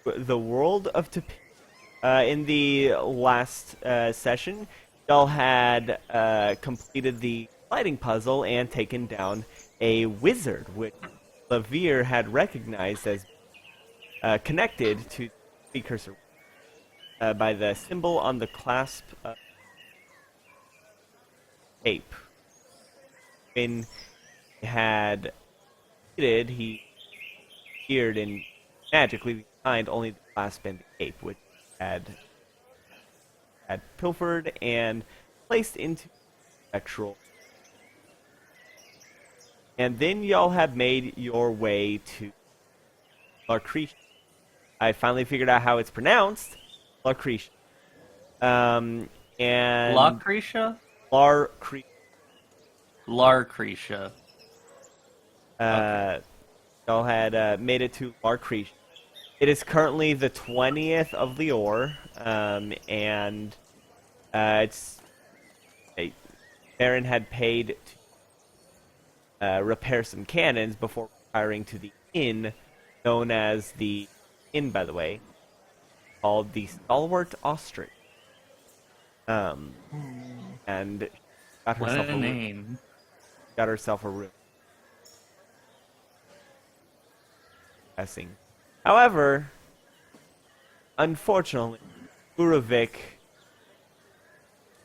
the world of Tapir. In the last session, y'all had completed the lighting puzzle and taken down a wizard, which Lavir had recognized as connected to the precursor by the symbol on the clasp of ape. When he had completed, he appeared and magically behind only the clasp and the ape, which had pilfered and placed into spectral. And then y'all have made your way to Larcricia. I finally figured out how it's pronounced. Larcricia. And Larcricia? Larcricia. Larcricia. Okay. Y'all had made it to Larcricia. It is currently the 20th of Lior, and it's Baron had paid to repair some cannons before retiring to the inn, known as the inn, by the way, called the Stalwart Ostrich. And got herself What a name. Got herself a room. Guessing. However, unfortunately, Uravik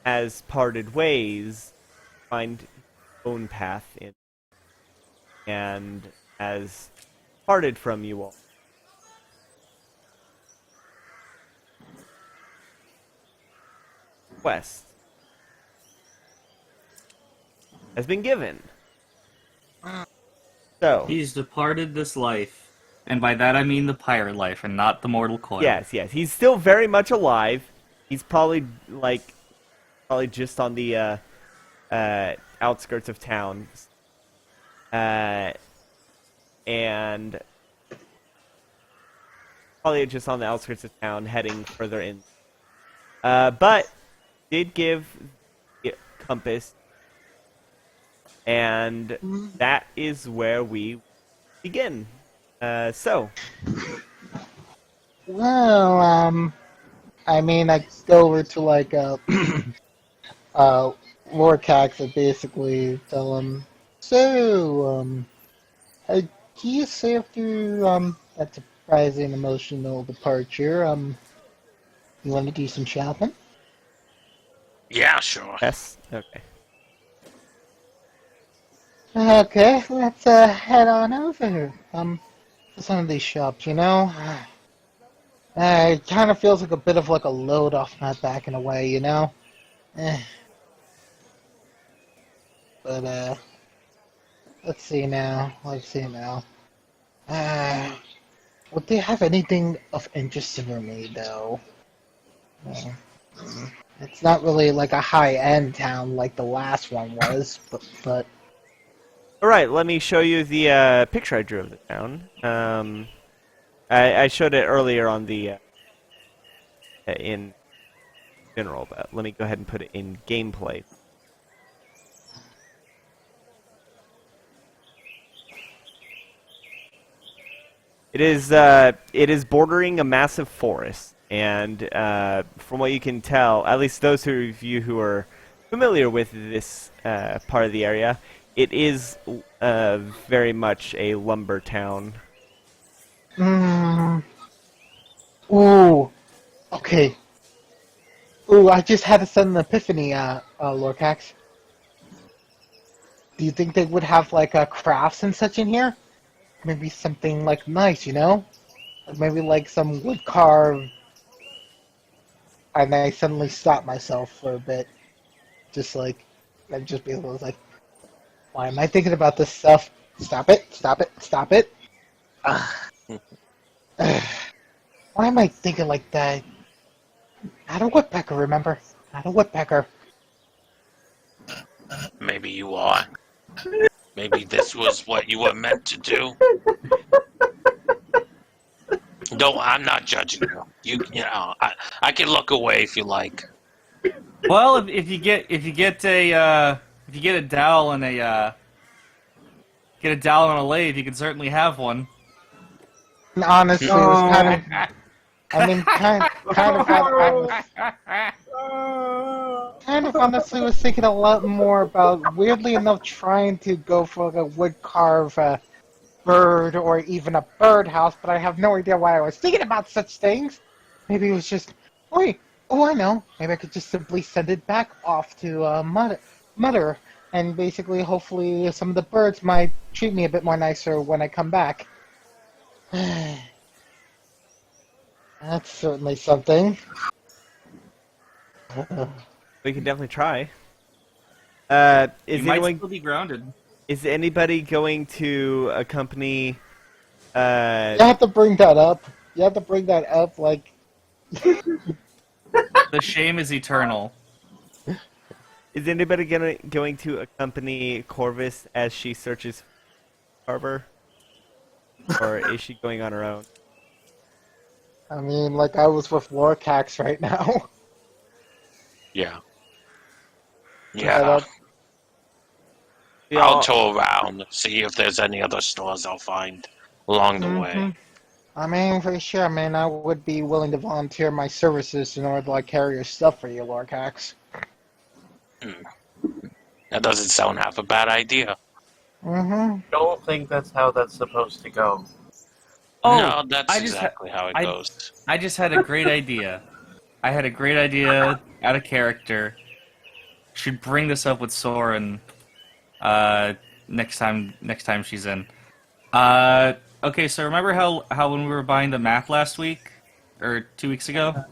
has parted ways, find his own path in, and has parted from you all. Quest has been given. So He's departed this life. And by that I mean the pirate life and not the mortal coil. yes, he's still very much alive. He's probably just on the outskirts of town, and probably just on the outskirts of town, heading further in. But did give the compass, and that is where we begin. Well, I mean, I go over to like Lorcax and basically tell him, so, do you say after that surprising emotional departure, you want to do some shopping? Yeah, sure. Yes. Okay. Okay, let's head on over. To some of these shops, you know. It kind of feels like a bit of like a load off my back in a way, you know. But let's see now. Would they have anything of interest for me though? It's not really like a high-end town like the last one was, but. All right, let me show you the picture I drew of the town. I showed it earlier on the in general, but let me go ahead and put it in gameplay. It is bordering a massive forest, and from what you can tell, at least those of you who are familiar with this part of the area, it is very much a lumber town. Ooh. Okay. Ooh, I just had a sudden epiphany, Lorcax. Do you think they would have, like, crafts and such in here? Maybe something, like, nice, you know? Maybe, like, some wood carved... And I suddenly stopped myself for a bit. Just, like... I'd just be like... Why am I thinking about this stuff? Stop it. Why am I thinking like that? Not a woodpecker, remember? Not a woodpecker. Maybe you are. Maybe this was what you were meant to do. No, I'm not judging you. You know, I can look away if you like. Well, if you get a dowel and a lathe, you can certainly have one. And honestly, it was kind of I mean, kind of honestly was thinking a lot more about, weirdly enough, trying to go for like a wood carve bird or even a birdhouse, but I have no idea why I was thinking about such things. Maybe it was just, wait, oh, I know. Maybe I could just simply send it back off to Mother, and basically, hopefully, some of the birds might treat me a bit more nicer when I come back. That's certainly something. We can definitely try. You might still be grounded. Is anybody going to accompany? You have to bring that up. You have to bring that up, like. The shame is eternal. Is anybody going to accompany Corvus as she searches for Carver? Or is she going on her own? I mean, like I was with Lorcax right now. Yeah. Yeah. I'll tour around, see if there's any other stores I'll find along the way. I mean, for sure, man, I would be willing to volunteer my services in order to like carry your stuff for you, Lorcax. That doesn't sound half a bad idea. Don't think that's how that's supposed to go. Oh, No, that's exactly how it goes. I just had a great idea. I had a great idea out of character. Should bring this up with Soren next time she's in. Okay, so remember how when we were buying the map last week or 2 weeks ago,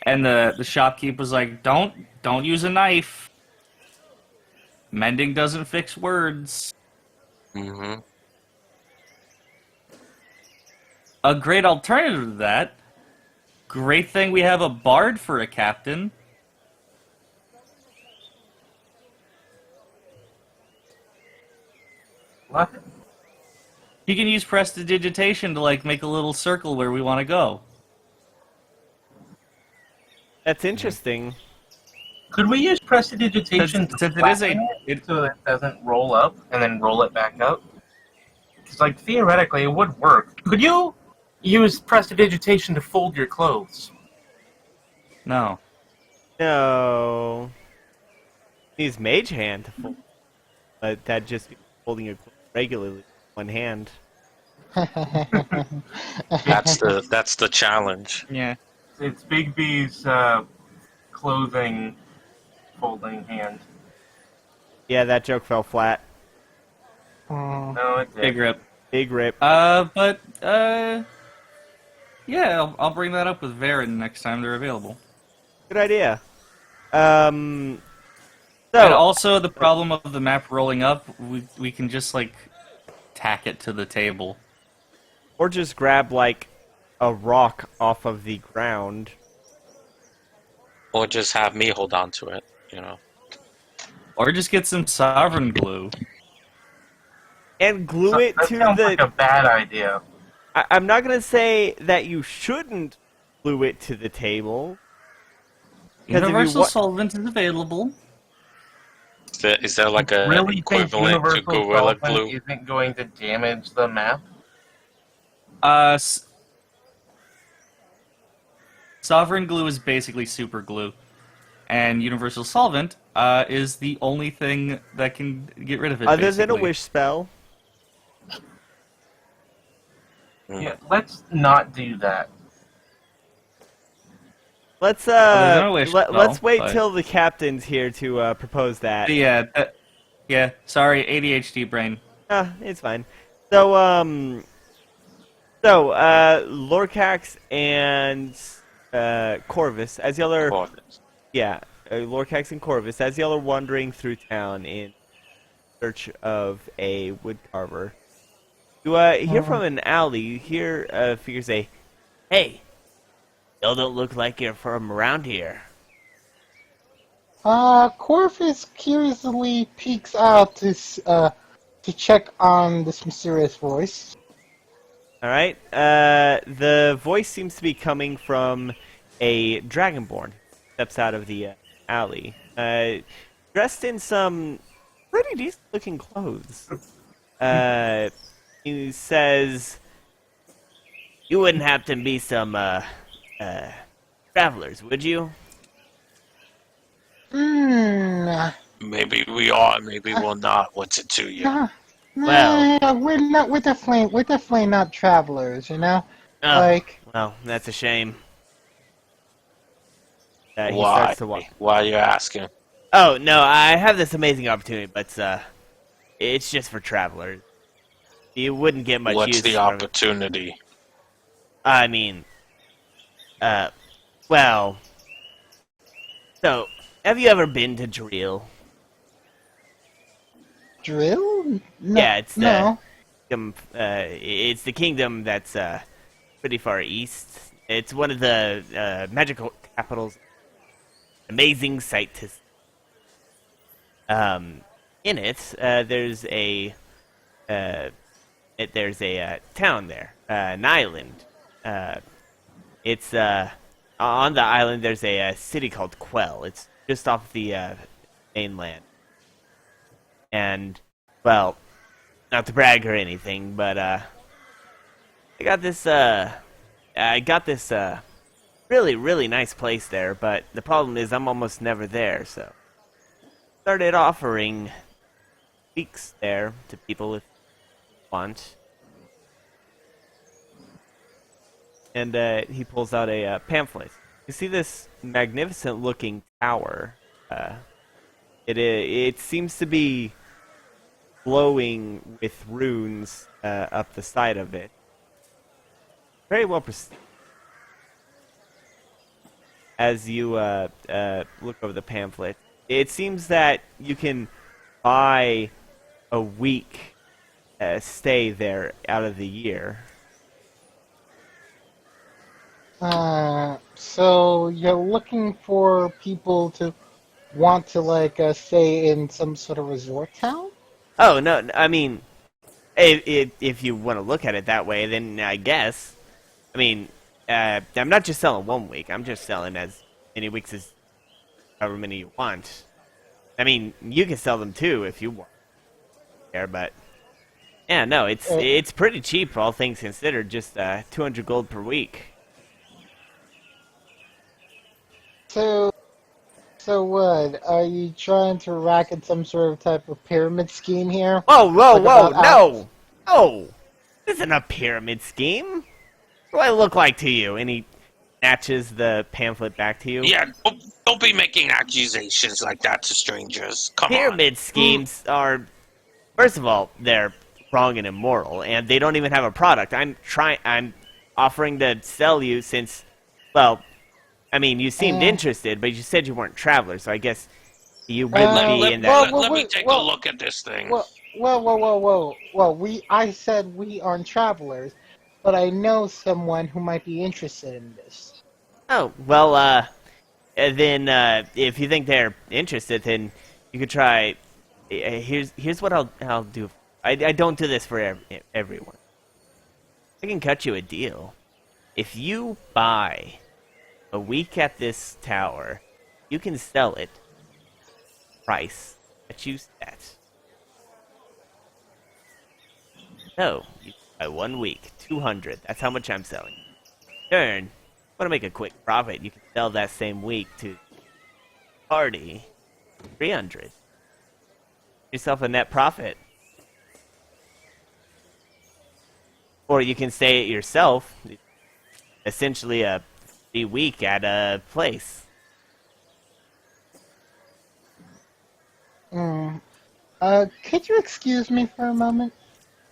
and the shopkeep was like, "Don't use a knife. Mending doesn't fix words." Mm-hmm. A great alternative to that. Great thing we have a bard for a captain. What? You can use prestidigitation to like make a little circle where we want to go. That's interesting. Could we use prestidigitation to Since it is it so it doesn't roll up and then roll it back up? Because, like, theoretically, it would work. Could you use prestidigitation to fold your clothes? No. No. Use Mage Hand to fold. But that just be holding your clothes regularly with one hand. That's the challenge. Yeah. It's Big B's clothing folding hand. Yeah, that joke fell flat. No, it did. Big rip. Big rip. Yeah, I'll bring that up with Varen next time they're available. Good idea. And also, the problem of the map rolling up, we can just, like, tack it to the table. Or just grab, like, a rock off of the ground. Or just have me hold on to it, you know. Or just get some sovereign glue. And glue it that to sounds the... like a bad idea. I'm not going to say that you shouldn't glue it to the table. Universal solvent is available. Is there like a Really think equivalent to universal Gorilla solvent Glue? isn't going to damage the map? Sovereign glue is basically super glue. And universal solvent is the only thing that can get rid of it, Other than a basically. wish spell. Yeah, let's not do that. Let's than a wish let's spell, wait but- till the captain's here to propose that. Yeah, sorry, ADHD brain. It's fine. So Lorcax and Corvus, as y'all are, Lorcax and Corvus, as y'all are wandering through town in search of a woodcarver, you hear from an alley. You hear a figure say, "Hey, y'all don't look like you're from around here." Corvus curiously peeks out to check on this mysterious voice. All right. The voice seems to be coming from a dragonborn. Steps out of the alley, dressed in some pretty decent-looking clothes. He says, You wouldn't happen to be some travelers, would you? Hmm. Maybe we are, maybe we're not. What's it to you? Nah, Well. nah, we're not. We're definitely not travelers. You know, Oh, like well, that's a shame. He Why? starts to walk. Why are you asking? Oh no, I have this amazing opportunity, but it's just for travelers. You wouldn't get much What's use the from it. opportunity? I mean, uh, well, so have you ever been to Drill? drill. No, Yeah, it's the no. it's the kingdom that's pretty far east. It's one of the magical capitals. Amazing sight to see. In it, uh, there's a town there, an island. It's on the island. There's a, city called Quell. It's just off the mainland. And well, not to brag or anything, but I got this really really nice place there. But the problem is I'm almost never there. So started offering weeks there to people if they want. And he pulls out a pamphlet. You see this magnificent-looking tower. It seems to be glowing with runes up the side of it. Very well perceived. As you look over the pamphlet, it seems that you can buy a week stay there out of the year. So you're looking for people to want to stay in some sort of resort town? Oh no, I mean, if you want to look at it that way, then I guess. I mean, I'm not just selling 1 week. I'm just selling as many weeks as however many you want. I mean, you can sell them too if you want. There, but yeah, no, it's pretty cheap, all things considered. Just 200 gold per week. So what? Are you trying to racket some sort of type of pyramid scheme here? Whoa, whoa, Like whoa! about No, no, this isn't a pyramid scheme. What do I look like to you? And he snatches the pamphlet back to you. Yeah, don't be making accusations like that to strangers. Come Pyramid schemes are, first of all, they're wrong and immoral, and they don't even have a product. I'm offering to sell you since, well, I mean, you seemed interested, but you said you weren't travelers, so I guess you wouldn't on. be in that. Let me take a look at this thing. Whoa. I said we aren't travelers, but I know someone who might be interested in this. Oh, well, then if you think they're interested, then you could try. Here's what I'll do. I don't do this for everyone. I can cut you a deal. If you buy a week at this tower, you can sell it price that you set. No, you buy 1 week, 200. That's how much I'm selling. Turn. Want to make a quick profit? You can sell that same week to party 300. Yourself a net profit. Or you can stay it yourself. Essentially a free week at a place. Could you excuse me for a moment?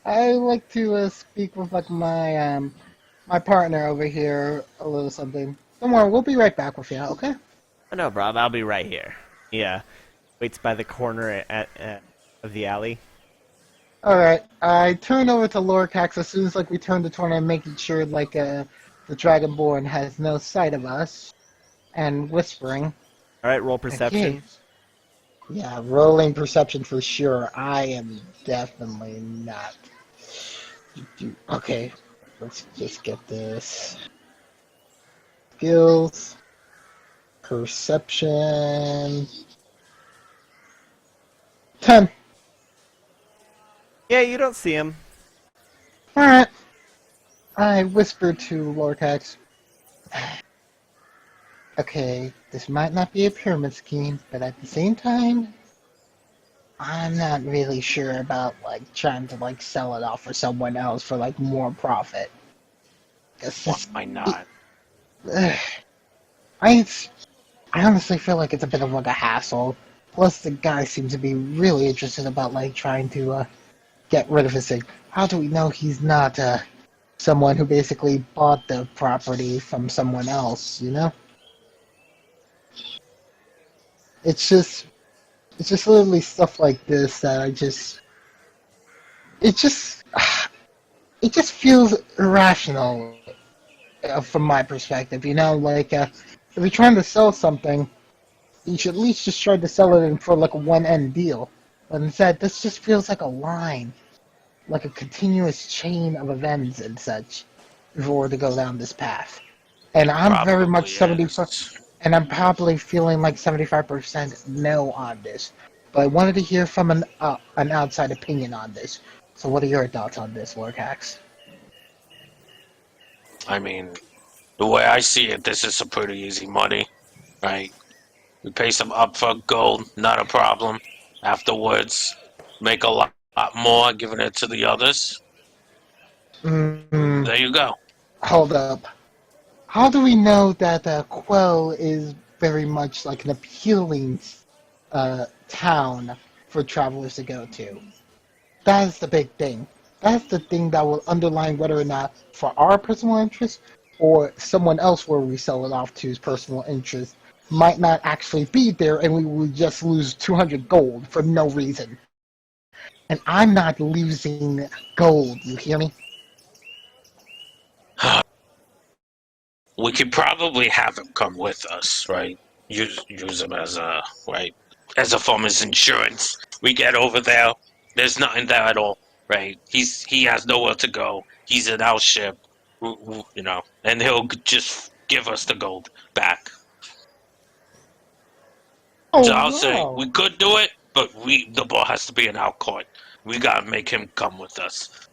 I like to speak with my partner over here a little something. Don't worry, we'll be right back with you, okay? Oh, no, Rob, I'll be right here. Yeah, waits by the corner of the alley. Alright, I turn over to Lorcax as soon as we turn the corner, making sure the Dragonborn has no sight of us, and whispering. All right, roll perception. Okay. Yeah, rolling perception for sure. I am definitely not. Okay, let's just get this. Skills. Perception. 10. Yeah, you don't see him. Alright. I whispered to Lorcax, okay, this might not be a pyramid scheme, but at the same time, I'm not really sure about like trying to like sell it off for someone else for like more profit. 'Cause this, Why not? ugh, I I honestly feel like it's a bit of like a hassle. Plus, the guy seems to be really interested about like trying to get rid of his thing. How do we know he's not someone who basically bought the property from someone else? You know, it's just literally stuff like this that it just it just feels irrational from my perspective. You know, like if you're trying to sell something, you should at least just try to sell it in for like a one-end deal. But instead, this just feels like a line, like a continuous chain of events and such, if we were to go down this path. And I'm very much Probably 70%, is. and I'm probably feeling like 75% no on this. But I wanted to hear from an outside opinion on this. So what are your thoughts on this, Lorcax? I mean, the way I see it, this is some pretty easy money, right? We pay some upfront gold, not a problem. Afterwards, make a lot more, giving it to the others. Mm, There you go. hold up. How do we know that Quell is very much like an appealing town for travelers to go to? That is the big thing. That's the thing that will underline whether or not, for our personal interest, or someone else where we sell it off to's personal interest, might not actually be there and we will just lose 200 gold for no reason. And I'm not losing gold, you hear me? We could probably have him come with us, right? Use him as a right as a form of insurance. We get over there. There's nothing there at all, right? He has nowhere to go. He's in our ship, you know, and he'll just give us the gold back. Oh, So I'll say wow. we could do it, but the ball has to be in our court. We gotta make him come with us.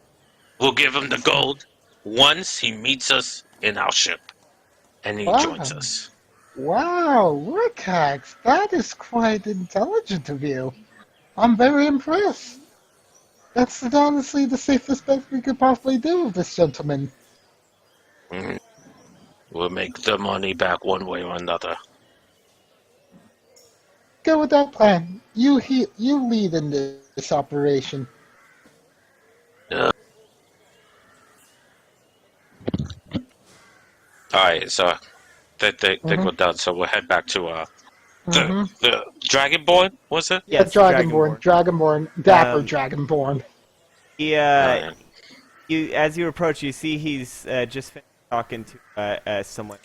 We'll give him the gold once he meets us in our ship, and he joins Wow. us. Wow, Lurkax, that is quite intelligent of you. I'm very impressed. That's honestly the safest bet we could possibly do with this gentleman. Mhm. We'll make the money back one way or another. Go with that plan. You lead in this operation. Yeah. All right, so they Mm-hmm. go down. So we'll head back to Mm-hmm. the Dragonborn. Was it? Yeah, Yes, Dragonborn, Dapper Um, Dragonborn. He, Alright. you as you approach, you see he's just finished talking to someone.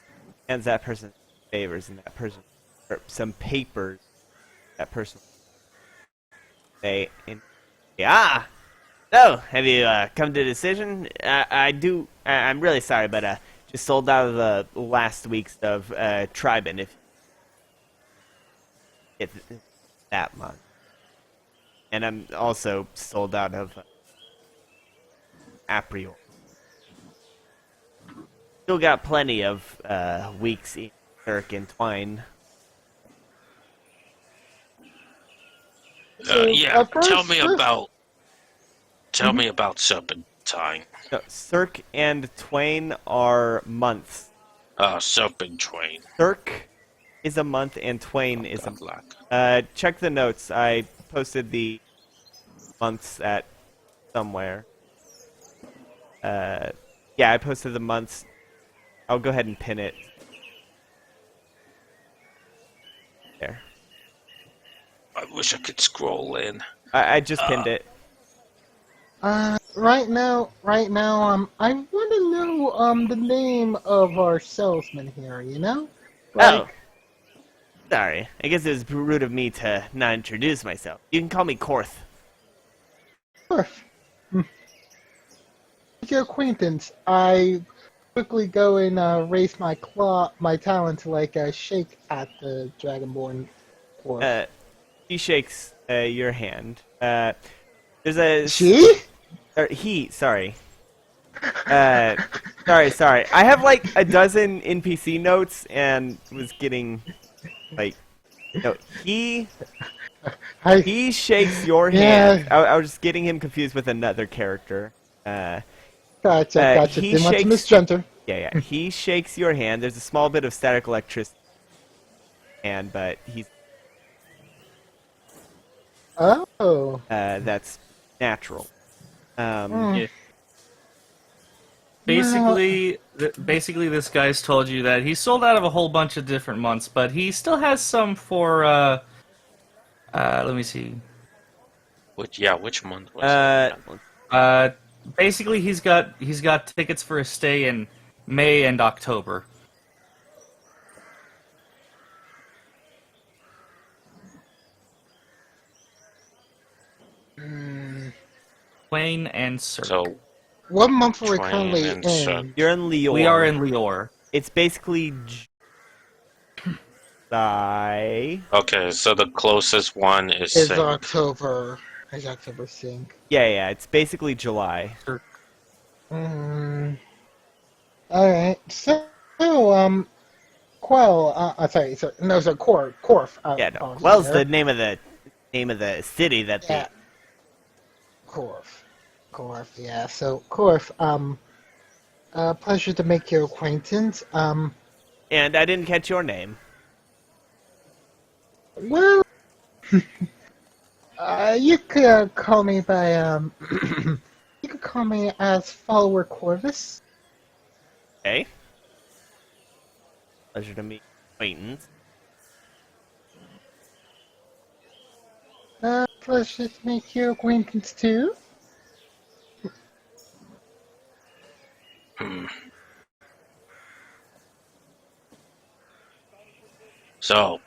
Hands that person favors, and that person or some papers. That person say, "Ah, so have you come to a decision? I do. I'm really sorry, but just sold out of the last week's of Tribun, if that month, and I'm also sold out of Aprior. Still got plenty of weeks in Turk and Twine." Yeah. at Tell first- me first- about. Tell me about Serpentine. No, Cirque and Twain are months. Serpent Train. Cirque is a month and Twain is a month. Luck. Check the notes. I posted the months at somewhere. Yeah, I posted the months. I'll go ahead and pin it. There. I wish I could scroll in. I just pinned it. Right now, I want to know, the name of our salesman here, you know? Oh. Sorry. I guess it was rude of me to not introduce myself. You can call me Korth. Sure. With your acquaintance, I quickly go and raise my talon to, like, shake at the Dragonborn. Or... He shakes your hand. There's a... She? Or he, sorry. Sorry. I have like a dozen NPC notes and was getting like, no, I, he shakes your Yeah. hand. I was just getting him confused with another character. gotcha. He Didn't want to shakes. misgender. Yeah. He shakes your hand. There's a small bit of static electricity, but he's Oh. that's natural. Hmm. Yeah. Basically, this guy's told you that he's sold out of a whole bunch of different months, but he still has some for. Let me see. Which month was it? Basically, he's got tickets for a stay in May and October. Plain and Cirque. So What month are we Twain currently and in? You're in Lior. We are in Lior. It's basically July. okay, so the closest one is Is Sync. October. Is October sync? Yeah. It's basically July. Mm. Alright. So, Quell, sorry, no, so Corf. Yeah, no. apologies Well's there. the name of the city that Yeah. Corf, yeah. So, Corf, pleasure to make your acquaintance. And I didn't catch your name. Well, you could call me by, you could call me as Follower Corvus. Okay. Pleasure to meet acquaintance. Pleasure to make your acquaintance too. So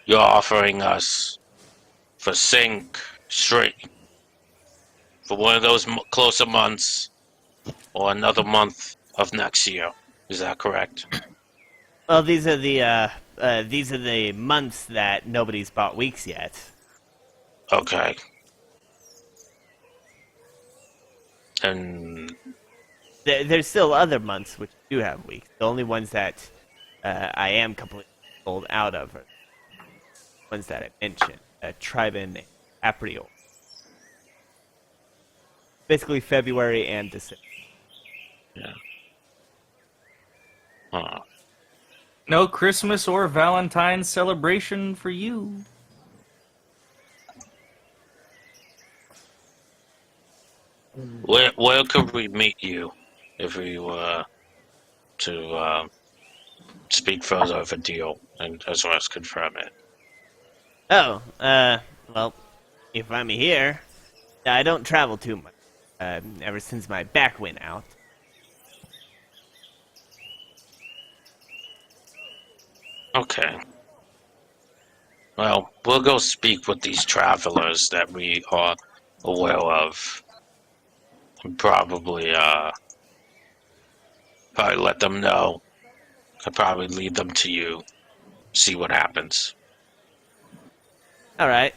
you're offering us for Sync straight for one of those closer months or another month of next year. Is that correct? Well, these are the months that nobody's bought weeks yet. Okay. And There's still other months which do have weeks. The only ones that I am completely sold out of are the ones that I mentioned. Tribin and Aprior. Basically February and December. yeah. Huh. No Christmas or Valentine's celebration for you. Where could we meet you if we were to speak further of a deal and as well as confirm it? Oh, well, if I'm here, I don't travel too much. Ever since my back went out. Okay. Well, we'll go speak with these travelers that we are aware of. And probably let them know. I'd probably lead them to you. See what happens. Alright.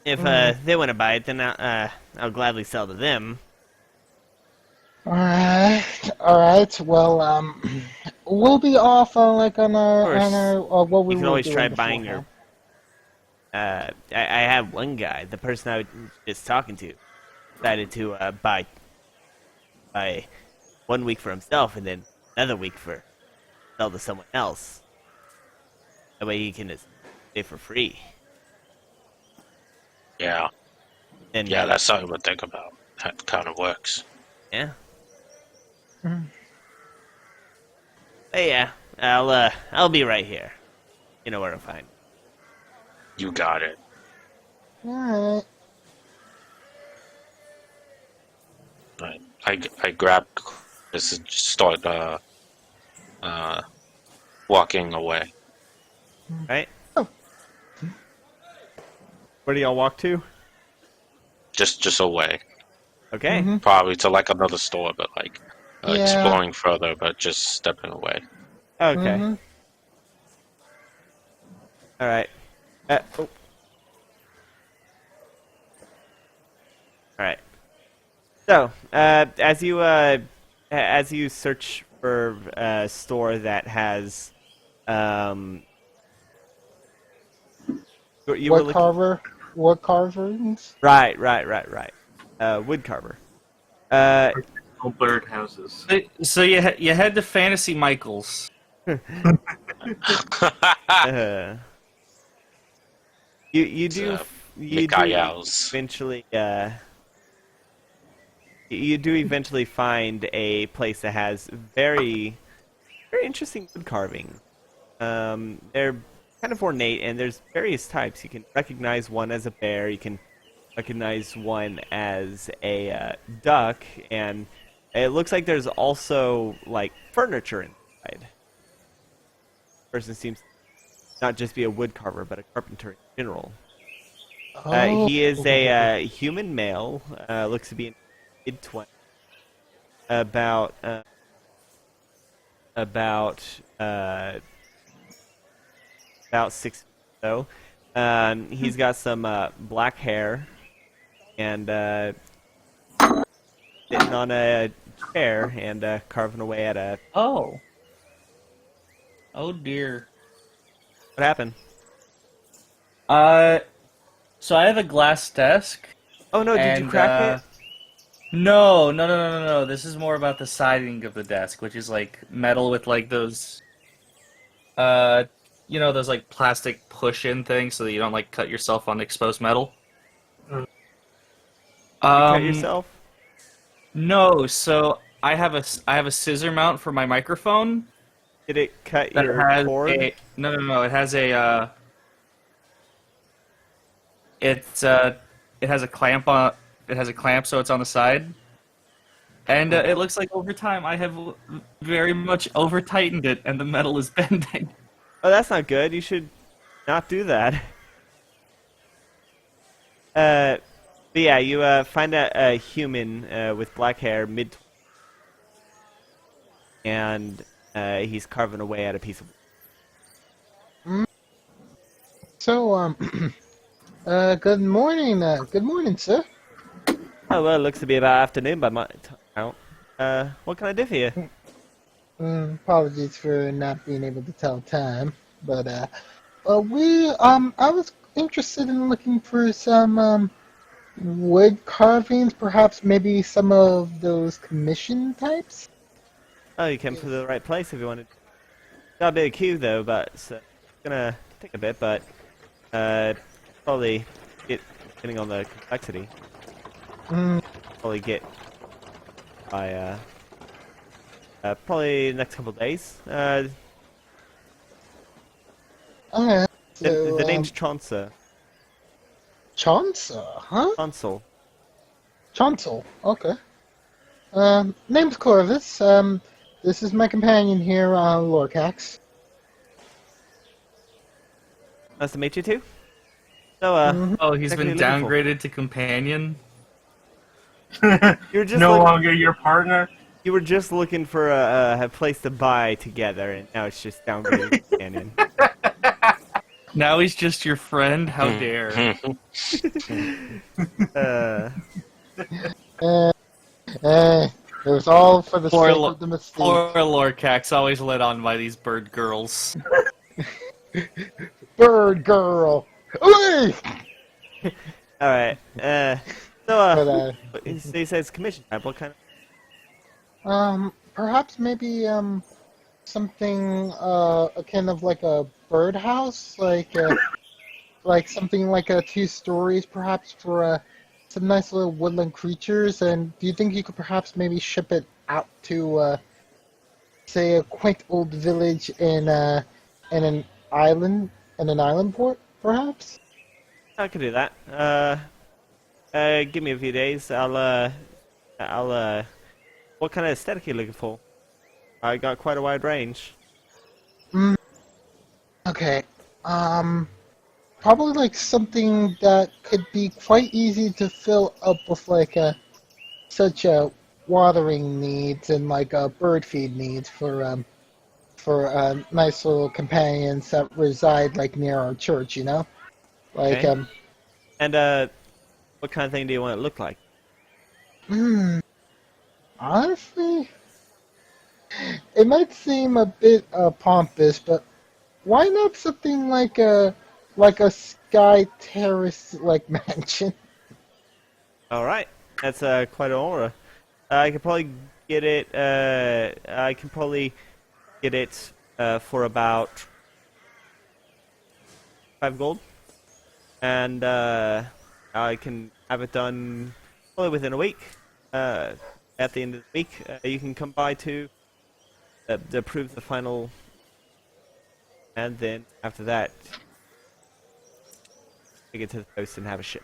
If they want to buy it, then I'll gladly sell to them. Alright. Well, we'll be off on our what we You can were always doing try buying beforehand. your. I have one guy, the person I was just talking to, decided to buy 1 week for himself and then another week for sell to someone else. That way he can just stay for free. Yeah. And Yeah, that's something to think about. That kind of works. yeah. Mhm. But yeah, I'll be right here. You know where to find me. You got it. Alright. Right. I grab this and just start walking away. Right? Oh. Where do y'all walk to? Just away. Okay. Mhm. Probably to like another store, but like Yeah. exploring further, but just stepping away. Okay. Mhm. All right. Oh. All right. So, as you as you search for a store that has, you were looking. Wood carvings. Right. Wood carver. Uh, Oh, bird houses. So you head to Fantasy Michael's. uh, you do you do Mikhail's. eventually you do eventually find a place that has very interesting wood carving. They're kind of ornate, and there's various types. You can recognize one as a bear. You can recognize one as a duck, and it looks like there's also like furniture inside. Person seems to not just be a wood carver, but a carpenter in general. He is a human male. Looks to be in mid-20s. About about 6 feet or so. He's got some black hair and sitting on a chair and carving away at a. Oh. Oh dear. What happened? So I have a glass desk. Oh no! Did you and, crack it? No. This is more about the siding of the desk, which is like metal with like those, those like plastic push-in things, so that you don't like cut yourself on exposed metal. You cut yourself? No. So I have a scissor mount for my microphone. Did it cut That your has cord? No. It has a it has a clamp on. It has a clamp, so it's on the side. And it looks like over time I have very much over tightened it, and the metal is bending. Oh, that's not good. You should not do that. But yeah, you find a human with black hair, mid, and he's carving away at a piece of. So, good morning, sir. Oh well, it looks to be about afternoon by my count. What can I do for you? Apologies for not being able to tell time, but I was interested in looking for some wood carvings, perhaps maybe some of those commission types. Oh, you came to the right place if you wanted. Got a bit of queue though, but it's gonna take a bit, but probably depending on the complexity. Probably get by probably the next couple of days. Okay. The name's Chauncey. Chauncey, huh? Chancel. Chancel, okay. Name's Corvus. This is my companion here, Lorcax. Nice to meet you too. So, Oh, he's what are been you looking for? downgraded to companion. You're just No longer your partner. you were just looking for a place to buy together, and now it's just downgraded companion. Now he's just your friend. How dare? It was all for the Poor sake Lo- of the mystique. Poor Lorcax, always led on by these bird girls. Bird girl. Ooh! All right. But, He says commission type. What kind of? perhaps maybe something akin of like a birdhouse, like something like 2 stories, perhaps for some nice little woodland creatures. And do you think you could perhaps maybe ship it out to, say, a quaint old village in an island port, perhaps? I could do that. Give me a few days. What kind of aesthetic are you looking for? I got quite a wide range. Okay. Probably like something that could be quite easy to fill up with like such watering needs and like bird feed needs for nice little companions that reside like near our church, you know? Like Okay. And what kind of thing do you want it to look like? honestly, it might seem a bit pompous, but why not something like a sky terrace like mansion? All right, that's quite an aura. I could probably get it. I can probably get it for about 5 gold, and I can have it done probably within a week. At the end of the week, you can come by to approve the final, and then after that, take it to the post and have a ship.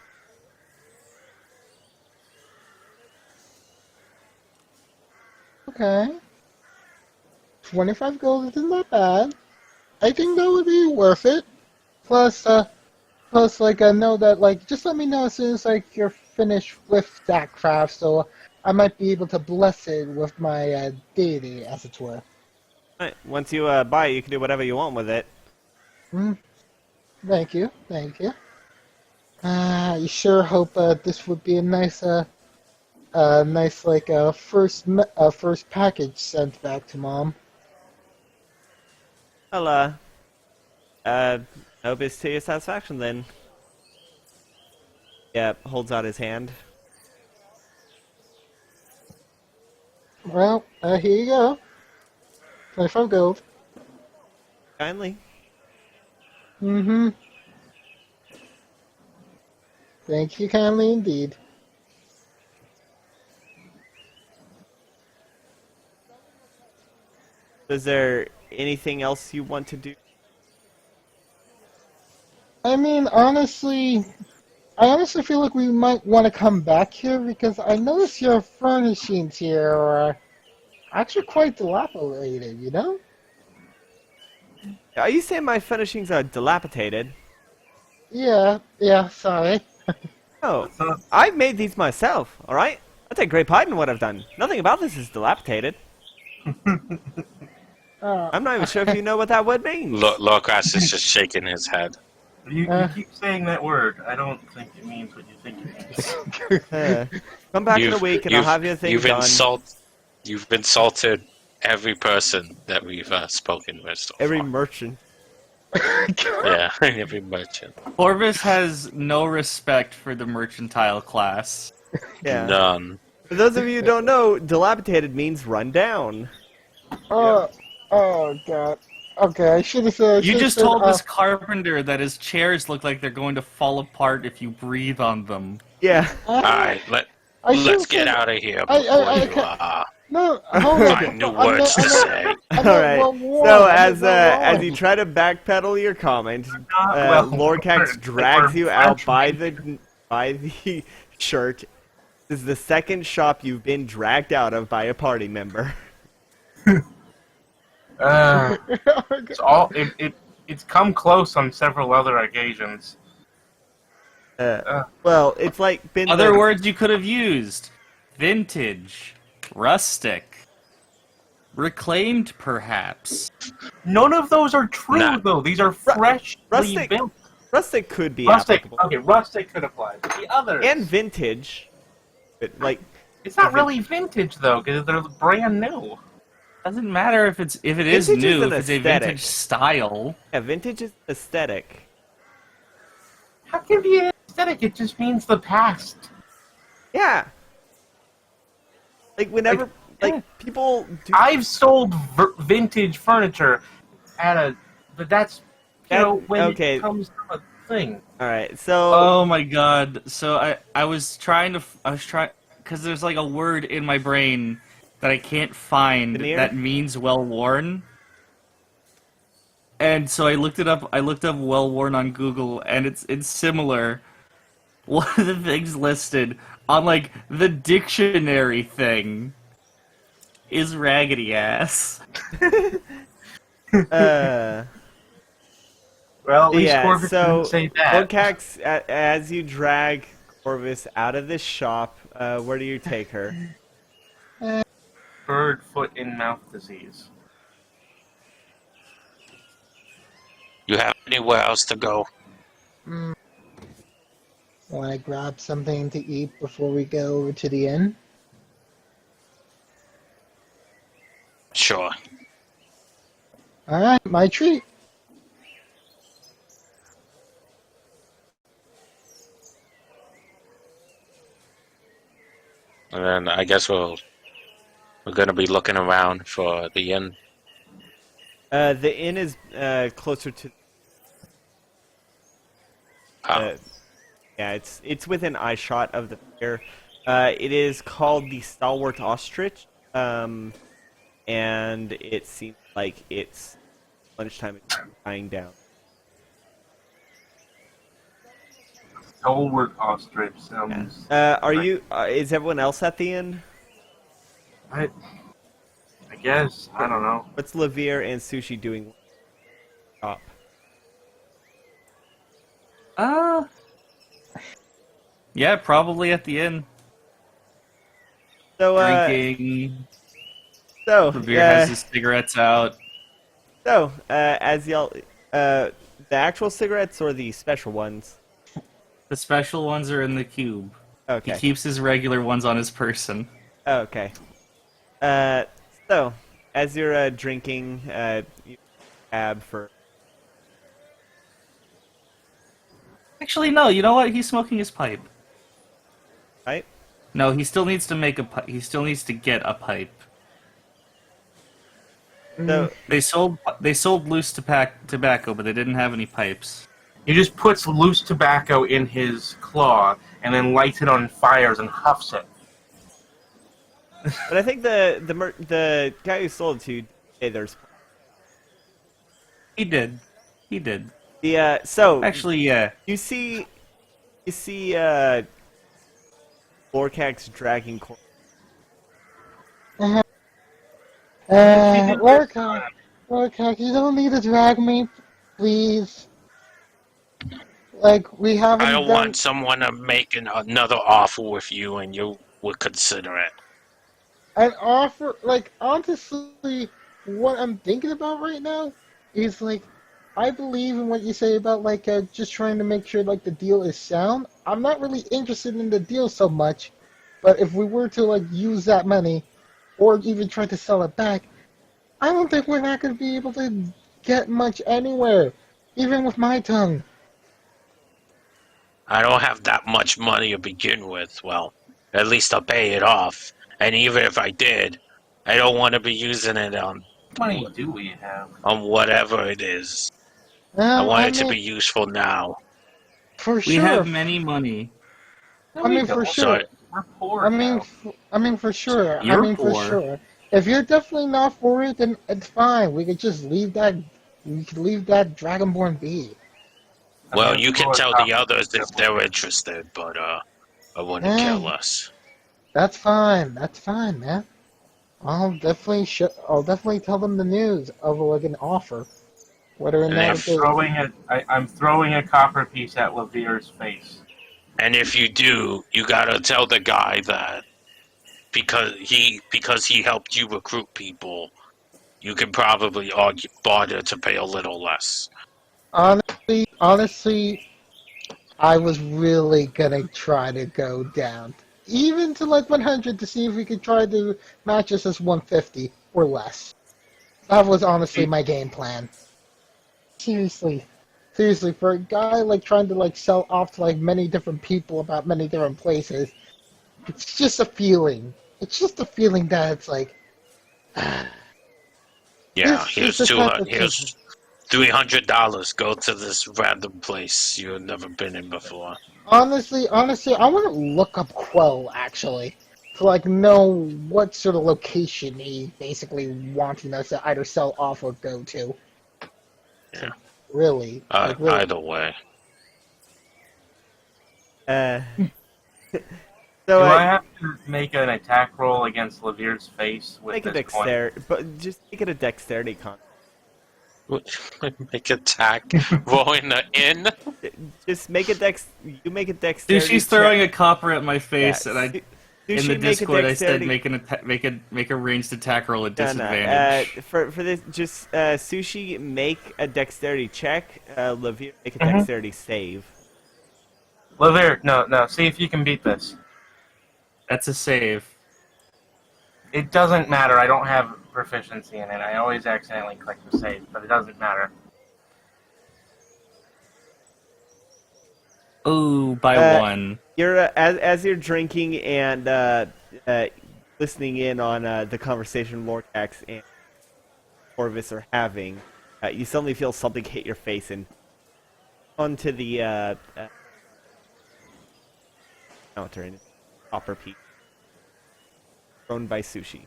Okay. 25 gold isn't that bad. I think that would be worth it. Plus, like, I know that, like, just let me know as soon as, like, you're finished with that craft, so I might be able to bless it with my deity, as it were. Right. Once you buy it, you can do whatever you want with it. Thank you, thank you. I sure hope this would be a nice, first package sent back to Mom. Well, hope it's to your satisfaction then. Yeah, holds out his hand. Well, here you go. 25 gold. Kindly. Mm-hmm. Thank you kindly indeed. Is there anything else you want to do? I mean, I honestly feel like we might want to come back here because I notice your furnishings here are actually quite dilapidated, you know? Are you saying my furnishings are dilapidated? Yeah, sorry. Oh, I made these myself, alright? I take great pride in what I've done. Nothing about this is dilapidated. I'm not even sure if you know what that word means. Lorcas is just shaking his head. You keep saying that word. I don't think it means what you think it means. Come back in a week and I'll have your thing done. You've insulted every person that we've spoken with so Every far. merchant. Yeah, every merchant. Orvis has no respect for the mercantile class. Yeah. None. For those of you who don't know, dilapidated means run down. Oh god. Okay, I should have said. You just told this carpenter that his chairs look like they're going to fall apart if you breathe on them. Yeah. Alright, let's get out of here before you No, hold on. find new words to say. Alright. So as you try to backpedal your comment, Lorcax drags you out by the shirt. This is the second shop you've been dragged out of by a party member. It's come close on several other occasions. Well, it's like been Other words you could have used: vintage, rustic, reclaimed, perhaps. None of those are true, though. These are freshly built. Rustic could be Rustic. applicable. Okay, rustic could apply. But the others. And vintage. But, like, It's not really vintage though, because they're brand new. Doesn't matter if it is Vintage is new, an if it's a aesthetic. vintage style. yeah, vintage is aesthetic. How can it be an aesthetic? It just means the past. Yeah. Like, whenever, people do... I've sold vintage furniture but that's, when it comes to a thing. Alright, so... Oh my god. So I was trying, because there's like a word in my brain that I can't find Veneer? that means well worn. And so I looked up well worn on Google, and it's similar. One of the things listed on like the dictionary thing is raggedy ass. Well, at least Corvus didn't say that. Lorcax, as you drag Corvus out of this shop, where do you take her? Bird, foot, and mouth disease. You have anywhere else to go? Want to grab something to eat before we go over to the inn? Sure. Alright, my treat. And then I guess we're gonna be looking around for the inn. The inn is closer to. Oh, Yeah, it's within eyeshot of the pier. It is called the Stalwart Ostrich, and it seems like it's lunchtime is dying down. Stalwart ostrich sounds. Are you? Is everyone else at the inn? I guess. I don't know. What's Levere and Sushi doing? Up. Yeah, probably at the inn. So, Drinking. so, Revere has his cigarettes out. so, as y'all, the actual cigarettes or the special ones? The special ones are in the cube. Okay. He keeps his regular ones on his person. Okay. So, as you're drinking, you cab for. Actually, no. You know what? He's smoking his pipe. Right? No, he still needs to make a. He still needs to get a pipe. So, They sold loose tobacco, but they didn't have any pipes. He just puts loose tobacco in his claw and then lights it on fires and huffs it. but I think the guy who sold it to you, hey, there's He did. He did. the so Actually, yeah. you see Lorcax dragging. Lurk, you don't need to drag me, please. Like, we haven't I don't done... want someone to make another offer with you, and you would consider it. An offer, like, honestly, what I'm thinking about right now is, like, I believe in what you say about, like, just trying to make sure, like, the deal is sound. I'm not really interested in the deal so much, but if we were to, like, use that money, or even try to sell it back, I don't think we're not going to be able to get much anywhere, even with my tongue. I don't have that much money to begin with. Well, at least I'll pay it off. And even if I did, I don't want to be using it on What money do we have? whatever it is. I want it to be useful now. For We sure. have many money. No, I we mean, for don't. sure. So, We're poor I mean, now. for sure. You're For poor. sure. If you're definitely not for it, then it's fine. We could just leave that. We could leave that Dragonborn be. well, you can tell the others if they're interested, but I wouldn't care less. That's fine. That's fine, man. I'll definitely I'll definitely tell them the news of like an offer, whether or And not if- I'm throwing a copper piece at Levere's face. And if you do, you gotta tell the guy that because he helped you recruit people, you can probably barter to pay a little less. Honestly, I was really gonna try to go down, even to like 100, to see if we could try to match us as 150 or less. That was honestly my game plan. Seriously, for a guy like trying to like sell off to like many different people about many different places, it's just a feeling. It's just a feeling that it's like, Yeah, It's the type of here's $300. Go to this random place you've never been in before. honestly, I want to look up Quell actually to like know what sort of location he basically wanting us to either sell off or go to. Yeah. Really, like, really. Either way. So Do I have to make an attack roll against Levere's face with make a this coin? dexterity, but just make it a dexterity con. Make attack roll in the inn. Just make a dex. You make a dexterity. Dude, she's throwing a copper at my face, Yeah, and I Sushi, in the make a Discord I said dexterity- make a ranged attack roll at No, disadvantage. no. For this, just Sushi, make a dexterity check. Levere, make a Mhm. dexterity save. Levere, no. See if you can beat this. That's a save. It doesn't matter. I don't have proficiency in it. I always accidentally click the save, but it doesn't matter. Ooh, by one. You're as you're drinking and listening in on the conversation Lorcax and Corvus are having, you suddenly feel something hit your face and onto the counter and copper piece thrown by Sushi.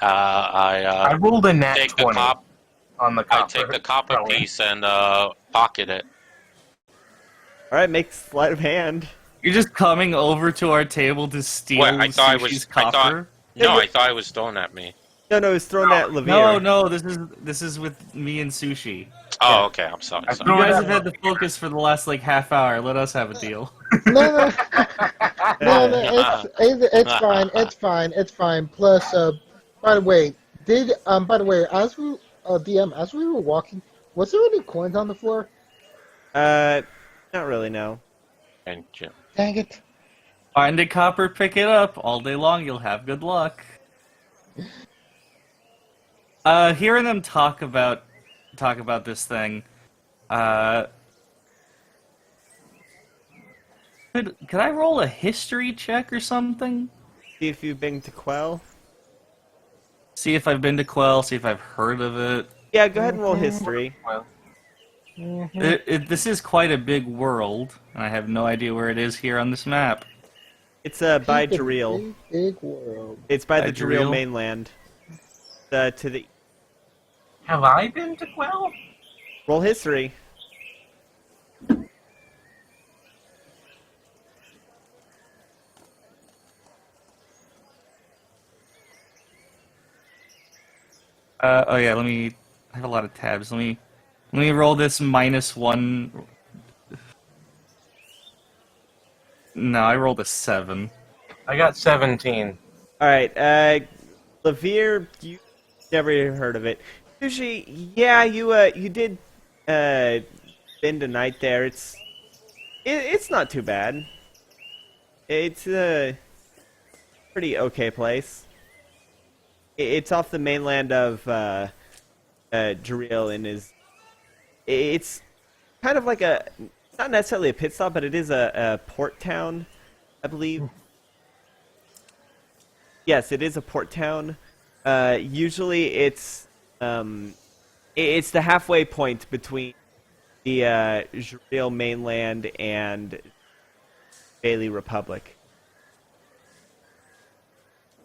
I rolled a nat take 20 on the copper. I take the copper thrower. piece and pocket it. All right, make sleight of hand. You're just coming over to our table to steal Wait, I thought I was- Sushi's I thought- copper? No, I thought it was thrown at me. No, it's thrown at Levere. No, this is with me and Sushi. Oh, okay. I'm sorry. I You threw it guys at have had the focus for the last like half hour. Let us have a deal. No, it's fine. It's fine. Plus, by the way, as we DM, as we were walking, was there any coins on the floor? Not really. No. And Jim. Dang it! Find a copper, pick it up. All day long, you'll have good luck. Hearing them talk about this thing, could I roll a history check or something? See if you've been to Quell. See if I've been to Quell. See if I've heard of it. Yeah, go ahead and roll history. Well, This is quite a big world, and I have no idea where it is here on this map. It's by Big, Jareel. Big world. It's by By the Jareel Jareel? mainland. To the have I been to Quell? roll history. Oh yeah, I have a lot of tabs. Let me roll this -1. No, I rolled a 7. I got 17. All right, Levere, you never even heard of it. Sushi, yeah, you did spend a night there. It's not too bad. It's a pretty okay place. It's off the mainland of Jareel and it's kind of like not necessarily a pit stop, but it is a port town, I believe. Yes, it is a port town. Usually it's the halfway point between the Jareel mainland and Bailey Republic.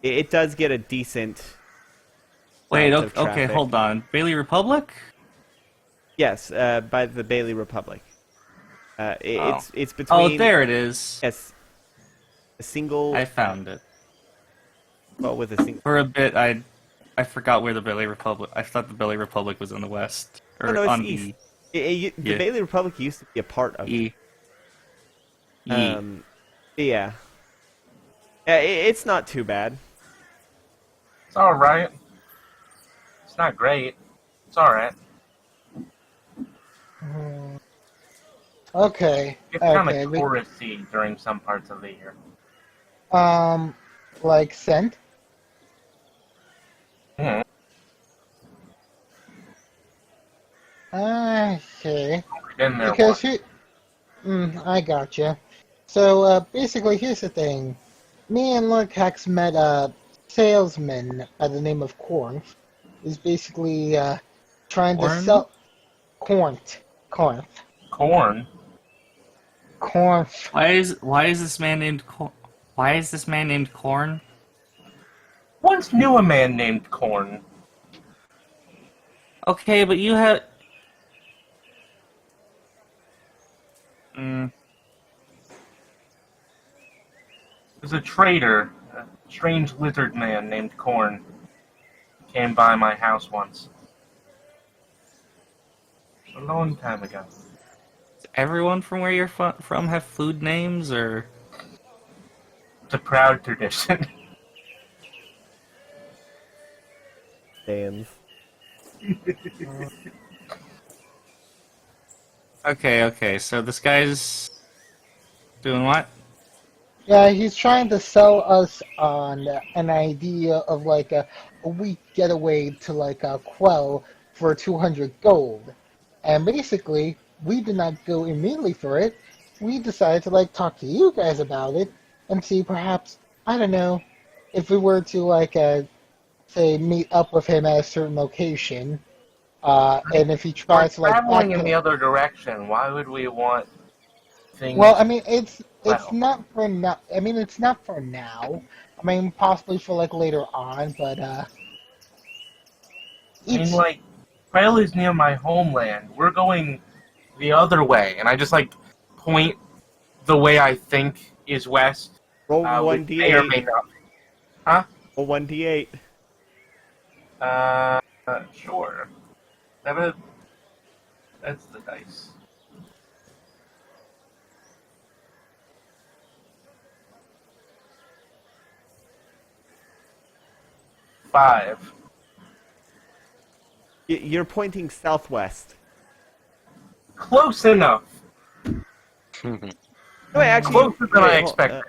It does get a decent Wait, amount of okay, traffic. hold on. Bailey Republic? Yes, by the Bailey Republic. It's Oh, between. there it is. Yes, a single. I found it. Well, with a single. For a bit, I forgot where the Bailey Republic. I thought the Bailey Republic was in the west or No, it's on east. E. The Yeah. Bailey Republic used to be a part of. E. Yeah. It's not too bad. It's alright. It's not great. It's alright. Okay. It's kind Okay. of touristy during some parts of the year. Like scent. Hmm. Okay. Been there Because once. I gotcha. So basically, here's the thing. Me and Lurcax met a salesman by the name of Corn. He's basically trying to Corn? sell corn. Corn. Corn. Why is this man named Corn? Once knew a man named Corn. Okay, but you have. Mm. There's a trader, a strange lizard man named Corn. Came by my house once. A long time ago. Does everyone from where you're from have food names, or? It's a proud tradition. Stands. Okay, so this guy's doing what? Yeah, he's trying to sell us on an idea of like a week getaway to like a Quell for 200 gold. And basically, we did not go immediately for it. We decided to like talk to you guys about it and see perhaps, I don't know, if we were to like say meet up with him at a certain location, and if he We're tries to like traveling in backpedal. the other direction. Why would we want things? Well, I mean, it's Well, not for now. I mean, it's not for now. I mean, possibly for like later on, but I mean, it's like, Quail is near my homeland. We're going the other way, and I just like point the way I think is west. Roll Which may or 1d8. may not. Huh? Roll 1d8. Sure. That's the dice. Five. You're pointing southwest. Close enough. No, wait, actually, Closer than I wait, expected.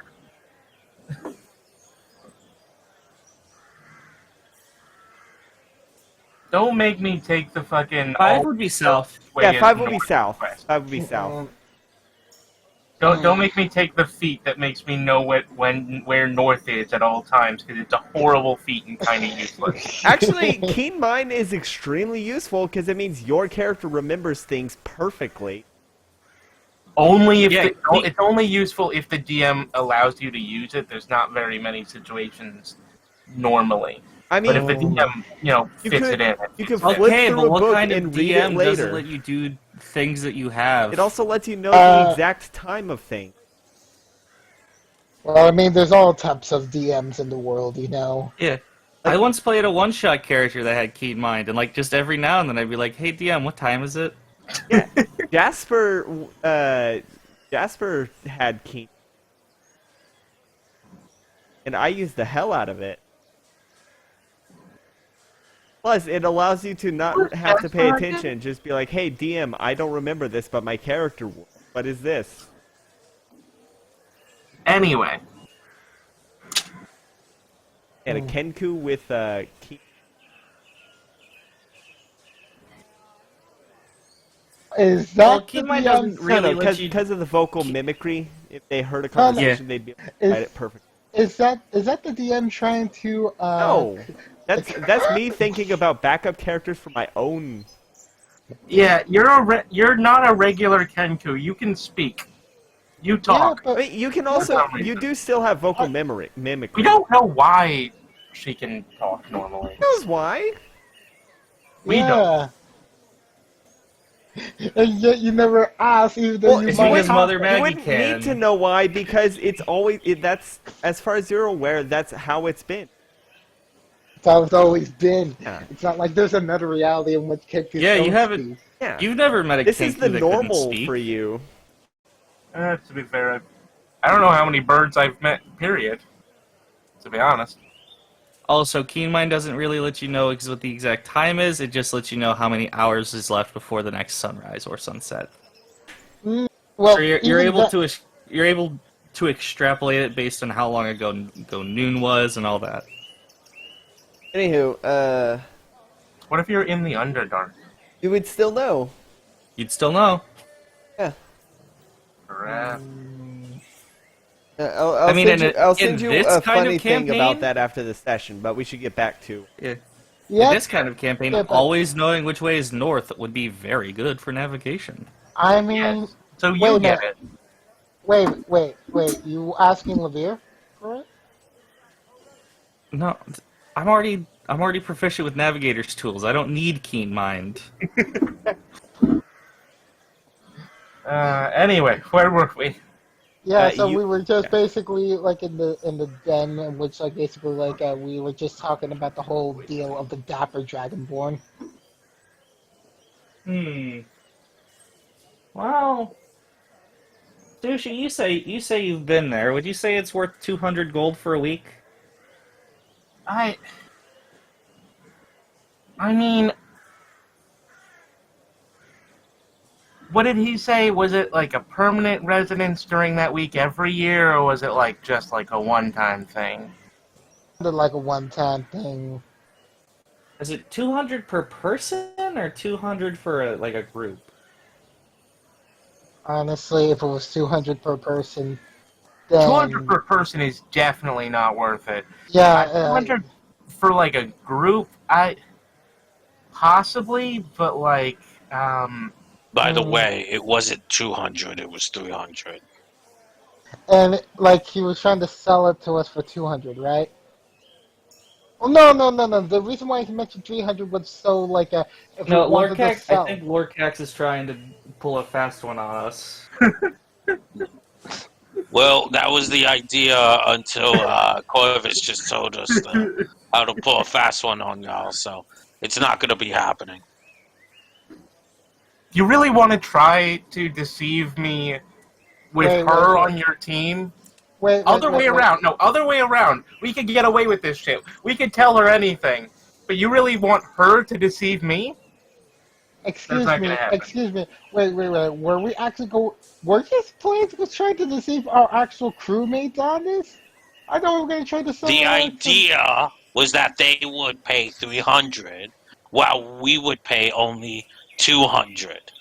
Don't make me take the fucking. 5 would be south. yeah, way 5 will be north south. west. 5 will be south. Don't make me take the feat that makes me know where north is at all times, because it's a horrible feat and kind of useless. Actually, Keen Mind is extremely useful because it means your character remembers things perfectly. Only if Yeah, it's only useful if the DM allows you to use it. There's not very many situations normally. I But mean, if the DM, You fits could- it in, you can it's flip Okay, through but a what book kind of and read it DM doesn't later. let you do things that you have? It also lets you know Uh, the exact time of things. well, I mean, there's all types of DMs in the world, you know. Yeah. I once played a one-shot character that had keen mind, and like just every now and then I'd be like, "Hey DM, what time is it?" Yeah, Jasper had Keen, and I used the hell out of it. Plus, it allows you to not have to pay attention. Just be like, "Hey DM, I don't remember this, but my character will. What is this?" anyway. And a Kenku with Keen. Is Well, that the Keen Mind DM? doesn't really let you. because of the vocal mimicry. If they heard a no. conversation, they'd be able to Is- write it perfect. Is that the DM trying to? No, that's me thinking about backup characters for my own. Yeah, you're not a regular Kenku. You can speak. You Yeah, talk. I but mean, you can also some reason. you do still have vocal mimicry. We don't know why she can talk normally. Knows why? We don't. yeah. And yet you never ask, even though Well, you it's might because have. Mother You Maggie wouldn't can. need to know why because it's always that's as far as you're aware. That's how it's been. That's how it's always been. Yeah. It's not like there's another reality in which characters Yeah, you don't haven't- speak. Yeah, You've never met a this is Kenku the that couldn't normal speak. for you. To be fair, I don't know how many birds I've met. Period. To be honest. Also, Keen Mind doesn't really let you know what the exact time is. It just lets you know how many hours is left before the next sunrise or sunset. Well, So you're even able that- you're able to extrapolate it based on how long ago noon was and all that. Anywho, What if you're in the Underdark? you would still know. You'd still know. Yeah. Crap. I'll I mean, send you, I'll in send you this a kind of funny thing about campaign- that after the session, but we should get back to. Yeah. Yeah, In this kind of campaign, Yeah, but- always knowing which way is north would be very good for navigation. I mean, Yes. So Wait you a get minute. it. wait. You asking Levere for it? No, I'm already proficient with navigator's tools. I don't need keen mind. Anyway, where were we? Yeah, so you- we were just basically like in the den, in which like basically like we were just talking about the whole deal of the Dapper Dragonborn. Well, Sushi, you say you've been there. Would you say it's worth 200 gold for a week? I mean, what did he say? Was it like a permanent residence during that week every year, or was it like just like a one-time thing? Like a one-time thing. Is it 200 per person or 200 for a group? Honestly, if it was 200 per person, 200 then per person is definitely not worth it. yeah, 200 for like a group, I possibly, but like, By the Mm. way, it wasn't 200, it was 300. and like he was trying to sell it to us for 200, right? Well, no. The reason why he mentioned 300 was so like if we No, wanted to Lorcax. I sell. think Lorcax is trying to pull a fast one on us. Well, that was the idea until Corvus just told us how to pull a fast one on y'all, so it's not going to be happening. you really want to try to deceive me with Wait, her wait. on your team? Wait, Other way around. No, other way around. We could get away with this shit. We could tell her anything. But you really want her to deceive me? Excuse not me, gonna happen. excuse me. Wait. Were we actually Were his plans was trying to deceive our actual crewmates on this? I thought we were gonna try to sell The our idea was that they would pay 300, while we would pay only 200.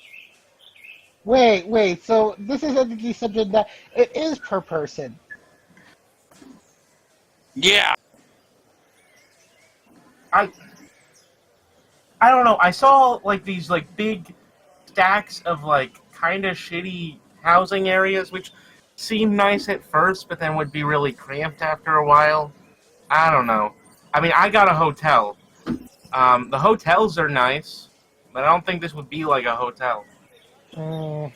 Wait. So this is entity something that it is per person. Yeah, I don't know. I saw like these like big stacks of like kind of shitty housing areas, which seemed nice at first, but then would be really cramped after a while. I don't know. I mean, I got a hotel. The hotels are nice, but I don't think this would be like a hotel. Mm,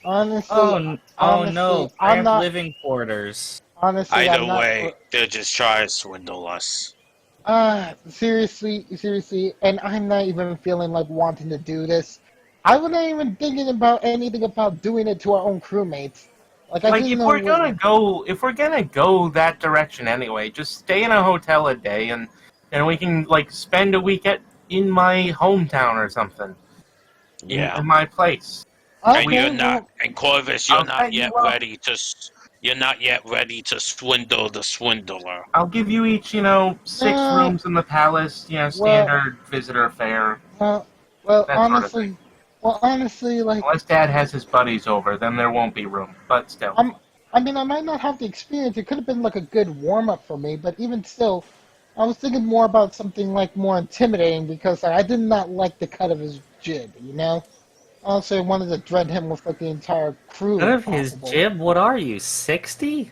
honestly, Oh honestly, no, I'm cramped not. living quarters. Honestly, I'm either not. way, they're just trying to swindle us. Seriously, and I'm not even feeling like wanting to do this. I was not even thinking about anything about doing it to our own crewmates. Like I Like didn't know. if we're gonna go that direction anyway, just stay in a hotel a day and we can like spend a week in my hometown or something. Yeah. In my place. And Okay, you're not, well, and Corvus, I'll set you up. you're not yet ready to swindle the swindler. I'll give you each, 6 uh, rooms in the palace, well, standard visitor fare, well, well, that sort of thing. honestly, like, Unless Dad has his buddies over, then there won't be room. But still. I mean, I might not have the experience. It could have been like a good warm up for me, but even still, I was thinking more about something like more intimidating because I did not like the cut of his jib, you know? Also, I wanted to dread him with like the entire crew. None if of his possible. jib. What are you, 60?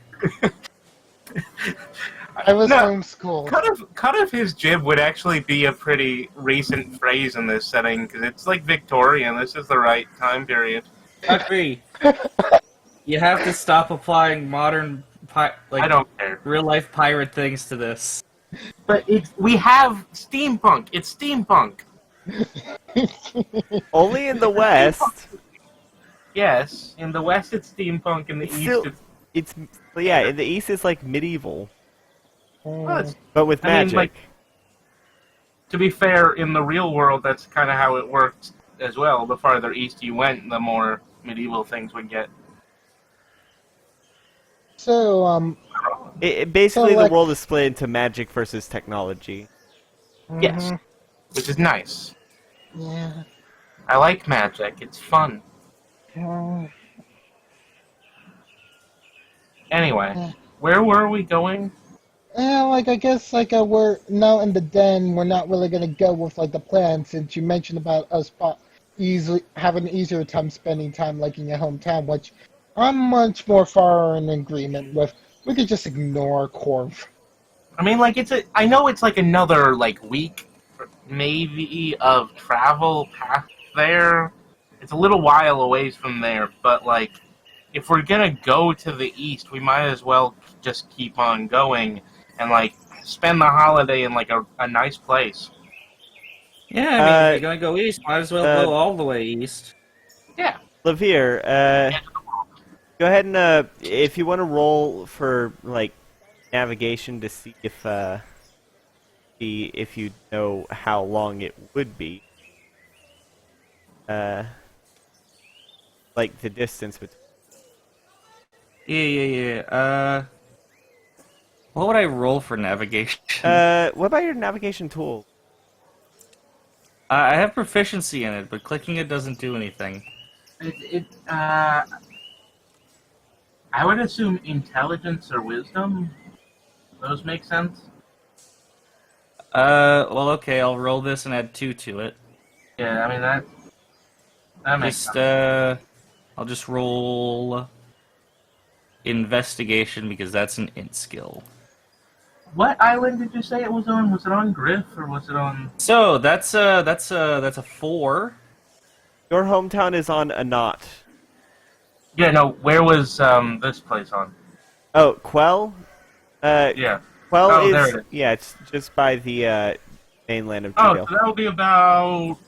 I was No. homeschooled. Cut of his jib would actually be a pretty recent phrase in this setting, because it's like Victorian. This is the right time period. Agree. You have to stop applying modern, I don't care. real life pirate things to this. But we have steampunk. It's steampunk. Only in the West. Yes, in the West it's steampunk, in the It's East still, it's... in the East it's like medieval, Well, it's but with I mean, magic. like, to be fair, in the real world, that's kind of how it worked as well. The farther east you went, the more medieval things would get. So, Basically, so, like- the world is split into magic versus technology. Yes, mhm, which is nice. yeah. I like magic. It's fun. mm, Anyway, Yeah. where were we going? Like I guess we're now in the den. We're not really gonna go with like the plan since you mentioned about us easily having an easier time spending time like in your hometown, which I'm much more far in agreement with. We could just ignore Corv. I mean, like, I know it's like another, like, week, maybe, of travel past there. It's a little while away from there, but, like, if we're gonna go to the east, we might as well just keep on going and, like, spend the holiday in, like, a nice place. Yeah, I mean, if you're gonna go east, might as well go all the way east. Yeah. Lavir, go ahead and if you want to roll for like navigation to see if you know how long it would be. like the distance between. Yeah. What would I roll for navigation? What about your navigation tool? I have proficiency in it, but clicking it doesn't do anything. I would assume intelligence or wisdom. Those make sense. Well, okay, I'll roll this and add 2 to it. Yeah, I mean that makes sense. I'll just roll investigation because that's an int skill. What island did you say it was on? Was it on Griff or was it on? So that's a 4. Your hometown is on a knot. Yeah, no. Where was this place on? Oh, Quell. Yeah. Quell Oh, is there it is. yeah, it's just by the mainland of Oh, Judeal. so that'll be about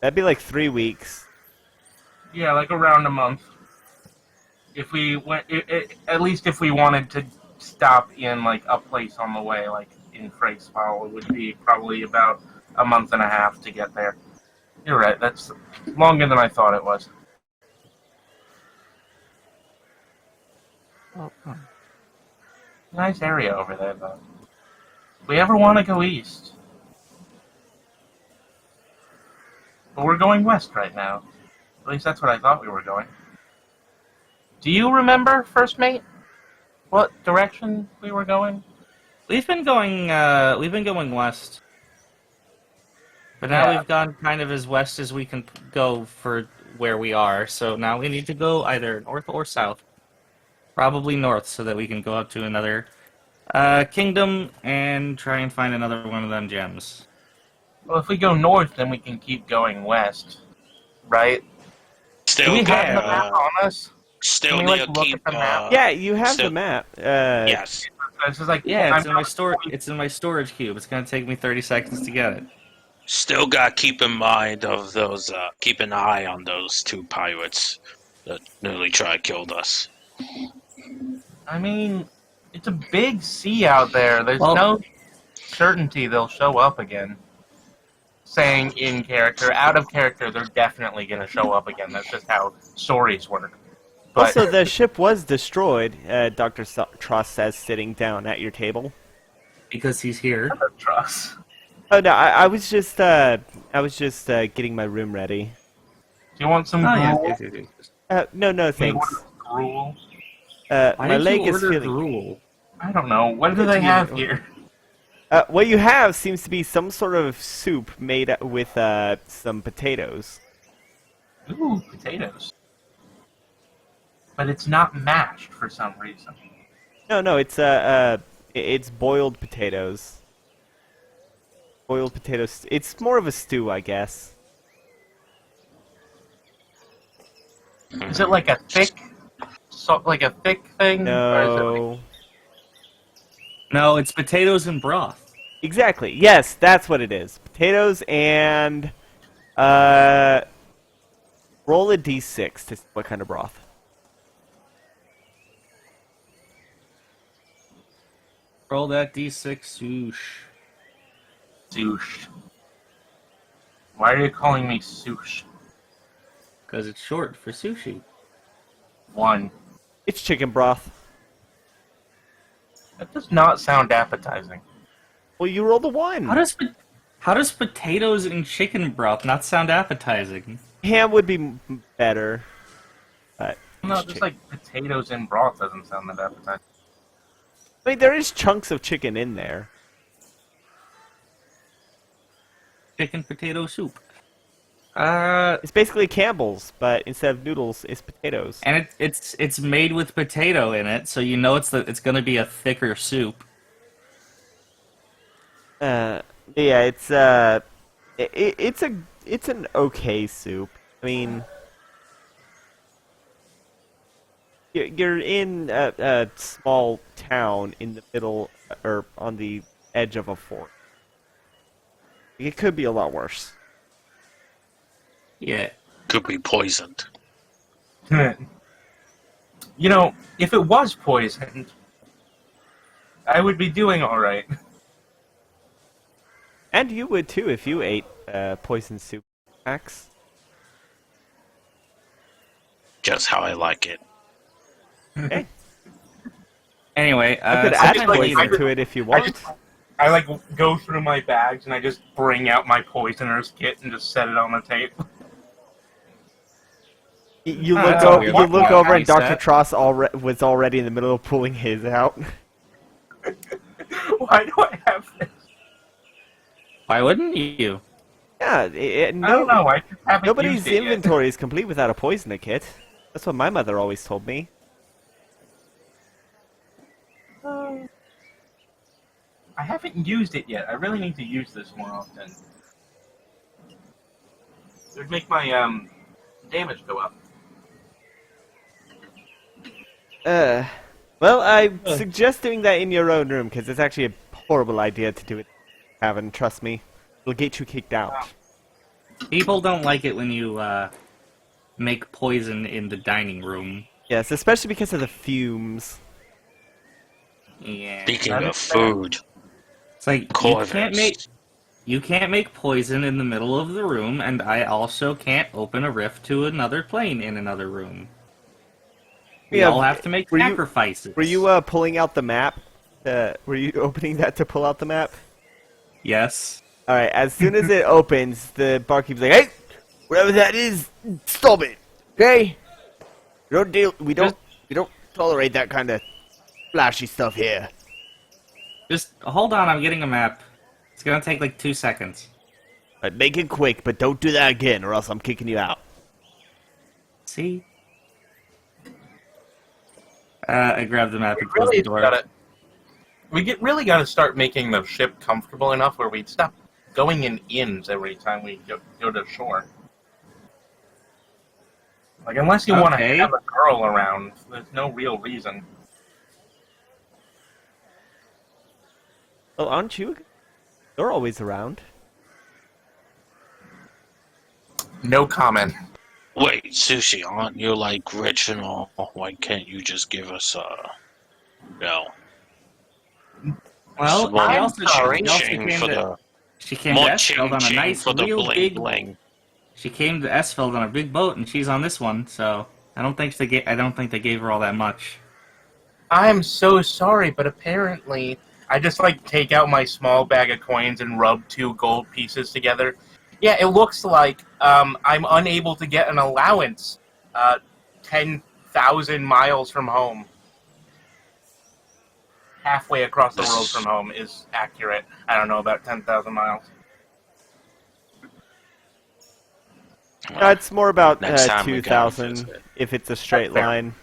That'd be like 3 weeks. like around a month. If we went, at least if we wanted to stop in like a place on the way, like in Freysfall, it would be probably about a month and a half to get there. You're right. That's longer than I thought it was. Nice area over there, though. If we ever want to go east. But we're going west right now. At least that's what I thought we were going. Do you remember, First Mate? What direction we were going? We've been going west. But now Yeah. we've gone kind of as west as we can go for where we are, so now we need to go either north or south. Probably north, so that we can go up to another kingdom and try and find another one of them gems. Well, if we go north, then we can keep going west, right? Do Still we got, have the map on us? still Can we, need like, to look keep, at the map? Yeah, you have still- the map. yes. It's just like Yeah, it's I'm in my not- It's in my storage cube. It's gonna take me 30 seconds to get it. Still got to keep in mind of those, keep an eye on those 2 pirates that nearly tried killed us. I mean, it's a big sea out there. There's Well- no certainty they'll show up again. Saying in character, out of character, they're definitely going to show up again. That's just how stories work. But Also, the ship was destroyed. Dr. Tross says, sitting down at your table. Because he's here. trust. Oh no, I was just getting my room ready. Do you want some Oh, yeah. gruel? No, Can you thanks. order gruel? Why My did leg you is order feeling. gruel? I don't know. What do Did they you- have here? What you have seems to be some sort of soup made with some potatoes. Ooh, potatoes. But it's not mashed for some reason. No, it's boiled potatoes. Boiled potatoes. It's more of a stew, I guess. Is it like a thick, thing? Or is it like, No. No, it's potatoes and broth. Exactly. Yes, that's what it is. Potatoes and roll a d6 to see what kind of broth. Roll that d6 swoosh. sush? Why are you calling me sush? Because it's short for sushi. 1. It's chicken broth. That does not sound appetizing. Well, you rolled a 1. How does potatoes and chicken broth not sound appetizing? Ham would be better. But No, it's just chicken. like potatoes in broth doesn't sound that appetizing. I mean, there is chunks of chicken in there. Chicken potato soup. It's basically Campbell's, but instead of noodles, it's potatoes. And it's made with potato in it, so you know it's gonna be a thicker soup. Yeah, it's an okay soup. I mean, you're in a small town in the middle or on the edge of a fort. It could be a lot worse. Yeah. Could be poisoned. You know, if it was poisoned, I would be doing alright. And you would too if you ate poison soup, Max. just how I like it. Okay. Anyway, I could sometime add just, like, later- poison to it if you want. I like go through my bags and I just bring out my poisoner's kit and just set it on the table. You Oh, look, that's a weird you look one. over and Nice Dr. set. Tross was already in the middle of pulling his out. Why do I have this? Why wouldn't you? Yeah, I don't know. I just haven't nobody's used it yet. inventory is complete without a poisoner kit. That's what my mother always told me. I haven't used it yet. I really need to use this more often. It would make my damage go up. Well, I suggest doing that in your own room, because it's actually a horrible idea to do it. Haven't, trust me. It'll get you kicked out. People don't like it when you make poison in the dining room. Yes, especially because of the fumes. Yeah. Speaking That of is fair. food, It's like corvus. you can't make poison in the middle of the room, and I also can't open a rift to another plane in another room. We Yeah, all have to make were you- sacrifices. Were you pulling out the map? Were you opening that to pull out the map? Yes. Alright, as soon as it opens, the barkeep's like, "Hey! Whatever that is, stop it! Okay? We don't tolerate that kind of flashy stuff here." Just hold on, I'm getting a map. It's gonna take like 2 seconds. Alright, make it quick, but don't do that again, or else I'm kicking you out. See? I grabbed the map We and closed the door. really gotta start making the ship comfortable enough where we'd stop going in inns every time we go to shore. Like, unless you want to Okay. have a girl around, there's no real reason. Well, aren't you? They're always around. No comment. Wait, Sushi, aren't you like rich and all? Why can't you just give us no? Well, Small I also, sorry. she also ching came for to, the she came more to ching Esfeld on a ching nice, for the real bling big. bling. She came to Esfeld on a big boat, and she's on this one. So I don't think they gave her all that much. I'm so sorry, but apparently, I just like take out my small bag of coins and rub 2 gold pieces together. Yeah, it looks like I'm unable to get an allowance 10,000 miles from home. Halfway across the world from home is accurate. I don't know about 10,000 miles. It's more about Next time we gotta 2,000 visit. if it's a straight That's fair. line.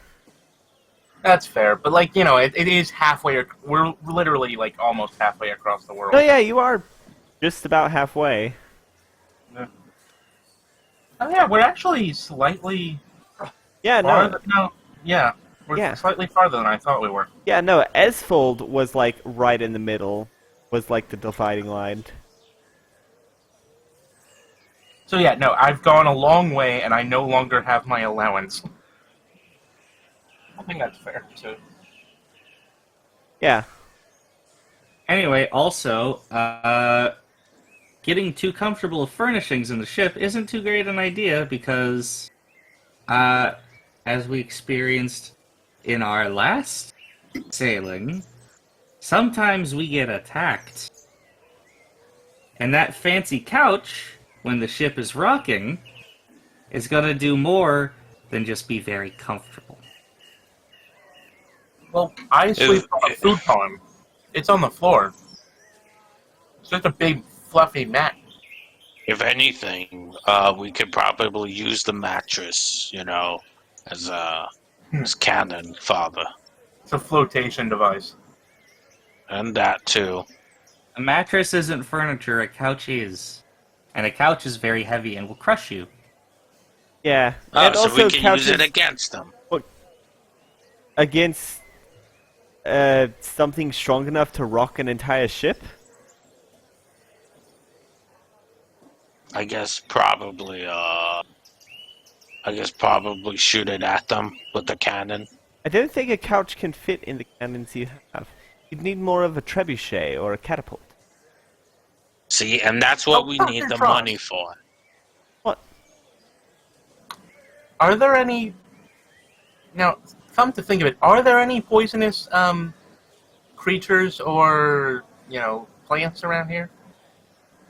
That's fair, but like, you know, it is halfway. We're literally like almost halfway across the world. Oh yeah, you are just about halfway. Oh yeah, we're actually slightly Yeah, no, farther. No, yeah, we're Yeah. slightly farther than I thought we were. yeah, no. Esfold was like right in the middle. Was like the dividing line. So yeah, no, I've gone a long way, and I no longer have my allowance. I think that's fair too. Yeah. Anyway, also, getting too comfortable with furnishings in the ship isn't too great an idea because, as we experienced in our last sailing, sometimes we get attacked. And that fancy couch, when the ship is rocking, is gonna do more than just be very comfortable. Well, I sleep on a futon. It's on the floor. It's just a big fluffy mat. If anything, we could probably use the mattress, you know, as cannon fodder, It's a flotation device. and that too. A mattress isn't furniture, a couch is. And a couch is very heavy and will crush you. Yeah. Oh, and so also we can couches use it against them. against something strong enough to rock an entire ship. I guess probably shoot it at them with the cannon. I don't think a couch can fit in the cannons you have. You'd need more of a trebuchet or a catapult. See, and that's what Oh, we fuck need your the trust. money for. What? Are there any Now, come to think of it, are there any poisonous creatures or plants around here?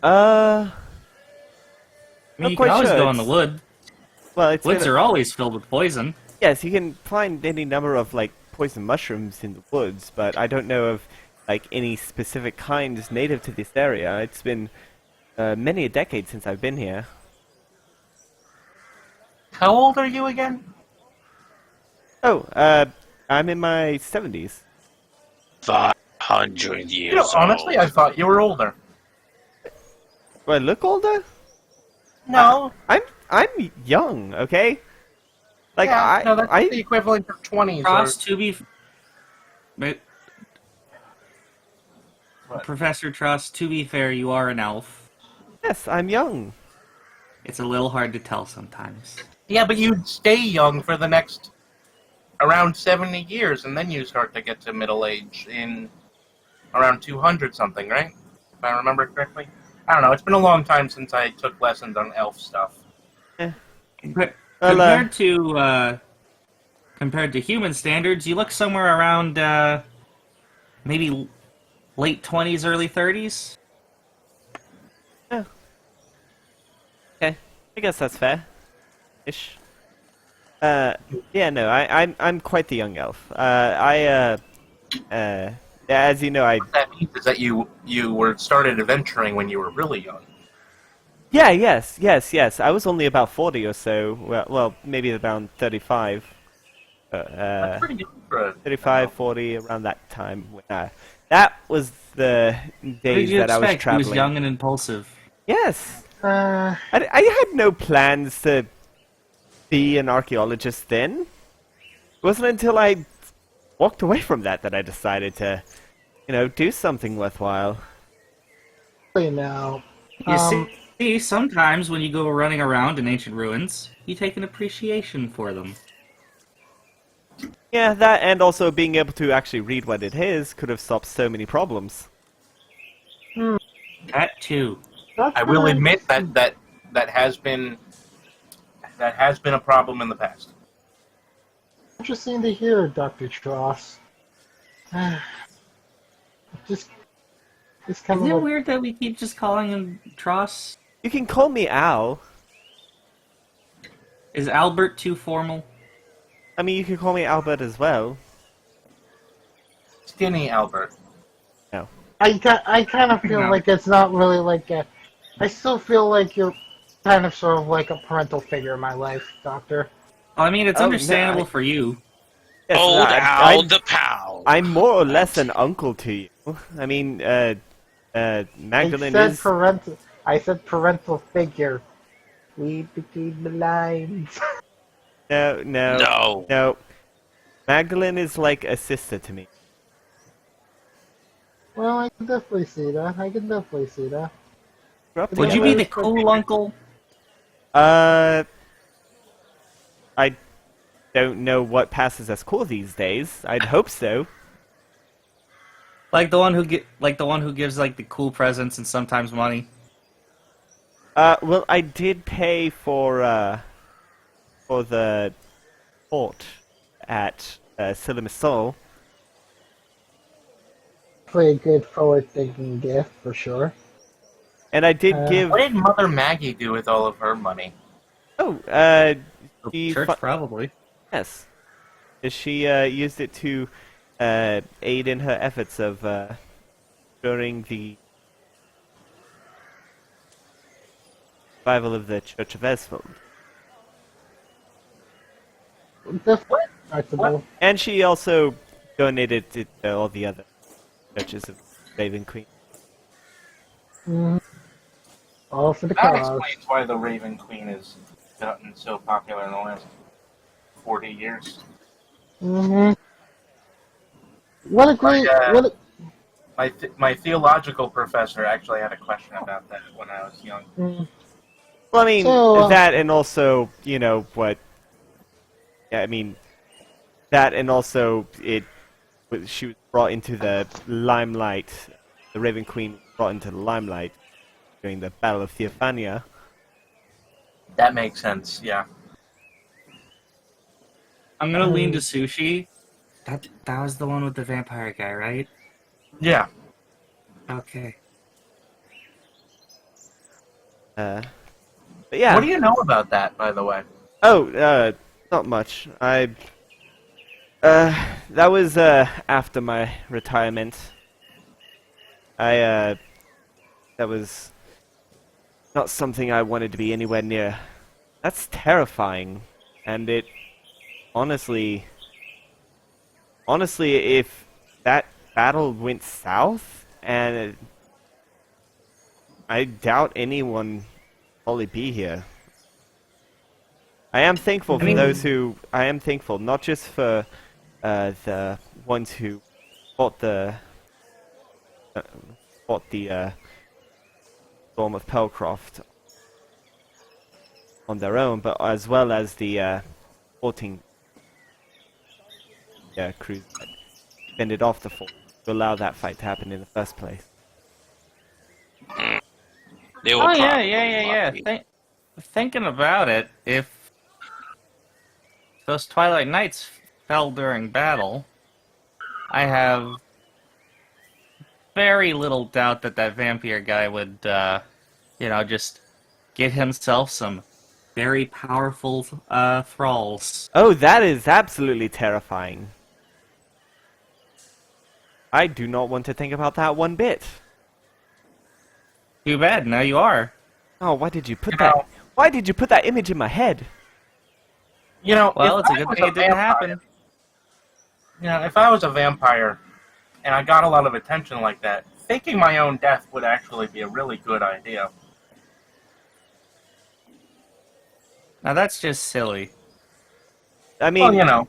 I mean, Not you can quite always sure. go in the wood. Well, it's Woods been, are always filled with poison. yes, you can find any number of like poison mushrooms in the woods, but I don't know of like any specific kinds native to this area. It's been many a decade since I've been here. How old are you again? Oh, I'm in my 70s. 500 years Honestly, I old. thought you were older. Do I look older? No. I'm young, okay? Like Yeah, no, that's I the equivalent of 20s. Tross, to be... What? Professor Truss, to be fair, you are an elf. yes, I'm young. It's a little hard to tell sometimes. Yeah, but you'd stay young for the next around 70 years, and then you start to get to middle age in around 200 something, right? If I remember correctly. I don't know. It's been a long time since I took lessons on elf stuff. But Well, compared to human standards, you look somewhere around maybe late 20s, early 30s. okay. I guess that's fair. Ish. Yeah, no, I'm quite the young elf. As you know, What that means is that you were started adventuring when you were really young. yeah, yes. I was only about 40 or so. Well, maybe around 35. That's pretty good for a 35, 40, around that time. That was the What did days you that I was expect? He traveling. was young and impulsive. Yes. I had no plans to be an archaeologist then. It wasn't until I walked away from that I decided to, do something worthwhile. now. You see, sometimes when you go running around in ancient ruins, you take an appreciation for them. Yeah, that and also being able to actually read what it is could have stopped so many problems. That too. I will admit that has been a problem in the past. Interesting to hear, Dr. Tross. just kind Isn't of it weird that we keep just calling him Tross? You can call me Al. Is Albert too formal? I mean, you can call me Albert as well. Skinny Albert. No. I kind of feel No. like it's not really like a. I still feel like you're kind of sort of like a parental figure in my life, Doctor. Well, I mean, it's Oh, no, understandable I- for you. Yes, Old Al I'm, the Pal. I'm more or less an uncle to you. I mean, Magdalene is... I said parental figure. Read between the lines. No. Magdalene is like a sister to me. Well, I can definitely see that. Grew up Would you together. be the cool uncle? I don't know what passes as cool these days. I'd hope so. Like the one who gives like the cool presents and sometimes money. Well, I did pay for the port at Silimisol. Pretty good forward-thinking gift for sure. And I did give... What did Mother Maggie do with all of her money? Oh, she... Church, probably. Yes. She used it to aid in her efforts of during the revival of the Church of Esfeld. Definitely respectable. And she also donated it to all the other churches of Raven Queen. All for the That cause. explains why the Raven Queen has gotten so popular in the last 40 years. What a great... My theological professor actually had a question about that when I was young. Well, I mean, So, that and also, what... Yeah, I mean, that and also she was brought into the limelight. The Raven Queen was brought into the limelight during the Battle of Theophania. That makes sense, yeah. I'm gonna lean to Sushi. That was the one with the vampire guy, right? Yeah. Okay. But yeah. What do you know about that, by the way? Oh, not much. That was, after my retirement. That was not something I wanted to be anywhere near. That's terrifying. And it, honestly, if that battle went south, and I doubt anyone will probably be here. I am thankful for those who... I am thankful, not just for the ones who fought the Storm of Pelcroft on their own, but as well as the 14 crews that fended off the fort to allow that fight to happen in the first place. They were Oh yeah, probably yeah. lucky. Thinking about it, if those Twilight Knights fell during battle, I have very little doubt that that vampire guy would, just get himself some very powerful thralls. Oh, that is absolutely terrifying. I do not want to think about that one bit. Too bad, now you are. Oh, why did you put You that? know- Why did you put that image in my head? Well, it's a I good was thing it didn't vampire- happen. If I was a vampire and I got a lot of attention like that, faking my own death would actually be a really good idea. Now that's just silly. I mean, Well,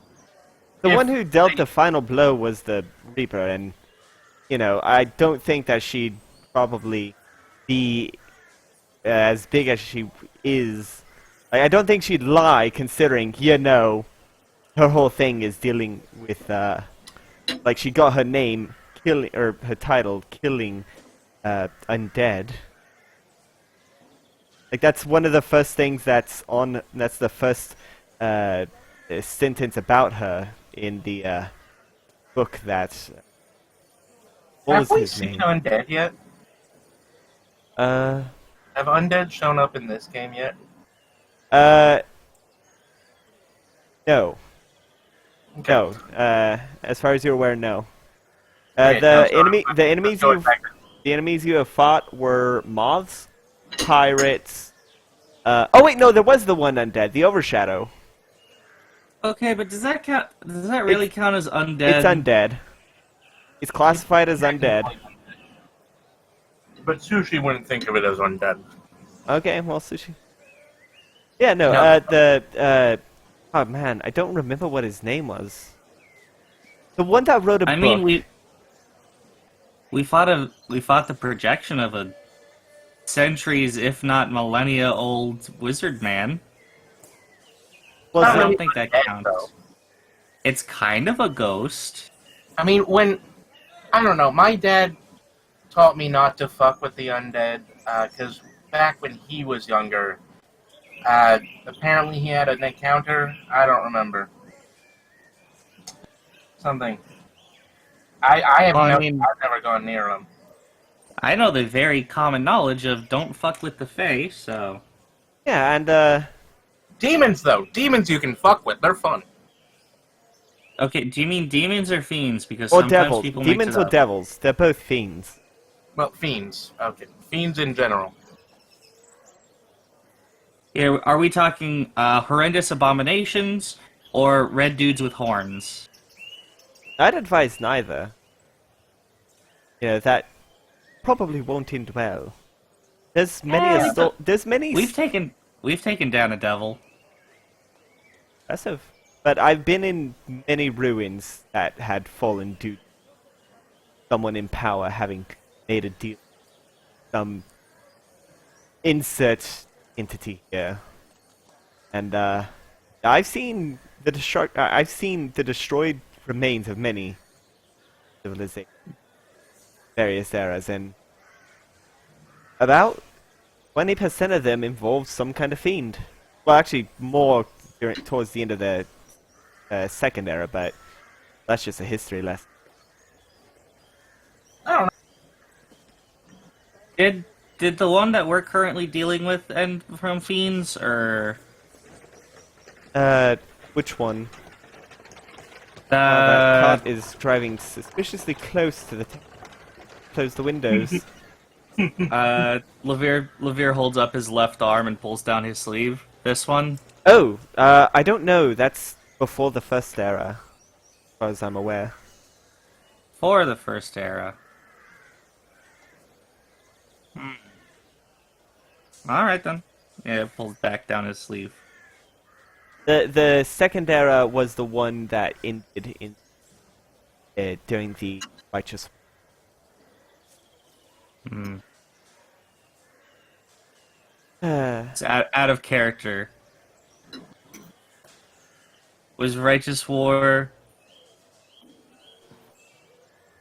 the if one who dealt the final blow was the Reaper, and I don't think that she'd probably be as big as she is. I don't think she'd lie, considering her whole thing is dealing with she got her name killing, or her title killing undead. Like, that's one of the first things that's the first sentence about her in the book that... what have was we his seen name? undead yet? Uh, Have undead shown up in this game yet? no. Okay. No. As far as you're aware, no. Okay, no, sorry. The enemies you have fought were moths, pirates. Oh wait, no, there was the one undead, the Overshadow. Okay, but does that count? Does that really count as undead? It's undead. It's classified as undead. But Sushi wouldn't think of it as undead. Okay, well, Sushi. Yeah, no, No. oh man, I don't remember what his name was. The one that wrote a book. I mean, we fought the projection of a centuries, if not millennia old wizard man. Well, I so- don't think that dead, counts. though. It's kind of a ghost. I mean, I don't know, my dad taught me not to fuck with the undead, because back when he was younger, apparently he had an encounter. I don't remember. Something. I've never gone near him. I know the very common knowledge of don't fuck with the Fae, so... Yeah, and Demons, though. Demons you can fuck with. They're fun. Okay, do you mean demons or fiends? Because or sometimes devils. people Demons mix it or up. devils. They're both fiends. Well, fiends. Okay. Fiends in general. Yeah, are we talking horrendous abominations or red dudes with horns? I'd advise neither. That probably won't end well. There's many there's many We've taken down a devil. impressive. But I've been in many ruins that had fallen due to someone in power having made a deal with some insert entity here. And I've seen the destroyed remains of many civilizations, various eras, and about 20% of them involved some kind of fiend. Well, actually, more towards the end of the second era, but that's just a history lesson. I don't know. Did the one that we're currently dealing with end from fiends, or Which one? That the cart is driving suspiciously close to the. Close the windows. Levere holds up his left arm and pulls down his sleeve. This one? Oh, I don't know. That's before the first era, as far as I'm aware. For the first era. Alright then. Yeah, it pulls back down his sleeve. The second era was the one that ended in during the righteous. Hmm. Uh, It's out of character. Was Righteous War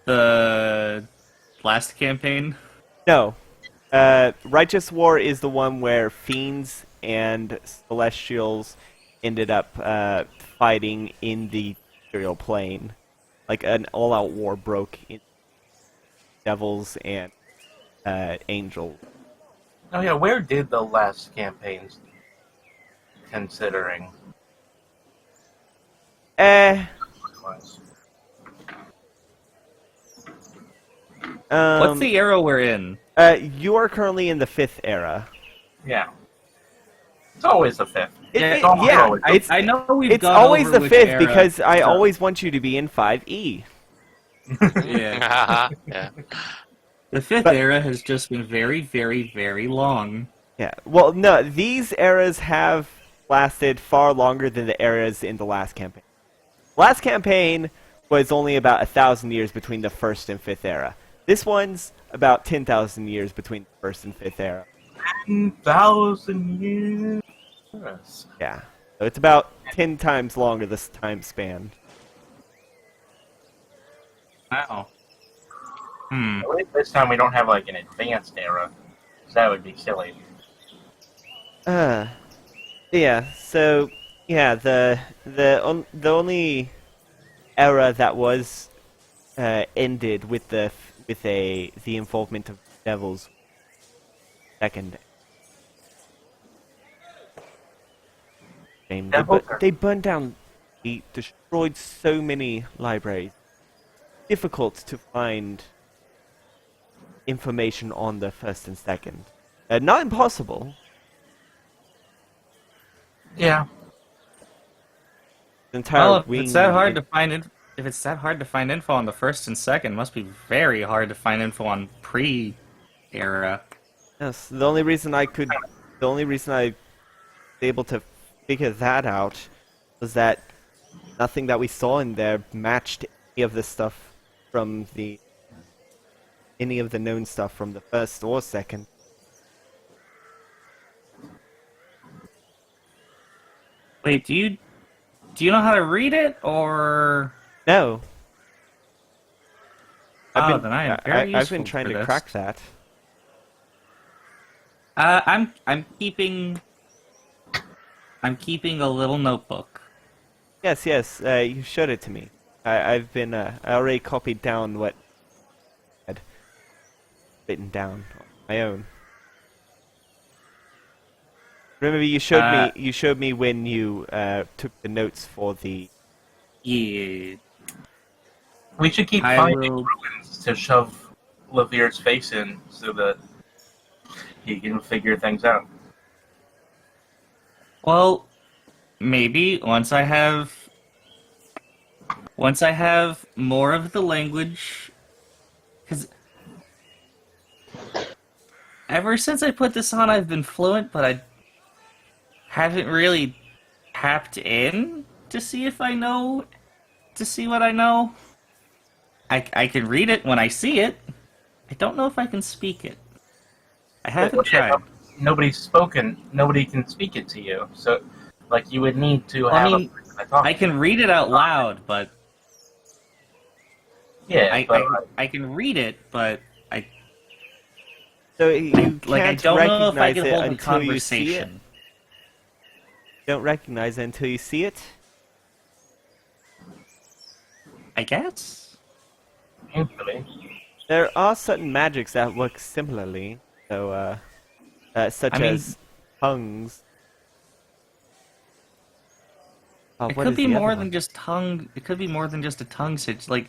the last campaign? no, Righteous War is the one where fiends and celestials ended up fighting in the material plane, like an all-out war broke in devils and angels. Oh yeah, where did the last campaigns? Considering. What's the era we're in? You are currently in the 5th era. Yeah. It's always the fifth. Yeah, It's almost yeah, always the it's- I know we've It's gone always over the which 5th era. because I always want you to be in 5e. Yeah. Yeah. The fifth But- era has just been very, very, very long. Yeah. Well, no, these eras have lasted far longer than the eras in the last campaign. Last campaign was only about 1,000 years between the 1st and 5th era. This one's about 10,000 years between the 1st and 5th era. 10,000 years. Yeah. So it's about 10 times longer this time span. Wow. At least this time we don't have like an advanced era. 'Cause that would be silly. Yeah, so yeah, the only era that was ended with the involvement of devils second. Shame. They burned down, they destroyed so many libraries. Difficult to find information on the first and second. Not impossible. Yeah. The entire Well, if wing. it's that hard to find if it's that hard to find info on the first and second, it must be very hard to find info on pre-era. Yes, the only reason I was able to figure that out was that nothing that we saw in there matched any of the stuff from any of the known stuff from the first or second. Wait, do you know how to read it, or? No. Oh, then I am very I've been useful trying for to this. crack that. I'm keeping a little notebook. Yes, you showed it to me. I already copied down what I had written down on my own. Remember, you showed me when you took the notes for the. Yeah. We should keep I finding will- ruins to shove Levere's face in so that he can figure things out. Well, maybe once I have more of the language, because ever since I put this on, I've been fluent, but I haven't really tapped in to see what I know. I can read it when I see it. I don't know if I can speak it. I haven't tried. Nobody's spoken. Nobody can speak it to you. So, like, you would need to have a person to talk I to. can read it out loud, but Yeah, but I can read it, but So you can't I don't know if I recognize can it hold a until you see it. conversation. You don't recognize it until you see it. I guess. Seems to be. There are certain magics that work similarly, so such I mean- as tongues. Oh, It what could is be the other more one? than just tongue. It could be more than just a tongue stitch. Like,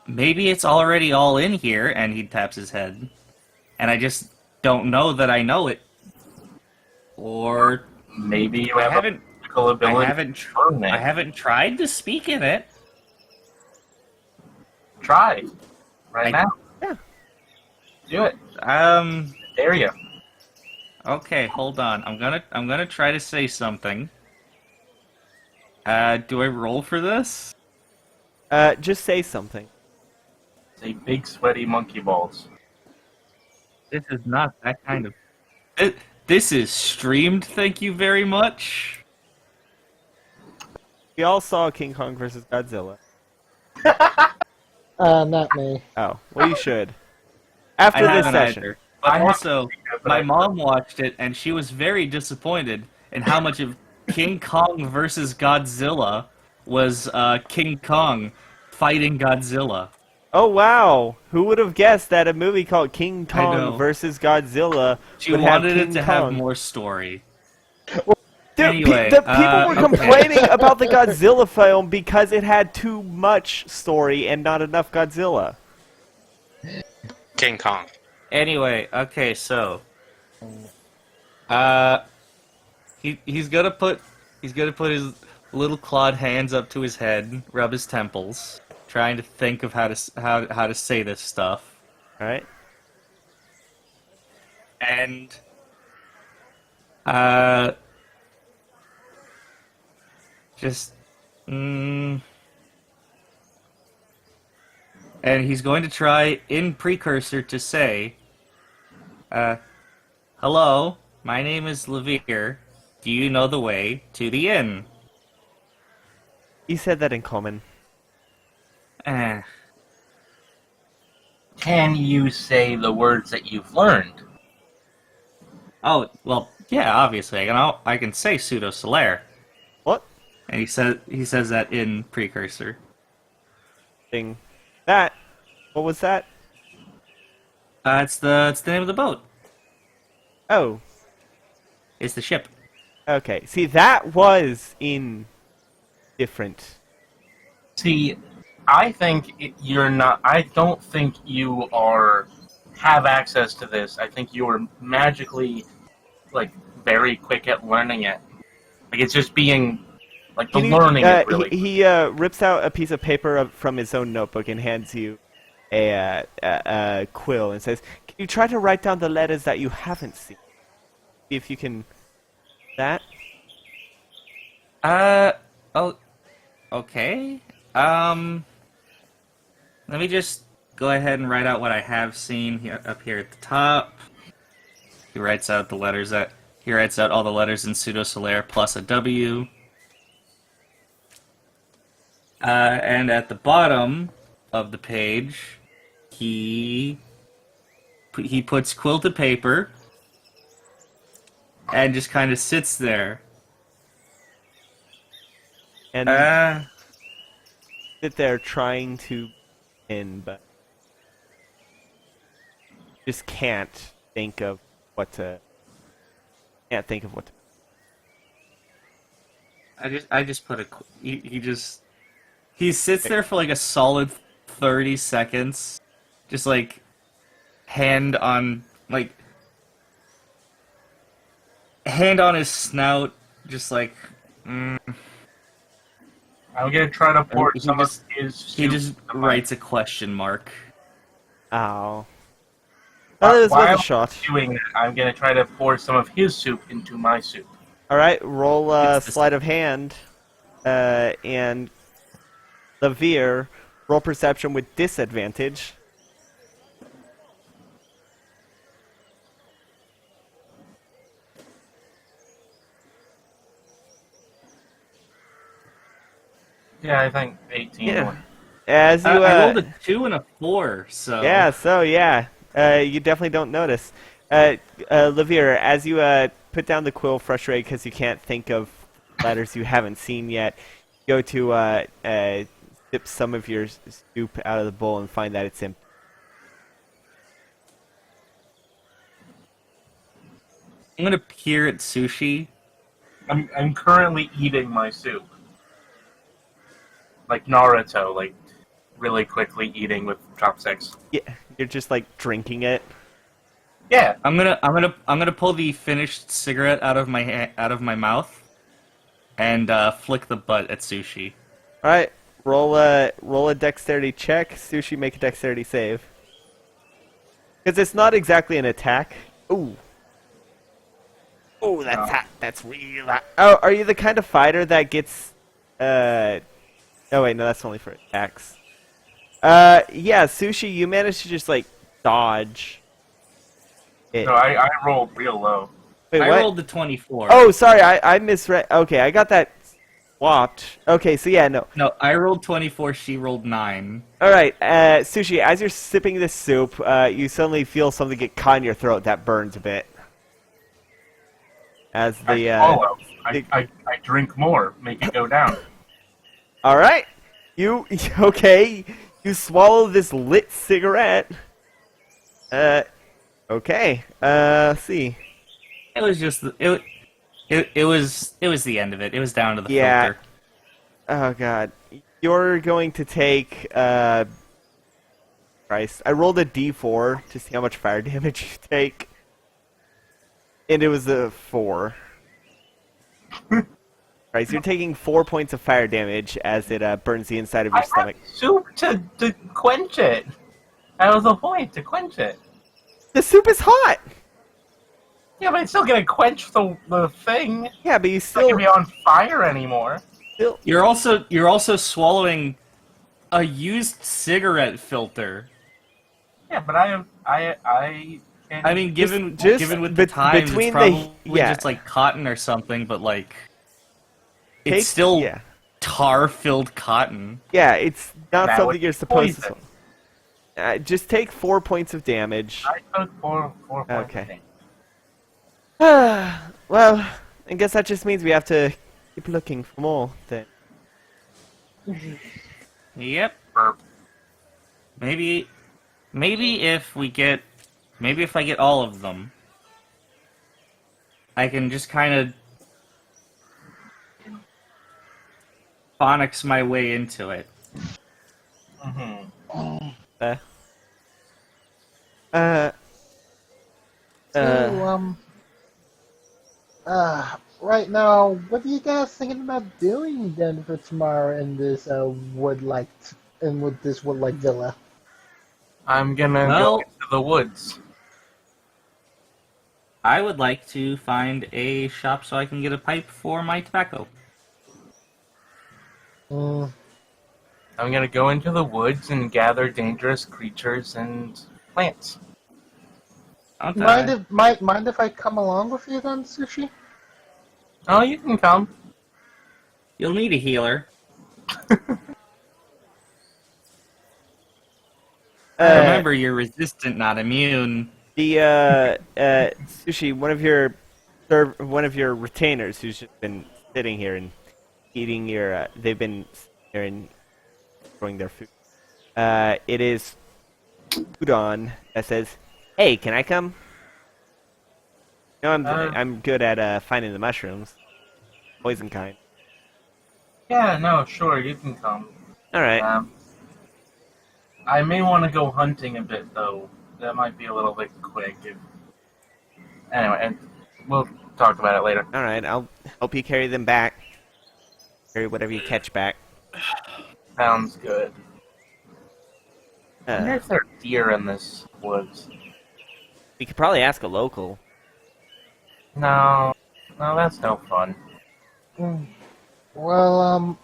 maybe it's already all in here, and he taps his head, and I just don't know that I know it. Or Maybe you I have a haven't. magical I ability haven't. to learn I it. haven't tried to speak in it. Try. Right I- now. Yeah. Do it. Dare you. Okay, hold on. I'm gonna try to say something. Do I roll for this? Just say something. Say big sweaty monkey balls. This is not that kind of. This is streamed. Thank you very much. We all saw King Kong versus Godzilla. Not me. Oh, well, you should. After I this haven't session. either. But I haven't also, either, but my I- mom watched it, and she was very disappointed in how much of King Kong versus Godzilla was King Kong fighting Godzilla. Oh wow! Who would have guessed that a movie called King I know. Kong versus Godzilla She would have wanted King it to Kong? have more story. Dude, Anyway, the people were okay. complaining about the Godzilla film because it had too much story and not enough Godzilla. King Kong. Anyway, okay, so he's gonna put his little clawed hands up to his head, rub his temples, trying to think of how to say this stuff. All right. And just and he's going to try in precursor to say, hello, my name is Levere. Do you know the way to the inn? He said that in common. Eh. Can you say the words that you've learned? Oh, well, yeah, obviously. I can say pseudo solaire. What And he says that in precursor. thing? That? What was that? It's the name of the boat. Oh, It's the ship. okay. See, that was in different. See, I think you're not. I don't think you have access to this. I think you are magically, like, very quick at learning it. Like, it's just being, like, the Can you- learning is really. he rips out a piece of paper from his own notebook and hands you a quill and says, "Can you try to write down the letters that you haven't seen? See if you can." That? Oh, okay. Let me just go ahead and write out what I have seen here, up here at the top. He writes out all the letters in pseudo solaire plus a W. And at the bottom of the page, he puts quill to paper and just kind of sits there. And sit there trying to in, but just can't think of what to. Can't think of what to. I just put he sits there for like a solid 30 seconds, just like hand on his snout, just like I'm gonna try to pour He some just- of his. he soup just into my- writes a question mark. Ow. Well, it was While worth a I'm shot. doing that, I'm gonna try to pour some of his soup into my soup. All right, roll It's the- sleight of hand, and Levere, roll perception with disadvantage. Yeah, I think 18. Yeah. As you, I rolled a 2 and a 4, so yeah, you definitely don't notice. Levere, as you put down the quill, frustrated because you can't think of letters you haven't seen yet, go to sip some of your soup out of the bowl and find that it's empty. I'm gonna peer at Sushi. I'm currently eating my soup. Like Naruto, like really quickly eating with chopsticks. Yeah, you're just like drinking it. Yeah. I'm gonna pull the finished cigarette out of my mouth, and flick the butt at Sushi. All right, roll a dexterity check. Sushi, make a dexterity save. Because it's not exactly an attack. Ooh. Oh, that's hot. That's real hot. Oh, are you the kind of fighter that gets... Oh, wait, no, that's only for attacks. Yeah, Sushi, you managed to just, like, dodge it. No, I rolled real low. Wait, I what? rolled the 24. Oh, sorry, I misread. Okay, I got that swapped. Okay, so yeah, no. No, I rolled 24, she rolled 9. Alright, Sushi, as you're sipping this soup, you suddenly feel something get caught in your throat that burns a bit. As the, I drink more, make it go down. Alright, okay, you swallow this lit cigarette. Okay, let's see. It was just it was the end of it. It was down to the Yeah. filter. Oh god. You're going to take, Christ. I rolled a d4 to see how much fire damage you take. And it was a 4. Right, so you're taking 4 points of fire damage as it burns the inside of your stomach. I had soup to quench it. That was the point, to quench it. The soup is hot! Yeah, but it's still gonna quench the thing. It's Yeah, but you not still... gonna be on fire anymore. You're also swallowing a used cigarette filter. Yeah, but I can... I mean, given just with the time, between it's probably yeah. just like cotton or something, but like it's Take- still yeah. tar-filled cotton. Yeah, it's not That something was you're supposed to... poison. Just take 4 points of damage. I took four points. Okay. Well, I guess that just means we have to keep looking for more, then. Yep. Burp. Maybe if I get all of them, I can just kind of phonics my way into it. Mm-hmm. Right now, what are you guys thinking about doing then for tomorrow in this wood-like villa? I'm gonna Well- go into the woods. I would like to find a shop so I can get a pipe for my tobacco. Mm, I'm gonna go into the woods and gather dangerous creatures and plants. Okay. mind if I come along with you then, Sushi? Oh, you can come. You'll need a healer. Remember, you're resistant, not immune. The Sushi, one of your retainers who's just been sitting here and eating your they've been sitting here and enjoying their food. It is Udon that says, "Hey, can I come?" No, I'm good at finding the mushrooms, poison kind. Yeah, no, sure, you can come. All right. I may want to go hunting a bit, though. That might be a little bit quick. Anyway, and we'll talk about it later. All right. I'll help you carry them back. Carry whatever you catch back. Sounds good. I wonder Uh, if there are deer in this woods. we could probably ask a local. No, that's no fun. Well,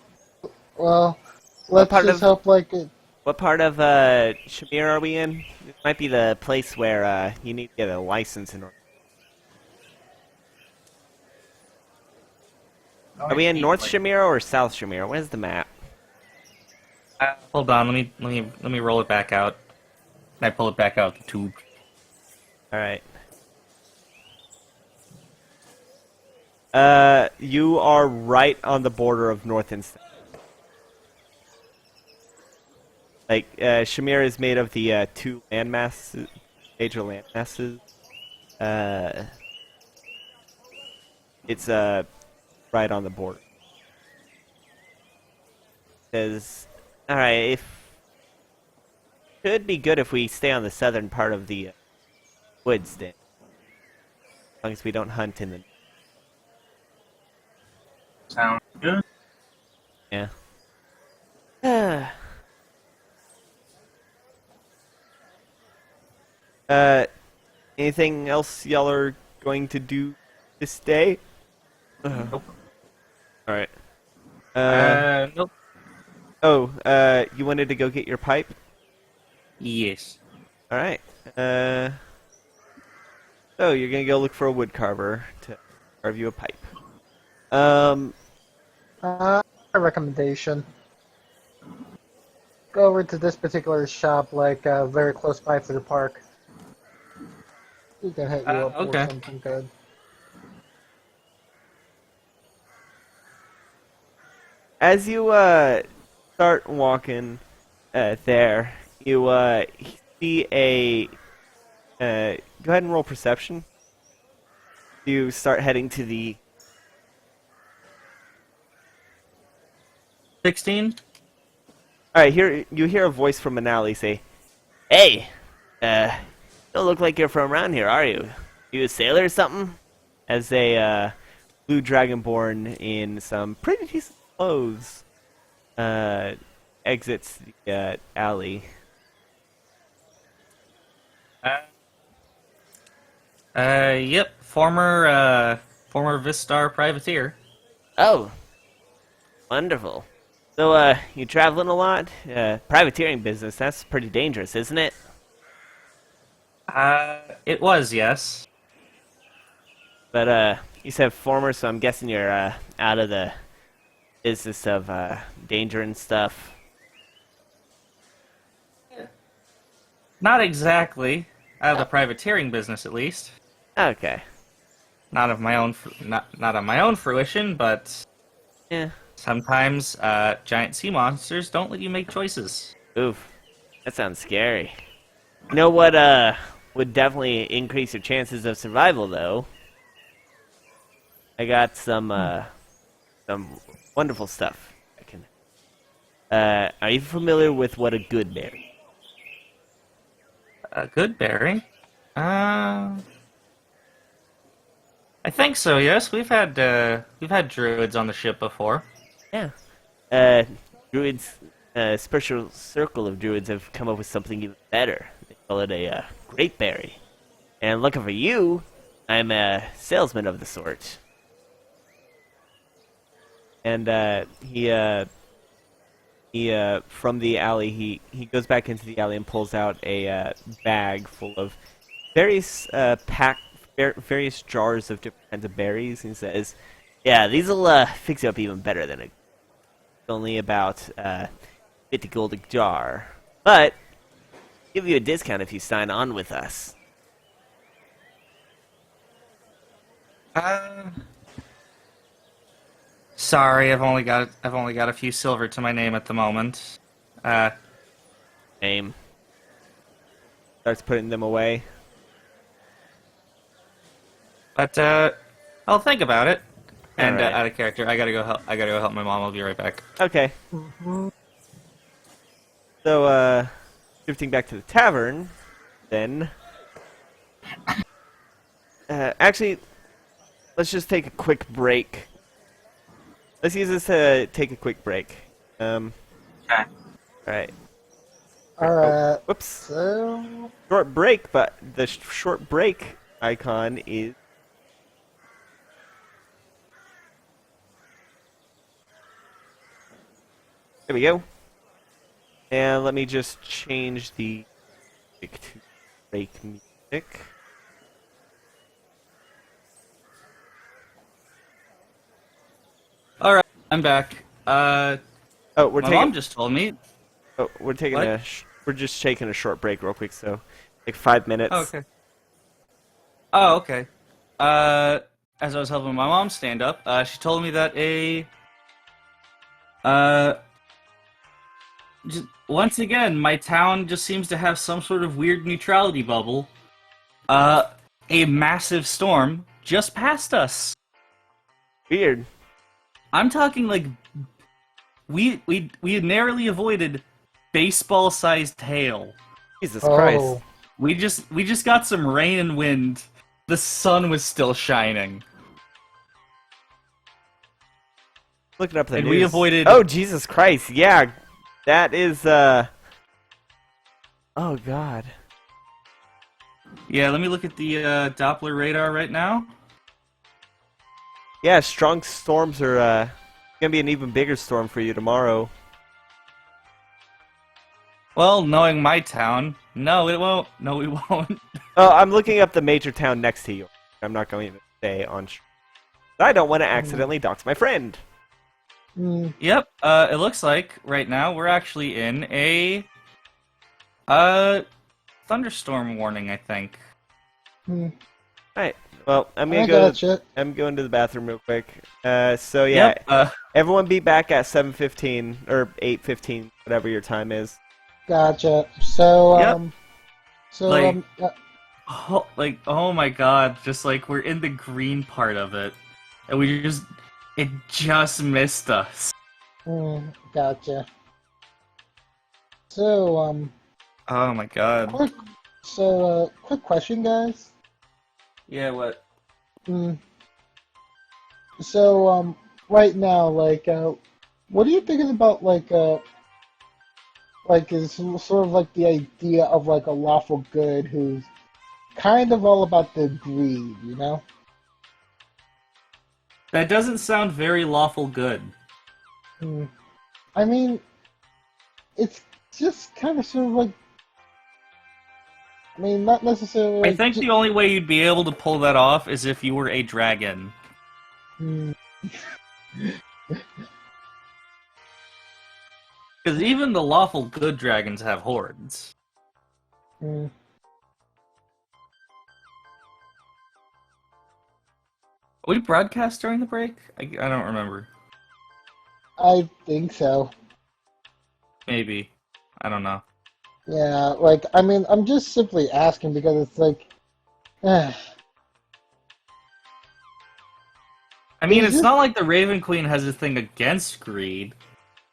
let's part just of- hope like it. What part of Shamir are we in? This might be the place where you need to get a license in order. Are we in North Shamir or South Shamir? Where's the map? Hold on, let me roll it back out. I pull it back out the tube. All right. You are right on the border of North and South. Like, Shamir is made of the two landmasses, major landmasses. It's right on the border. Says, all right, should be good if we stay on the southern part of the woods then, as long as we don't hunt in the. Sounds good. Yeah. Anything else y'all are going to do this day? Nope. All right. Nope. Oh, you wanted to go get your pipe? Yes. All right. So you're gonna go look for a wood carver to carve you a pipe. A recommendation. Go over to this particular shop, like very close by to the park. He can hit you up okay. with something good. As you start walking there, you see a. Go ahead and roll perception. You start heading to the. 16. All right, you hear a voice from an alley say, "Hey, don't look like you're from around here, are you? You a sailor or something?" As a blue dragonborn in some pretty decent clothes exits the alley. Yep. Former Vistar privateer. Oh, wonderful. So, you traveling a lot? Privateering business, that's pretty dangerous, isn't it? It was, yes. But, you said former, so I'm guessing you're, out of the business of, danger and stuff. Not exactly. Out of the privateering business, at least. Okay. Not of my own, not of my own fruition, but Yeah. sometimes giant sea monsters don't let you make choices. Oof. That sounds scary. You know what, would definitely increase your chances of survival, though? I got some wonderful stuff. Are you familiar with what a good berry? A good berry? I think so. Yes, we've had druids on the ship before. Yeah. Druids, a special circle of druids have come up with something even better. They call it a great berry. And looking for you, I'm a salesman of the sort. And he from the alley, he goes back into the alley and pulls out a bag full of various various jars of different kinds of berries. And he says, "Yeah, these will fix you up even better than a. It's only about 50 gold a jar, but give you a discount if you sign on with us." Sorry, I've only got a few silver to my name at the moment. Aim. Starts putting them away. But I'll think about it. And Alright. out of character, I gotta go help my mom. I'll be right back. Okay. So, shifting back to the tavern, then. Actually, let's just take a quick break. Let's use this to take a quick break. Okay. Alright. Alright, Whoops. so... Short break, but the short break icon is. There we go. And let me just change the music to break music. All right, I'm back. Oh, we're My taking. mom just told me. Oh, we're taking What? we're just taking a short break, real quick. So, like 5 minutes. Oh, okay. Oh, okay. As I was helping my mom stand up, she told me that once again, my town just seems to have some sort of weird neutrality bubble. A massive storm just passed us. Weird. I'm talking like we narrowly avoided baseball-sized hail. Jesus Christ. Oh, We just got some rain and wind. The sun was still shining. Looking up the And news. we avoided- Oh, Jesus Christ. Yeah. That is, Oh, God. Yeah, let me look at the Doppler radar right now. Yeah, strong storms are, gonna be an even bigger storm for you tomorrow. Well, knowing my town, no, it won't. No, we won't. Oh, I'm looking up the major town next to you. I'm not going to say on I don't want to accidentally dox my friend. mm, Yep. It looks like right now we're actually in a thunderstorm warning. I think. mm. Alright. Well, I'm I gonna gotcha. I'm going to the bathroom real quick. So yeah, Yep. everyone be back at 7:15 or 8:15, whatever your time is. Gotcha. So, Yep. Like- oh my god! Just like we're in the green part of it, and it just missed us. gotcha. So, Oh my god. quick question, guys. Yeah. What? Mm. So, right now, what are you thinking about, is sort of like the idea of like a lawful good who's kind of all about the greed, you know? That doesn't sound very lawful good. I mean, it's just kind of sort of like, I mean, not necessarily. I Like, think the only way you'd be able to pull that off is if you were a dragon. Hmm. Because even the lawful good dragons have hordes. Hmm. We broadcast during the break? I don't remember. I think so. Maybe. I don't know. Yeah, I mean, I'm just simply asking because it's like, I mean, Is it's it- not like the Raven Queen has a thing against greed.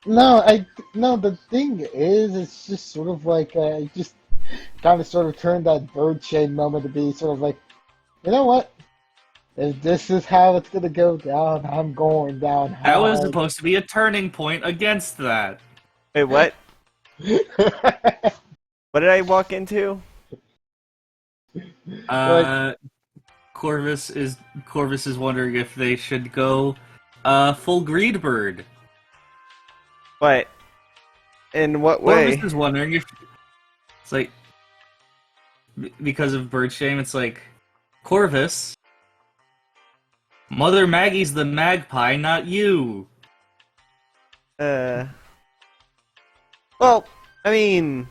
no, the thing is, it's just sort of like, it just kind of sort of turned that bird shame moment to be sort of like, you know what? If this is how it's gonna go down, I'm going down That was hard. supposed to be a turning point against that. Wait, what? What did I walk into? Corvus is wondering if they should go full greed bird. What? In what way? Corvus is wondering if it's like because of bird shame. It's like Corvus, Mother Maggie's the magpie, not you. Well, I mean,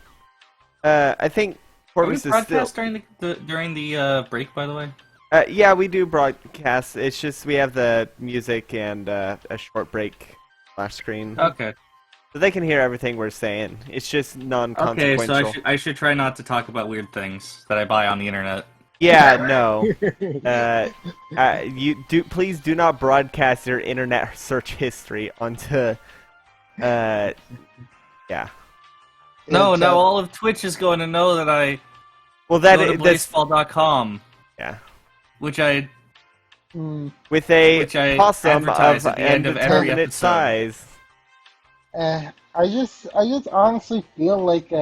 I think Are we Corvus is still. broadcast during the break? By the way. Yeah, we do broadcast. It's just we have the music and a short break flash screen, Okay. so they can hear everything we're saying. It's just Okay, non-consequential. so I should try not to talk about weird things that I buy on the internet. Yeah, no. Please do not broadcast your internet search history onto. Yeah. No, It's, all of Twitch is going to know that I Well, go to that's blazeball.com, yeah. which I With a Which I possum advertise of at the end of every indeterminate episode. size. I just honestly feel like,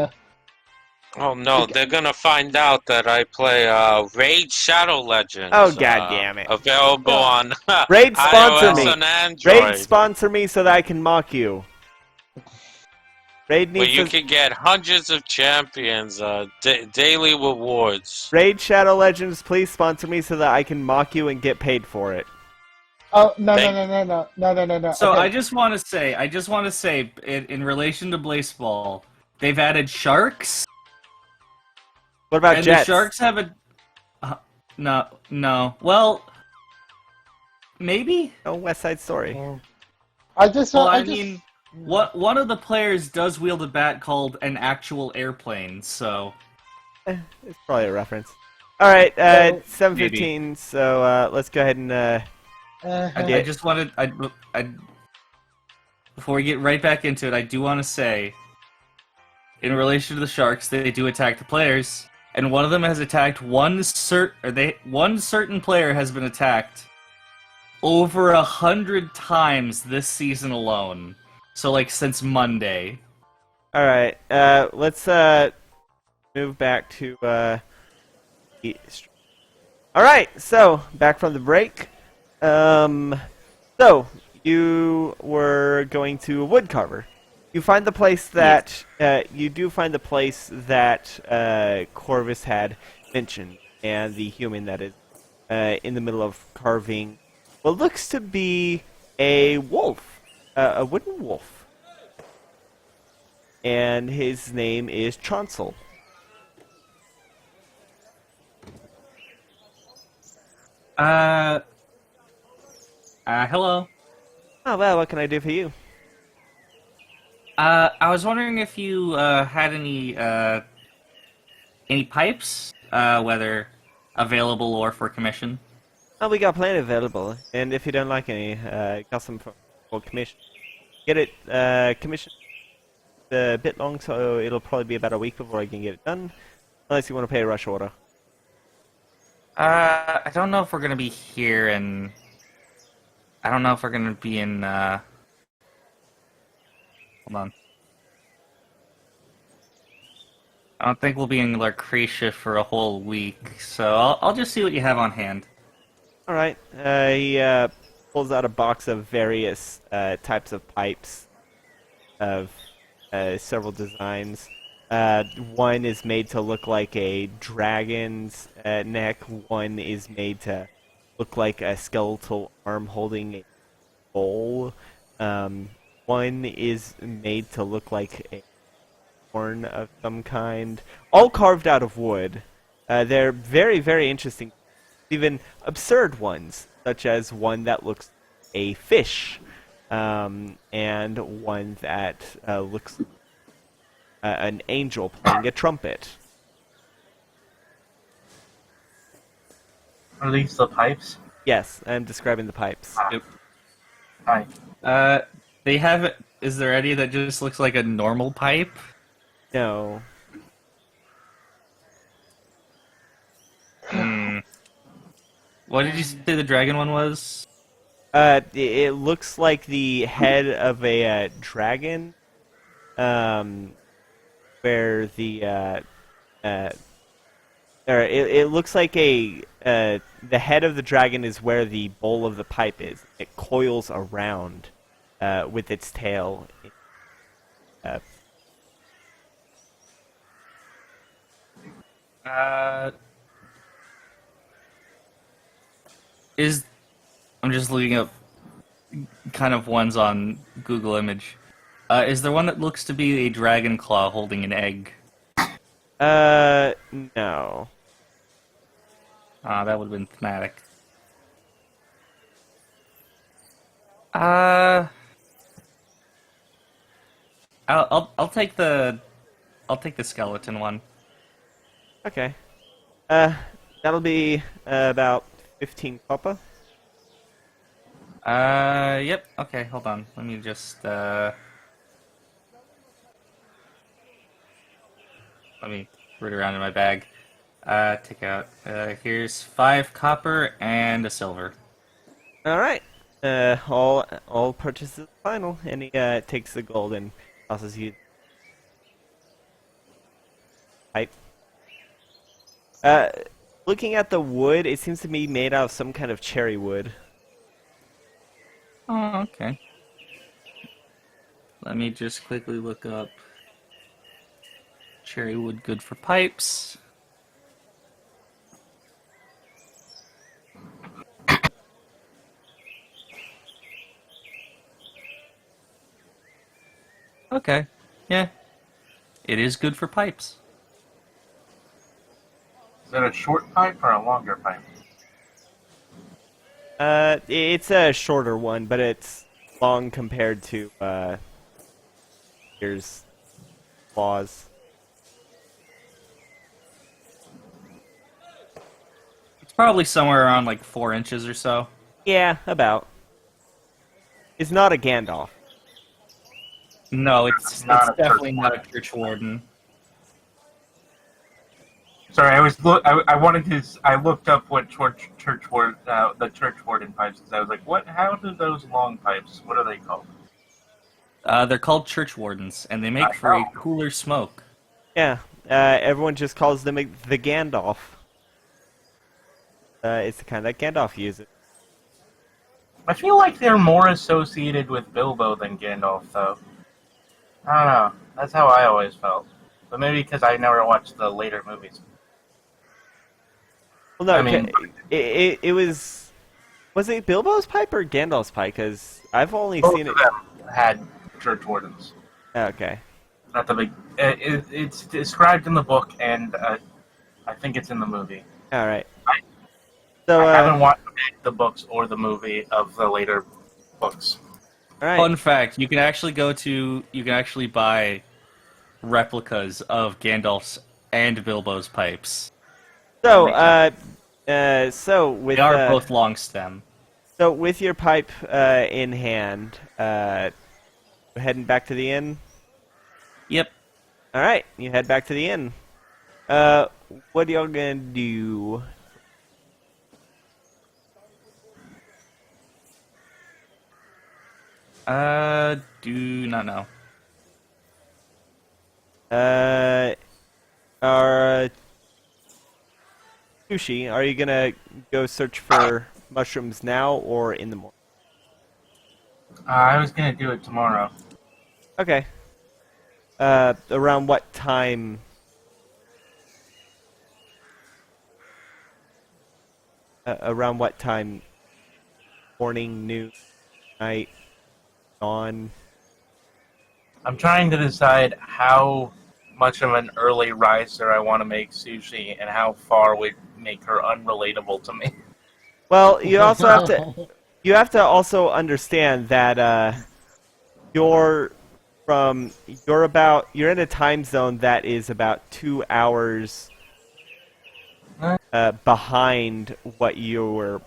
Oh no, they're gonna find out that I play Raid Shadow Legends. Oh, God damn it. Available on Raid sponsor iOS me. and Android. Raid sponsor me so that I can mock you. Raid Where needs you to... can get hundreds of champions, daily rewards. Raid Shadow Legends, please sponsor me so that I can mock you and get paid for it. oh no. So Okay. I just want to say, in relation to Blazeball, they've added sharks, What about and Jets? the sharks have a no. Well, maybe. Oh, West Side Story. I just Well, I I just, mean, One of the players does wield a bat called an actual airplane, so It's probably a reference. All right, So- 7:15. So let's go ahead and I just wanted I before we get right back into it, I do want to say, in relation to the sharks, they do attack the players, and one of them has attacked one certain player has been attacked over 100 times this season alone. So like since Monday. all right. Let's move back to all right. So back from the break. So you were going to a woodcarver. You find the place that you do find the place that Corvus had mentioned, and the human that is in the middle of carving what looks to be a wolf, a wooden wolf, and his name is Chancel. Hello. Oh well, what can I do for you? I was wondering if you had any pipes, whether available or for commission. Oh, we got plenty available, and if you don't like any, got some for commission. Get it commissioned a bit long, so it'll probably be about a week before I can get it done, unless you want to pay a rush order. I don't know if we're gonna be here, and I don't know if we're gonna be in. Hold on. I don't think we'll be in Larcricia for a whole week, so I'll just see what you have on hand. All right. He pulls out a box of various types of pipes of several designs. One is made to look like a dragon's neck. One is made to look like a skeletal arm holding a bowl. One is made to look like a horn of some kind. All carved out of wood. They're very, very interesting. Even absurd ones, such as one that looks a fish, and one that looks an angel playing a trumpet. Are these the pipes? Yes, I'm describing the pipes. Yep. Hi. They have. Is there any that just looks like a normal pipe? No. What did you say the dragon one was? It looks like the head of a dragon, where the or it looks like the head of the dragon is where the bowl of the pipe is. It coils around with its tail. I'm just looking up kind of ones on Google Image. Is there one that looks to be a dragon claw holding an egg? No. That would have been thematic. I'll take the skeleton one. Okay. That'll be about 15 copper. Yep. Okay, hold on. Let me just let me root around in my bag. Take out. Here's 5 copper and a silver. All right. All purchases final, and he takes the gold and tosses you. Pipe. Looking at the wood, it seems to be made out of some kind of cherry wood. Oh, okay. Let me just quickly look up cherry wood good for pipes. Okay. Yeah. It is good for pipes. Is it a short pipe or a longer pipe? It's a shorter one, but it's long compared to Here's claws. It's probably somewhere around like 4 inches or so. Yeah, about. It's not a Gandalf. No, it's Not a definitely church not a church warden. Sorry, I wanted to. I looked up what the church warden pipes is. I was like, what? How do those long pipes? What are they called? They're called church wardens, and they make for a cooler smoke. Yeah, everyone just calls them the Gandalf. It's the kind that Gandalf uses. I feel like they're more associated with Bilbo than Gandalf, though. I don't know. That's how I always felt. But maybe because I never watched the later movies. Well, no, I mean- it was... Was it Bilbo's pipe or Gandalf's pipe? Because I've only Both seen it... of them had church wardens. Okay. Not the big. It's described in the book, and I think it's in the movie. Alright. So, I haven't watched the books or the movie of the later books. alright. Fun fact: you can actually buy replicas of Gandalf's and Bilbo's pipes. So, with They are both long stem. so with your pipe in hand, heading back to the inn. Yep. All right, you head back to the inn. What are y'all gonna do? Do not know. Sushi, are you gonna go search for mushrooms now or in the morning? I was gonna do it tomorrow. Okay. Around what time? Around what time? Morning, noon, night, dawn. I'm trying to decide how much of an early riser I want to make Sushi, and how far would make her unrelatable to me. Well, you also have to. You have to also understand that you're in a time zone that is about 2 hours behind what your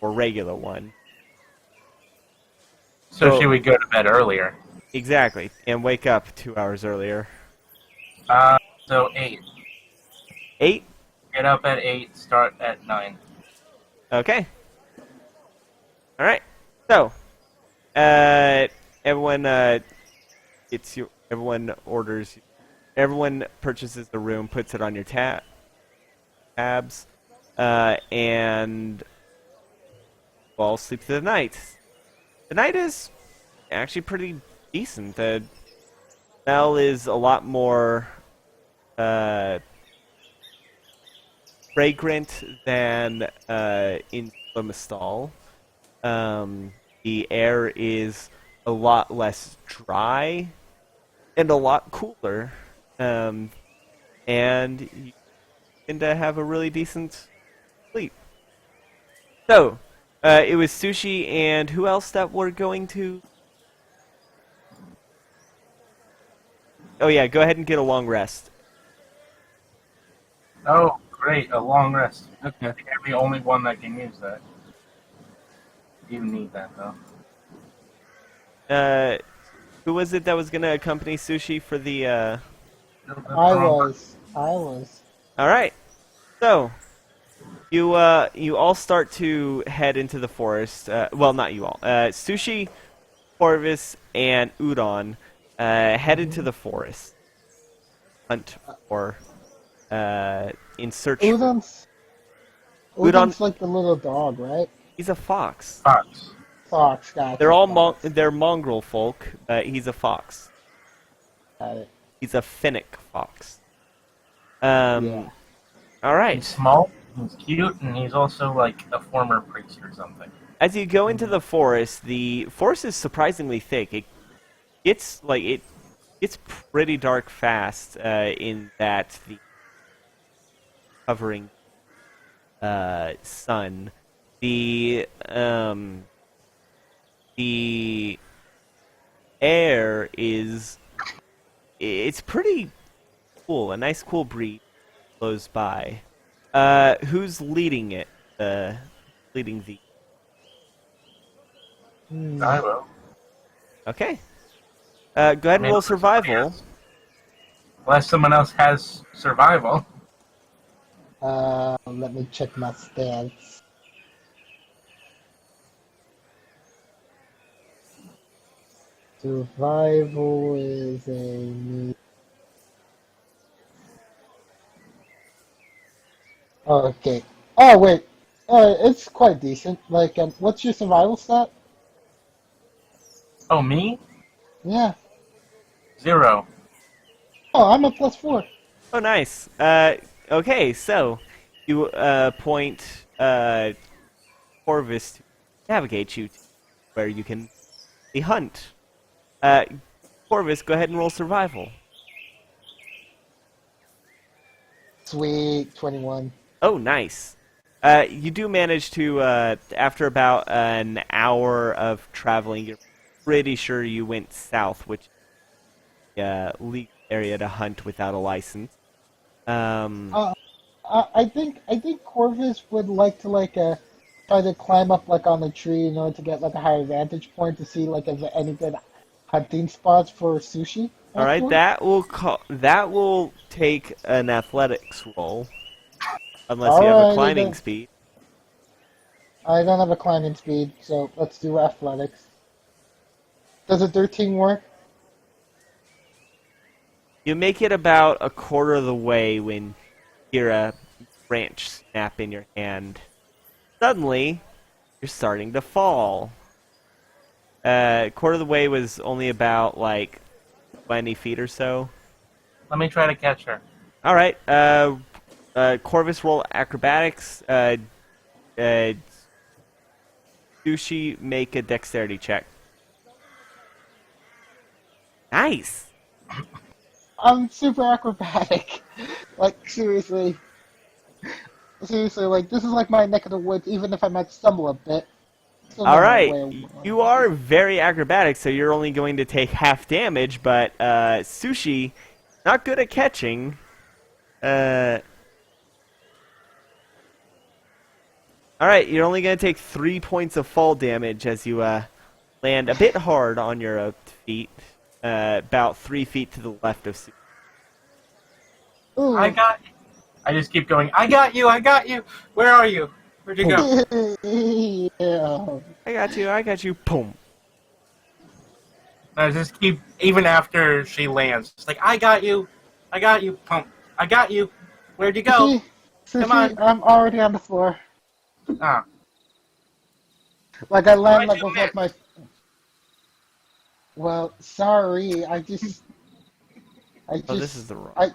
regular one. So she would go to bed earlier. Exactly, and wake up 2 hours earlier. So 8. 8? Get up at 8, start at 9. Okay. All right. So, everyone everyone purchases the room, puts it on your tabs, and all sleep through the night. The night is actually pretty decent. The smell is a lot more fragrant than in Limastal. The air is a lot less dry and a lot cooler, and you tend to have a really decent sleep. So, it was Sushi and who else that we're going to? Oh yeah, go ahead and get a long rest. Oh, great, a long rest. Okay. I'm the only one that can use that. You need that, though. Who was it that was going to accompany Sushi for the, I was. Alright. So, you all start to head into the forest. Well, not you all. Sushi, Corvus, and Udon head into the forest. Hunt for, in search... Udon's Udon- like the little dog, right? He's a fox. Fox. Fox, gotcha. They're all Fox. they're mongrel folk. He's a fox. Got it. He's a finnick fox. Yeah. All right. He's small, he's cute, and he's also like a former priest or something. As you go into the forest is surprisingly thick. It's pretty dark fast. In that the covering sun, the air is it's pretty cool. A nice, cool breeze blows by. Who's leading it? Leading the. I will. Okay. Go ahead and roll unless somebody survival. else- Unless someone else has survival. Let me check my stats. Survival is a. Oh, okay. Oh wait. It's quite decent. Like, what's your survival stat? Oh, me? Yeah. 0. Oh, I'm a +4. Oh, nice. Okay, so you point Corvus to navigate you to where you can hunt. Corvus, go ahead and roll survival. Sweet, 21. Oh, nice. You do manage to, after about an hour of traveling, you're pretty sure you went south, which is legal area to hunt without a license. Uh, I think Corvus would like to try to climb up on the tree in order to get a higher vantage point to see if there any good hunting spots for sushi. All right, afterward. that will take an athletics roll, unless you have a Alrighty climbing then. speed. I don't have a climbing speed, so let's do athletics. Does a 13 work? You make it about a quarter of the way when you hear a branch snap in your hand. Suddenly, you're starting to fall. Quarter of the way was only about 20 feet or so. Let me try to catch her. All right. Corvus roll acrobatics. Sushi, make a dexterity check. Nice. I'm super acrobatic. Seriously. Seriously, this is my neck of the woods, even if I might stumble a bit. Still All know my right. way around. You are very acrobatic, so you're only going to take half damage, but Sushi, not good at catching. All right, you're only going to take 3 points of fall damage as you land a bit hard on your feet, about 3 feet to the left of Sushi. Ooh. I got you. I just keep going, I got you, I got you. Where are you? Where'd you go? Yeah. I got you, boom. I just keep, even after she lands, it's I got you, pump. I got you. Where'd you go? Come on. I'm already on the floor. Ah. I land Why'd you with miss? my. Well, sorry. I just. Oh, this is the wrong.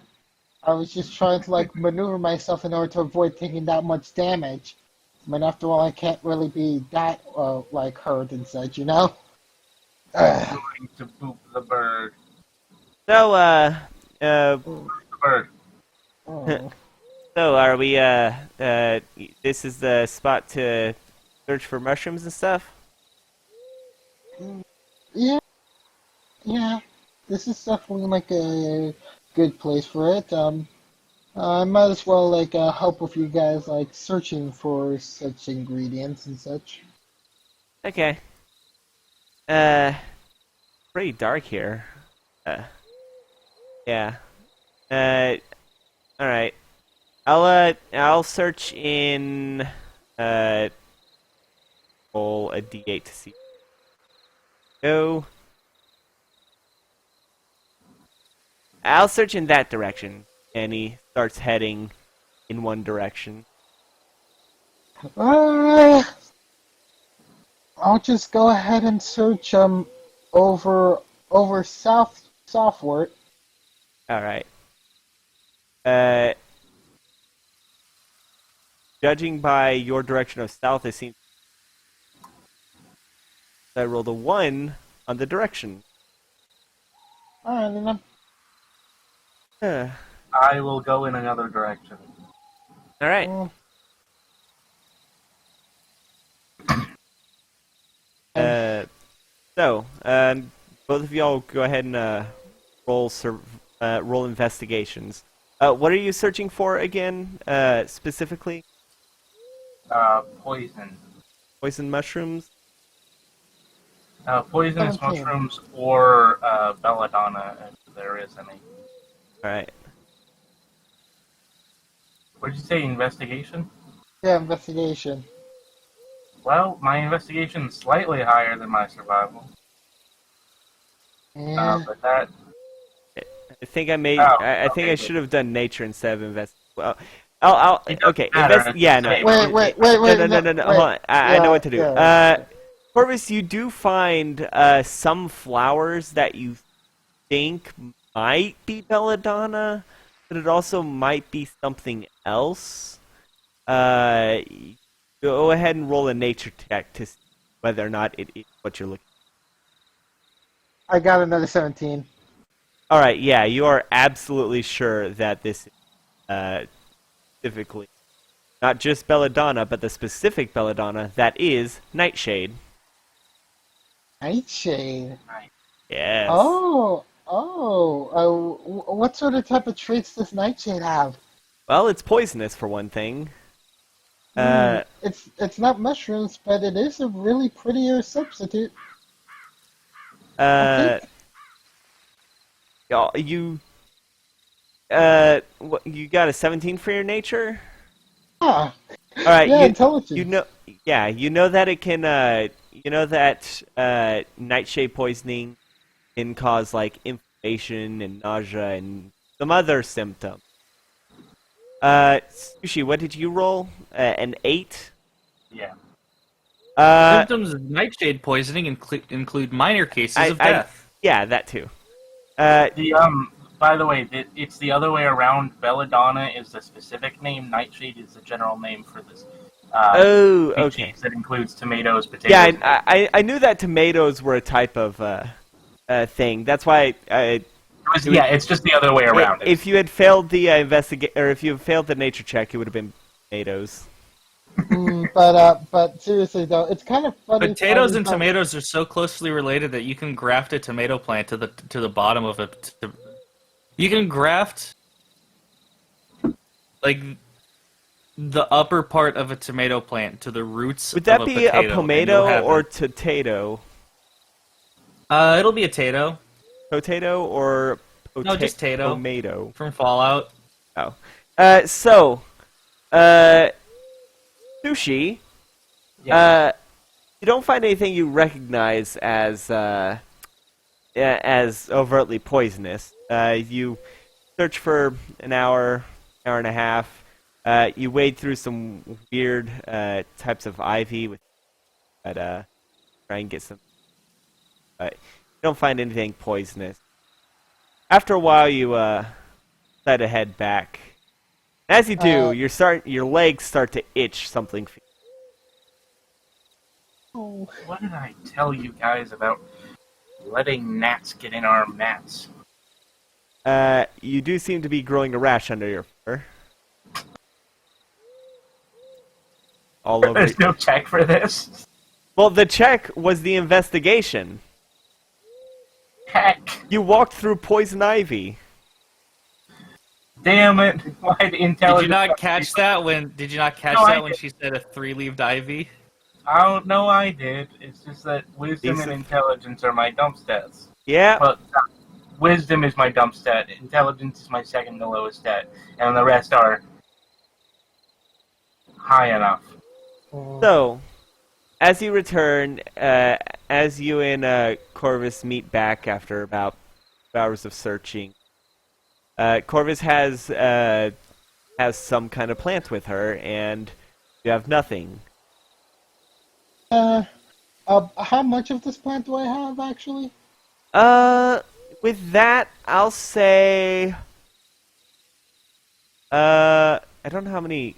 I was just trying to maneuver myself in order to avoid taking that much damage. I mean, after all, I can't really be that hurt and such, you know. I'm going to boop the bird. So, The bird. Oh. so are we, this is the spot to search for mushrooms and stuff? Yeah, yeah. This is definitely a good place for it. I might as well help with you guys searching for such ingredients and such. Okay. Pretty dark here. Yeah. Alright. I'll search in, roll a d8 to see. Go. I'll search in that direction. And he starts heading in one direction. Uh, I'll just go ahead and search over southward. Alright. Judging by your direction of south, it seems I rolled a 1 on the direction. Alright, then Alright. I will go in another direction. uh, So, both of y'all go ahead and roll investigations. What are you searching for again, specifically? Poison. Poison mushrooms? Poisonous 17. mushrooms or belladonna, if there is any. Alright. What did you say, investigation? Yeah, investigation. Well, my investigation's slightly higher than my survival. Yeah. But that... I think I made. Oh, I think okay, I good. should have done nature instead of invest. Well, It doesn't okay. matter. Yeah, no. Wait. No. Hold on. I know what to do. Yeah. Corvus, you do find some flowers that you think might be belladonna, but it also might be something else. Go ahead and roll a nature check to see whether or not it is what you're looking. I got another 17. All right, yeah, you are absolutely sure that this is specifically not just belladonna, but the specific belladonna that is nightshade. Nightshade. Yes. What sort of type of traits does nightshade have? Well, it's poisonous for one thing. It's not mushrooms, but it is a really prettier substitute. Yeah, you you got a 17 for your nature? Ah, All right, yeah, intelligence. you know that it can you know that nightshade poisoning can cause like inflammation and nausea and some other symptoms. Sushi, what did you roll? An 8? Yeah. Symptoms of nightshade poisoning include minor cases of I- death. Yeah, that too. By the way, it's the other way around. Belladonna is the specific name. Nightshade is the general name for this. Oh, Sweet okay. cheese that includes tomatoes, potatoes. Yeah, I knew that tomatoes were a type of thing. That's why it's just the other way around. if you had failed the if you had failed the nature check, it would have been tomatoes. But seriously though, it's kind of funny. Potatoes and how- tomatoes are so closely related that you can graft a tomato plant to the bottom of it. You can graft like the upper part of a tomato plant to the roots. Would that of be a potato, and you'll pomato have or it. potato? It'll be a tato Potato or No, just tato. tomato? from Fallout. Oh, Sushi. Yeah. You don't find anything you recognize as overtly poisonous. You search for an hour and a half. You wade through some weird types of ivy with, try and get some. You don't find anything poisonous. After a while, you decide to head back. As you do, your legs start to itch something. Oh, What did I tell you guys about letting gnats get in our mats? You do seem to be growing a rash under your fur. All over. There's no check for this. Well, the check was the investigation. Heck. You walked through poison ivy. Damn it. Why the intelligence... Did you not catch that when? Did you not catch No, I that when did. she said a 3-leaved ivy? I don't know I did. It's just that wisdom Decent. and intelligence are my dump stats. Yeah. Well, wisdom is my dump stat. Intelligence is my second to lowest stat. And the rest are high enough. So, as you return, as you and Corvus meet back after about 2 hours of searching, Corvus has some kind of plant with her, and you have nothing. how much of this plant do I have actually? With that, I'll say, I don't know how many.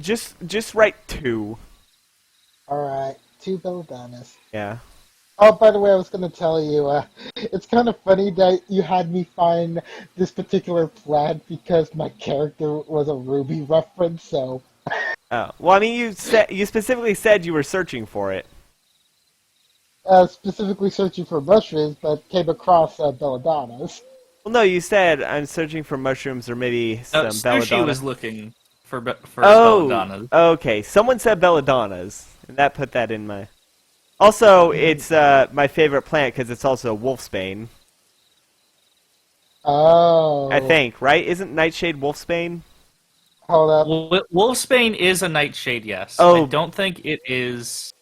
Just write 2. All right, 2 belladonnas. Yeah. Oh, by the way, I was going to tell you, it's kind of funny that you had me find this particular plant because my character was a Ruby reference, so... Oh, well, I mean, you specifically said you were searching for it. specifically searching for mushrooms, but came across belladonnas. Well, no, you said I'm searching for mushrooms or maybe some Sushi belladonna. was looking for Oh, belladonnas. okay. Someone said belladonnas, and that put that in my. Also, it's my favorite plant because it's also wolfsbane. Oh. I think, right? Isn't nightshade wolfsbane? Hold up. Wolfsbane is a nightshade, yes. Oh. I don't think it is.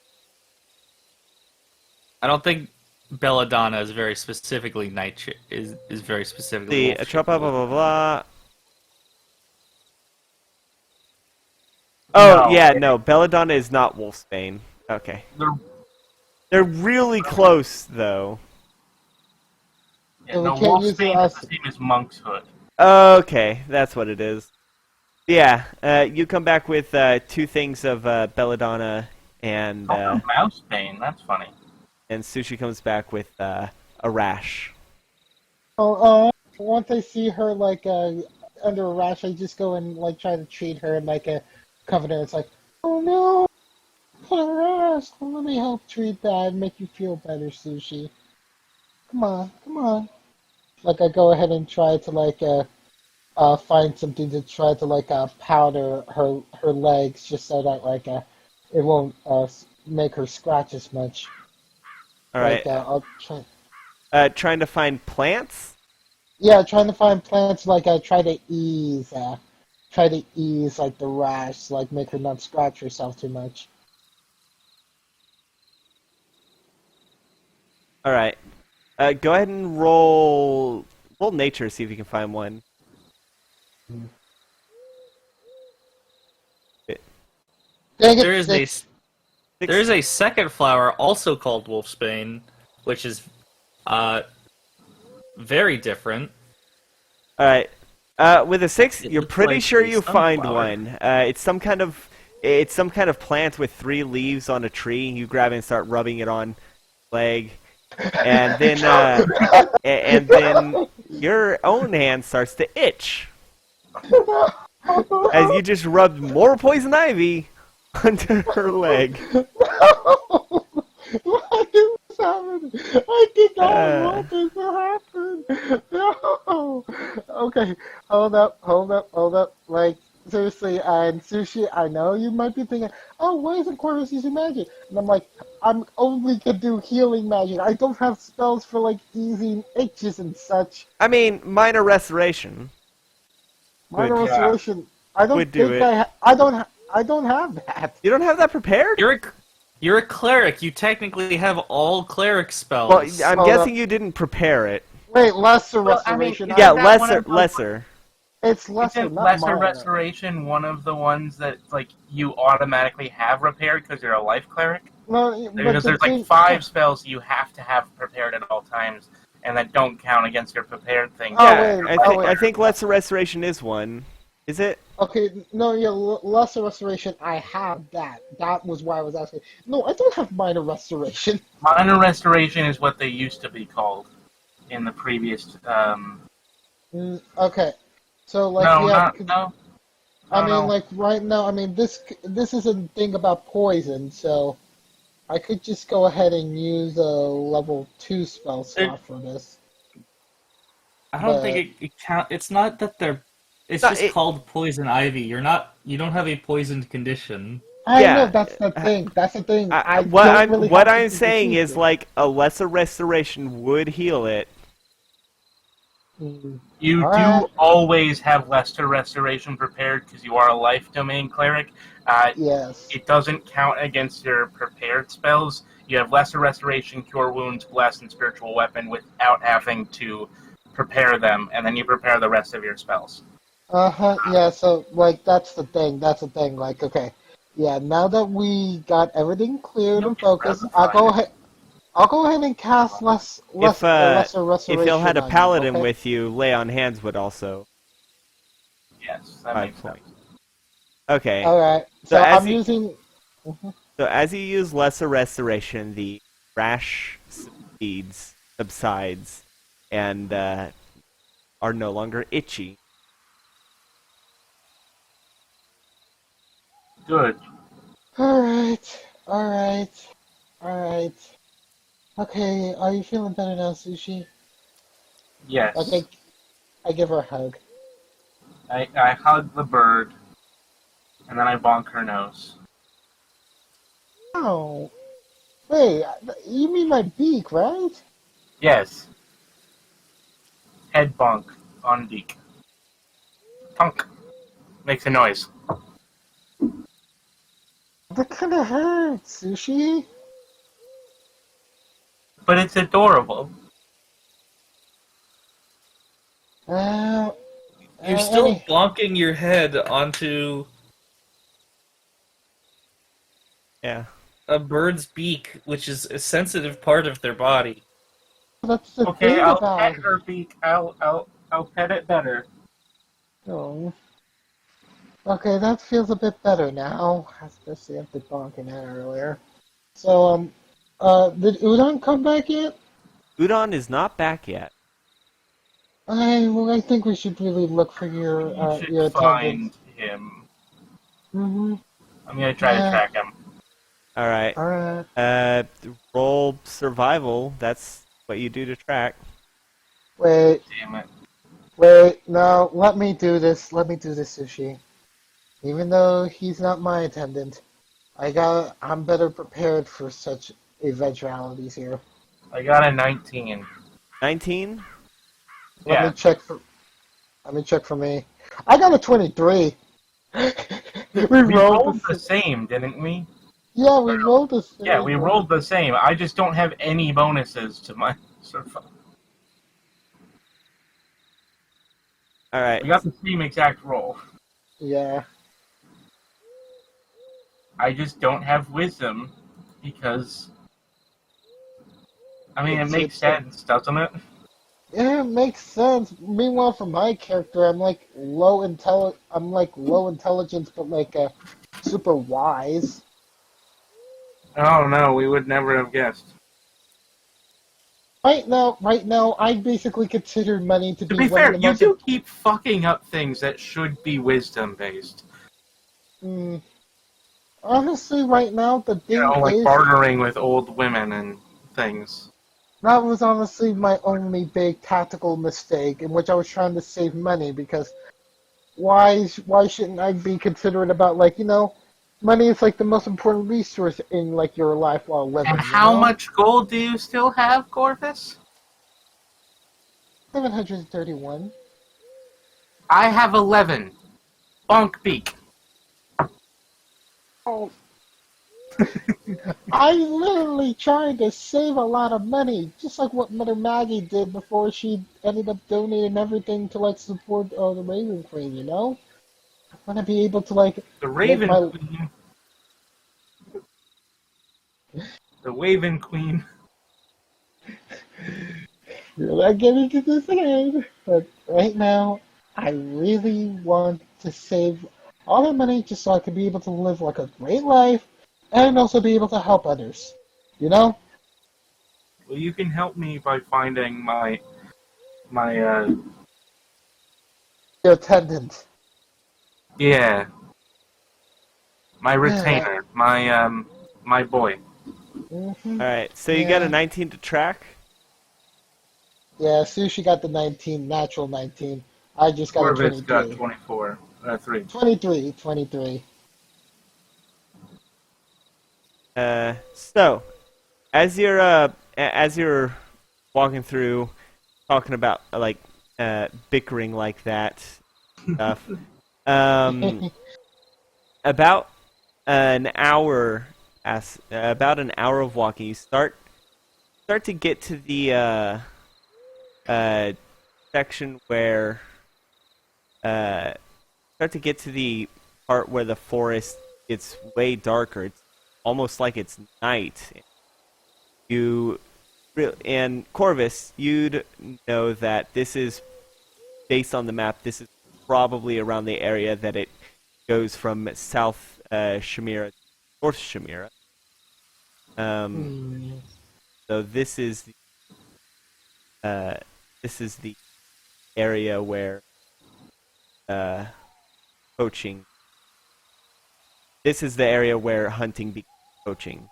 I don't think belladonna is very specifically nightshade. Is very specifically. The blah blah blah blah. Oh No. yeah, no, belladonna is not wolfsbane. Okay, they're really close though. Yeah, So we no, can't use Wolfsbane the is the same as Monk's Hood. Okay, that's what it is. Yeah, you come back with 2 things of belladonna, and Mousebane, that's funny. Sushi comes back with a rash. Once I see her like under a rash, I just go and like try to treat her like a covenant. It's like, oh no, her rash. Let me help treat that and make you feel better, Sushi. Come on, come on. Like I go ahead and try to like find something to try to like powder her legs just so that like it won't make her scratch as much. All right, Like I'll try. trying to find plants. Yeah, trying to find plants like try to ease like the rash, like make her not scratch herself too much. All right, go ahead and roll nature, see if you can find one. Dang it, There is a six. there is a second flower also called wolfsbane, which is very different. All right, with a 6, It you're looks pretty like sure a you find sunflower. one. It's some kind of plant with 3 leaves on a tree. You grab it and start rubbing it on leg, and then and then your own hand starts to itch as you just rubbed more poison ivy onto her leg. Why is this happening? I did not want this to happen. No. Okay, hold up. Like, seriously, and Sushi, I know you might be thinking, oh, why isn't Corvus using magic? And I'm like, I'm only can do healing magic. I don't have spells for, like, easing itches and such. I mean, minor restoration. Minor Would- restoration, I don't would do think it. I don't have that. You don't have that prepared? You're a cleric. You technically have all cleric spells. Well, I'm Hold guessing up. you didn't prepare it. Wait, lesser Well, I mean, restoration. Yeah, Isn't that one of the- lesser. It's lesser, Isn't not Lesser minor. Restoration one of the ones that like you automatically have repaired because you're a life cleric? No, but Because the there's thing- like 5 spells you have to have prepared at all times, and that don't count against your prepared thing. Oh, Yeah, wait, I think lesser restoration is one. Is it? Okay, no, yeah, lesser restoration. I have that. That was why I was asking. No, I don't have minor restoration. Minor Restoration is what they used to be called in the previous. Okay, so like No, yeah, no. I mean no. like right now, I mean this is a thing about poison, so I could just go ahead and use a level 2 spell slot for this. I don't think it count. It's not that they're. It's No, just called poison ivy. You don't have a poisoned condition. I Yeah, know that's the thing. That's the thing. I what don't I'm really what have I'm to saying use is it. like a lesser restoration would heal it. You Alright. do always have Lesser Restoration prepared because you are a life domain cleric. Yes. It doesn't count against your prepared spells. You have Lesser Restoration, Cure Wounds, Bless, and Spiritual Weapon without having to prepare them, and then you prepare the rest of your spells. Yeah, so, like, that's the thing. Like, okay. Yeah, now that we got everything cleared and focused, I'll go ahead and cast lesser restoration. If you'll had a on you, paladin okay? with you, lay on hands would also. Yes, that 5 makes points. sense. Okay. Alright, So so as I'm you- using... So as you use lesser restoration, the rash subsides, and are no longer itchy. Good. Alright. Okay, are you feeling better now, Sushi? Yes. Okay, I give her a hug. I hug the bird, and then I bonk her nose. Oh, wait, you mean my beak, right? Yes. Head bonk on beak. Tonk. Makes a noise. That kind of hurts, Sushi. But it's adorable. Uh, You're still any, bonking your head onto Yeah. a bird's beak, which is a sensitive part of their body. that's the Okay, thing I'll pet about her beak. I'll pet it better. oh. Okay, that feels a bit better now, especially after bonking at her earlier. So, did Udon come back yet? Udon is not back yet. I think we should really look for We should your attendant. find him. Mm-hmm. I'm gonna try to Yeah. track him. All right. Alright. Roll survival. That's what you do to track. Wait, Damn it. wait, no, let me do this. Let me do this, Sushi. Even though he's not my attendant, I'm better prepared for such eventualities here. I got a 19. 19. Let Yeah. me check for Let me check for me. I got a 23. we We rolled rolled the the same, didn't we? Yeah, we rolled the Yeah, same. we rolled the same. I just don't have any bonuses to my survival. All right. We got the same exact roll. Yeah. I just don't have wisdom because I mean it makes sense, doesn't it? Yeah, it makes sense. Meanwhile, for my character, I'm like low intelligence, but like super wise. Oh no, we would never have guessed. Right now, I basically consider money to To be be one of fair, the you most. do keep fucking up things that should be wisdom based. Mm, honestly, right now, the You thing know, like is, bartering with old women and things. that was honestly my only big tactical mistake in which I was trying to save money because why shouldn't I be considerate about like money is like the most important resource in like your life while And living, how much gold do you still have, Corvus? 731. I have 11. Bonk beak. Oh, I literally tried to save a lot of money, just like what Mother Maggie did before she ended up donating everything to like support the Raven Queen. I want to be able to like The make Raven my. Queen. The Raven Queen. You're not getting to this again. But right now, I really want to save all the money just so I can be able to live like a great life and also be able to help others. You know? Well, you can help me by finding my Your attendant. yeah, my retainer, my boy. Mm-hmm. All right. So you got a Yeah. 19 to track. Yeah, Sushi got the 19, natural 19. I just got a Corvus got 23. 24. 3. 23. So as you're walking through, talking about bickering like that stuff. Um, about an hour about an hour of walking, you start to get to the uh, section where start to get to the part where the forest gets way darker. It's almost like it's night. And Corvus, you'd know that this is based on the map. This is probably around the area that it goes from South Shamira to North Shamira. Hmm. So uh, this is the area where uh, poaching. This is the area where hunting becomes poaching.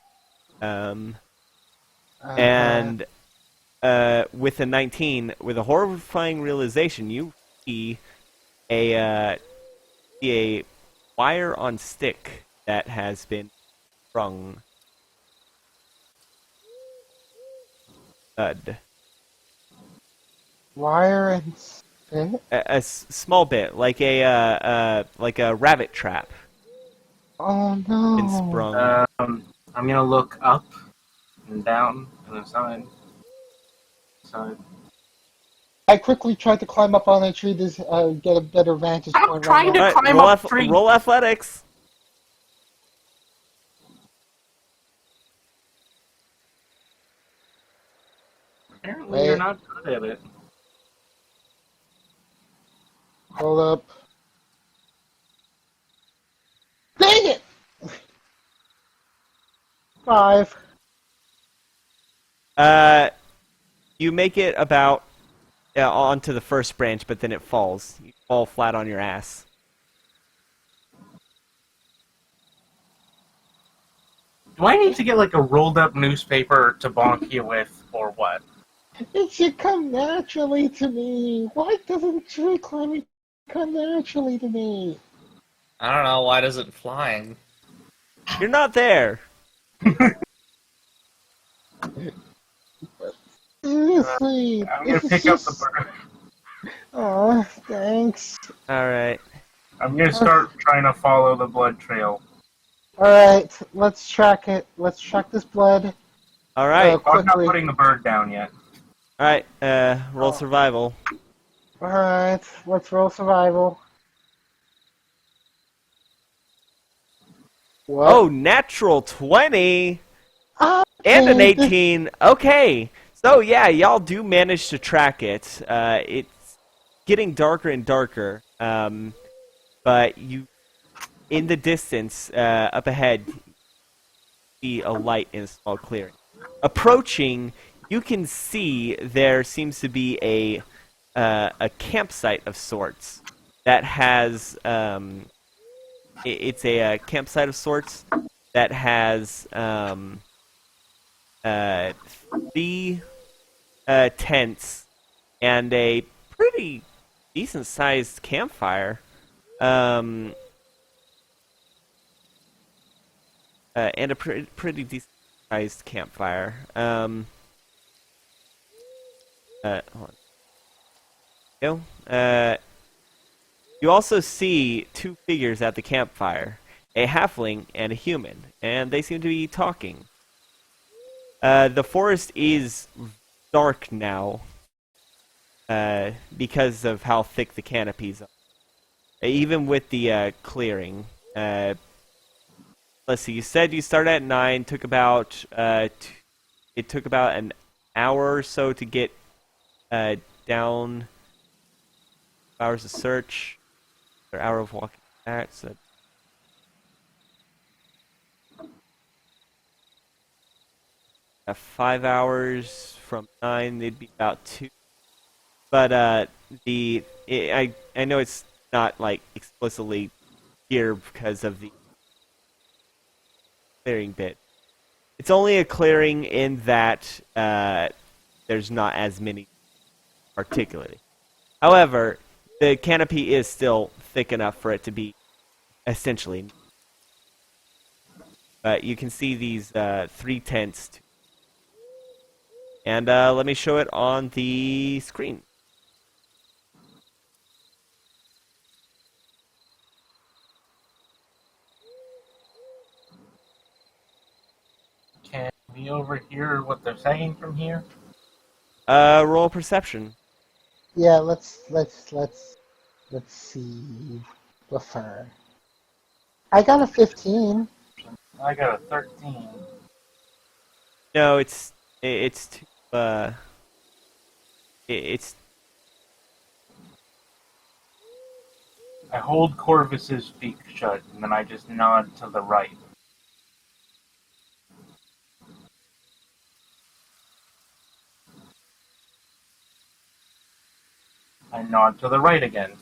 Um, And with a 19, with a horrifying realization, you see a wire on stick that has been sprung. Wire and stick? A small bit, like a rabbit trap, Oh been no. sprung. I'm gonna look up and down and aside. Side. I quickly tried to climb up on a tree to get a better vantage Stop point. trying to right climb roll, up tree. roll athletics. Apparently, you're not good at it. now. Hold up. Dang it! 5. You make it about onto the first branch, but then it falls. You fall flat on your ass. Do I need to get like a rolled up newspaper to bonk you with, or what? It should come naturally to me. Why doesn't tree climbing come naturally to me? I don't know, why doesn't flying? You're not there. Seriously. I'm gonna pick up the bird. Oh, thanks. All right. I'm gonna start trying to follow the blood trail. Alright, let's track it. Let's track this blood. All right. I'm not Quickly. putting the bird down yet. All right. Roll survival. Alright, let's roll survival. What? Oh, natural 20 Ah, and an okay. 18. Okay. So yeah, y'all do manage to track it. It's getting darker and darker. But you, in the distance, up ahead, see a light in a small clearing. Approaching, you can see there seems to be a campsite of sorts that has it's a campsite of sorts that has 3 tents and a pretty decent sized campfire. And a pretty decent sized campfire. Hold on. You also see 2 figures at the campfire, a halfling and a human, and they seem to be talking. The forest is dark now because of how thick the canopies are. Even with the clearing. Let's see. You said you started at 9. Took about it took about an hour or so to get down. Hours of search, or hour of walking back. So 5 hours from 9. They'd be about 2. But I know it's not like explicitly here because of the clearing bit. It's only a clearing in that there's not as many particularly. However, the canopy is still thick enough for it to be essentially. But you can see these 3 tents. And let me show it on the screen. Can we overhear what they're saying from here? Roll perception. Yeah, let's see. Buffer. I got a 15. I got a 13. No, it's too, it's I hold Corvus's beak shut, and then I just nod to the right. I nod to the right again.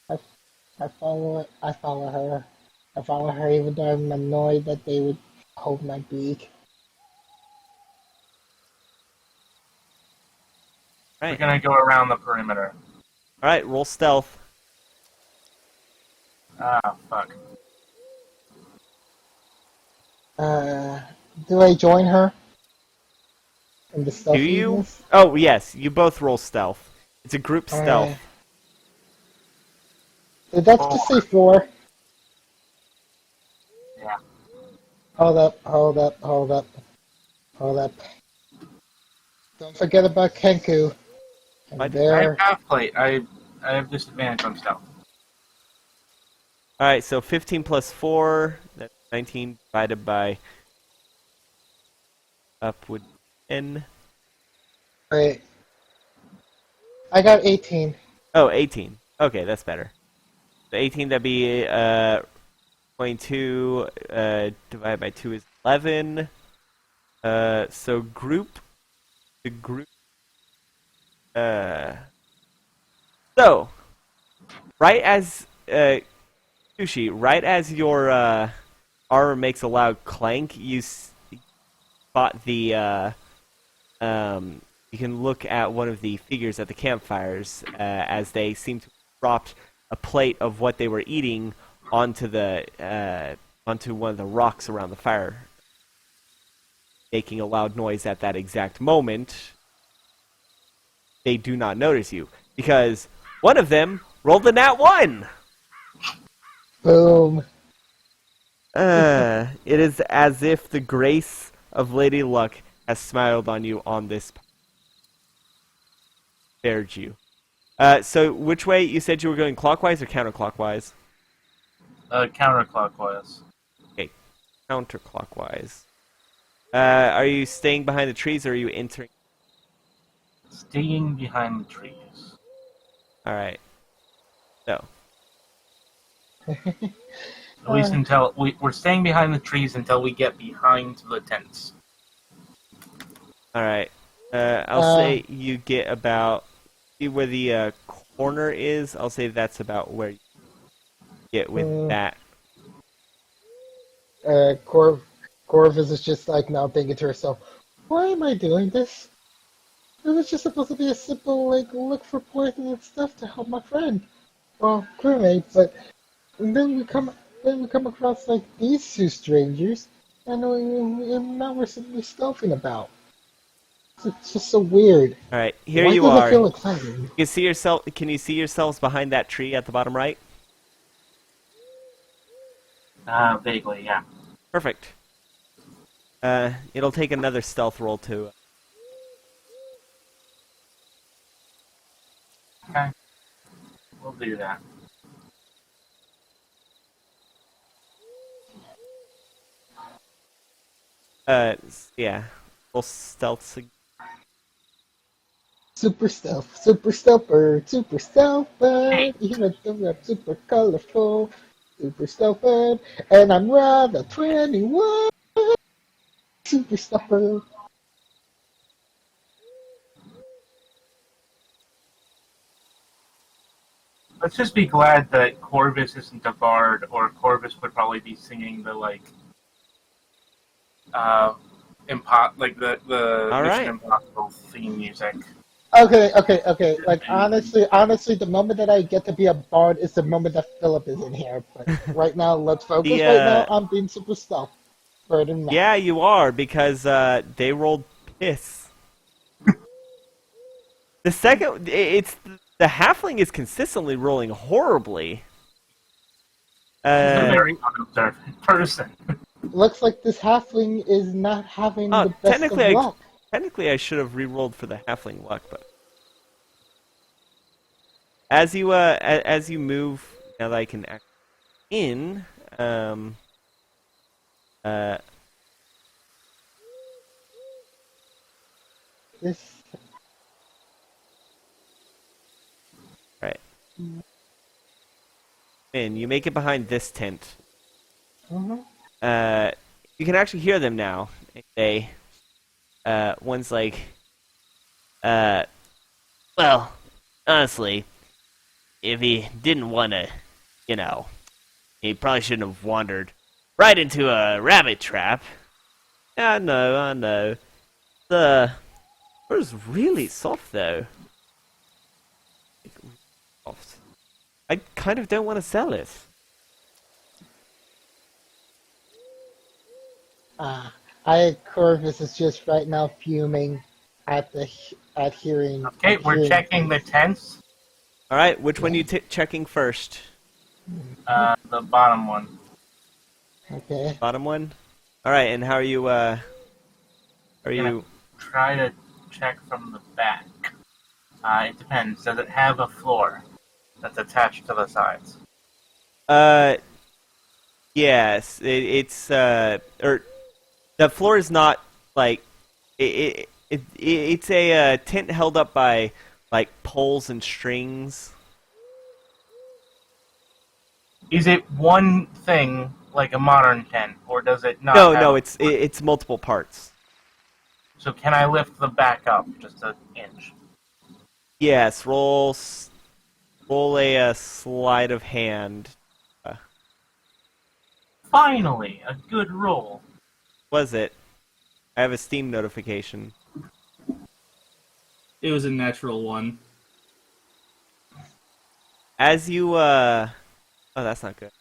I follow it. I follow her. I follow her even though I'm annoyed that they would hold my beak. We're Right. gonna go around the perimeter. All right. Roll stealth. Ah, fuck. Do I join her in the Do you? stealthiness? Oh yes. You both roll stealth. It's a group stealth. Alright. Did that just say 4? Yeah. Hold up, hold up, hold up, hold up. Don't forget about Kenku. And What? I there. have plate. I have disadvantage on stealth. All right. So 15 plus 4. That's 19 divided by upward 10. Wait. I got 18. Oh, 18. Okay, that's better. So 18, that'd be 22 divided by 2 is 11. So the group. So, right as Sushi, right as your armor makes a loud clank, you spot the you can look at one of the figures at the campfires as they seem to have dropped a plate of what they were eating onto onto one of the rocks around the fire, making a loud noise at that exact moment. They do not notice you because one of them rolled a nat 1. Boom. It is as if the grace of Lady Luck has smiled on you on this. Spared you. So which way you said you were going, clockwise or counterclockwise? Counterclockwise. Okay, counterclockwise. Are you staying behind the trees or are you entering? Staying behind the trees. All right. So At least until we're staying behind the trees until we get behind the tents. all right. I'll say you get about see where the corner is. I'll say that's about where you get with that. Corvus is just like now thinking to herself, why am I doing this? It was just supposed to be a simple, like, look for poison and stuff to help my friend. Well, crewmate, but then we come across, like, these two strangers, and now we're simply stealthing about. It's just so weird. All right, here Why you does are. it feel exciting? You see yourself? Can you see yourselves behind that tree at the bottom right? Vaguely, yeah. Perfect. It'll take another stealth roll to. Okay. We'll do that. Yeah. Roll stealth. Super stealth, super stealth super stealth bird, even though I'm super colorful, super stealth bird, and I'm rather 21, super stealth bird. Let's just be glad that Corvus isn't a bard, or Corvus would probably be singing the the All Mission right. Impossible theme music. Okay. Like honestly, the moment that I get to be a bard is the moment that Philip is in here. But right now, let's focus. The, Right now, I'm being super stealth bird and now. Yeah, you are because they rolled piss. The second, it's the halfling is consistently rolling horribly. He's a very unobservant person. Looks like this halfling is not having the best of luck. Technically, I should have re-rolled for the halfling luck, but as you move, now that I can act in, This right, and you make it behind this tent. Mhm. You can actually hear them now. They, one's like, well, honestly, if he didn't want to, he probably shouldn't have wandered right into a rabbit trap. I know. The floor's really soft, though. I kind of don't want to sell it. Corvus is just right now fuming at hearing. Okay, at we're hearing checking the things. tents. All right, which one you checking first? The bottom one. Okay. Bottom one. All right, and how are you? Are you? Try to check from the back. It depends. Does it have a floor that's attached to the sides? Yes. It's or the floor is not like it's a tent held up by like poles and strings. Is it one thing like a modern tent, or does it not? No, it's multiple parts. So can I lift the back up just an inch? Yes, roll a sleight of hand. Finally, a good roll. Was it? I have a Steam notification. It was a natural one. As you oh, that's not good.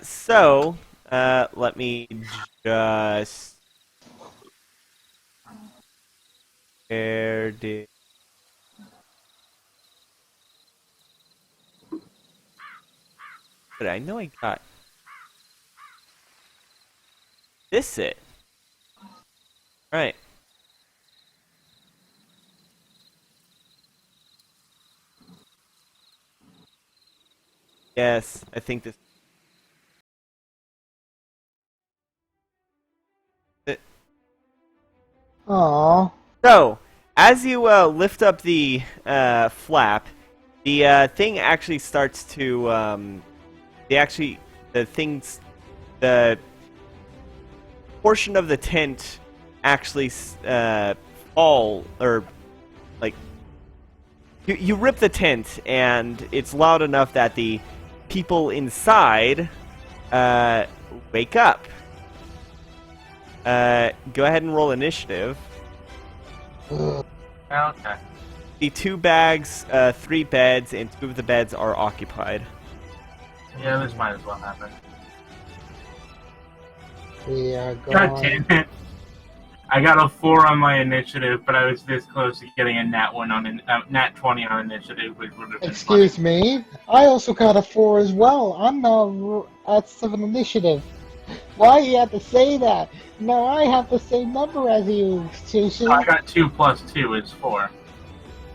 So let me just where did but I know I got this it. Right. Yes, I think this. Aww. So, as you lift up the flap, the thing actually starts to the portion of the tent actually fall or like you rip the tent and it's loud enough that the people inside wake up. Go ahead and roll initiative. Okay. The 2 bags, 3 beds, and 2 of the beds are occupied. Yeah, this might as well happen. We are God going. damn it. I got a 4 on my initiative, but I was this close to getting a nat 1 on nat 20 on initiative, which would have been Excuse me. I also got a 4 as well. I'm now at 7 initiative. Why you have to say that? No, I have the same number as you, Sushi. I got 2 plus 2 is 4.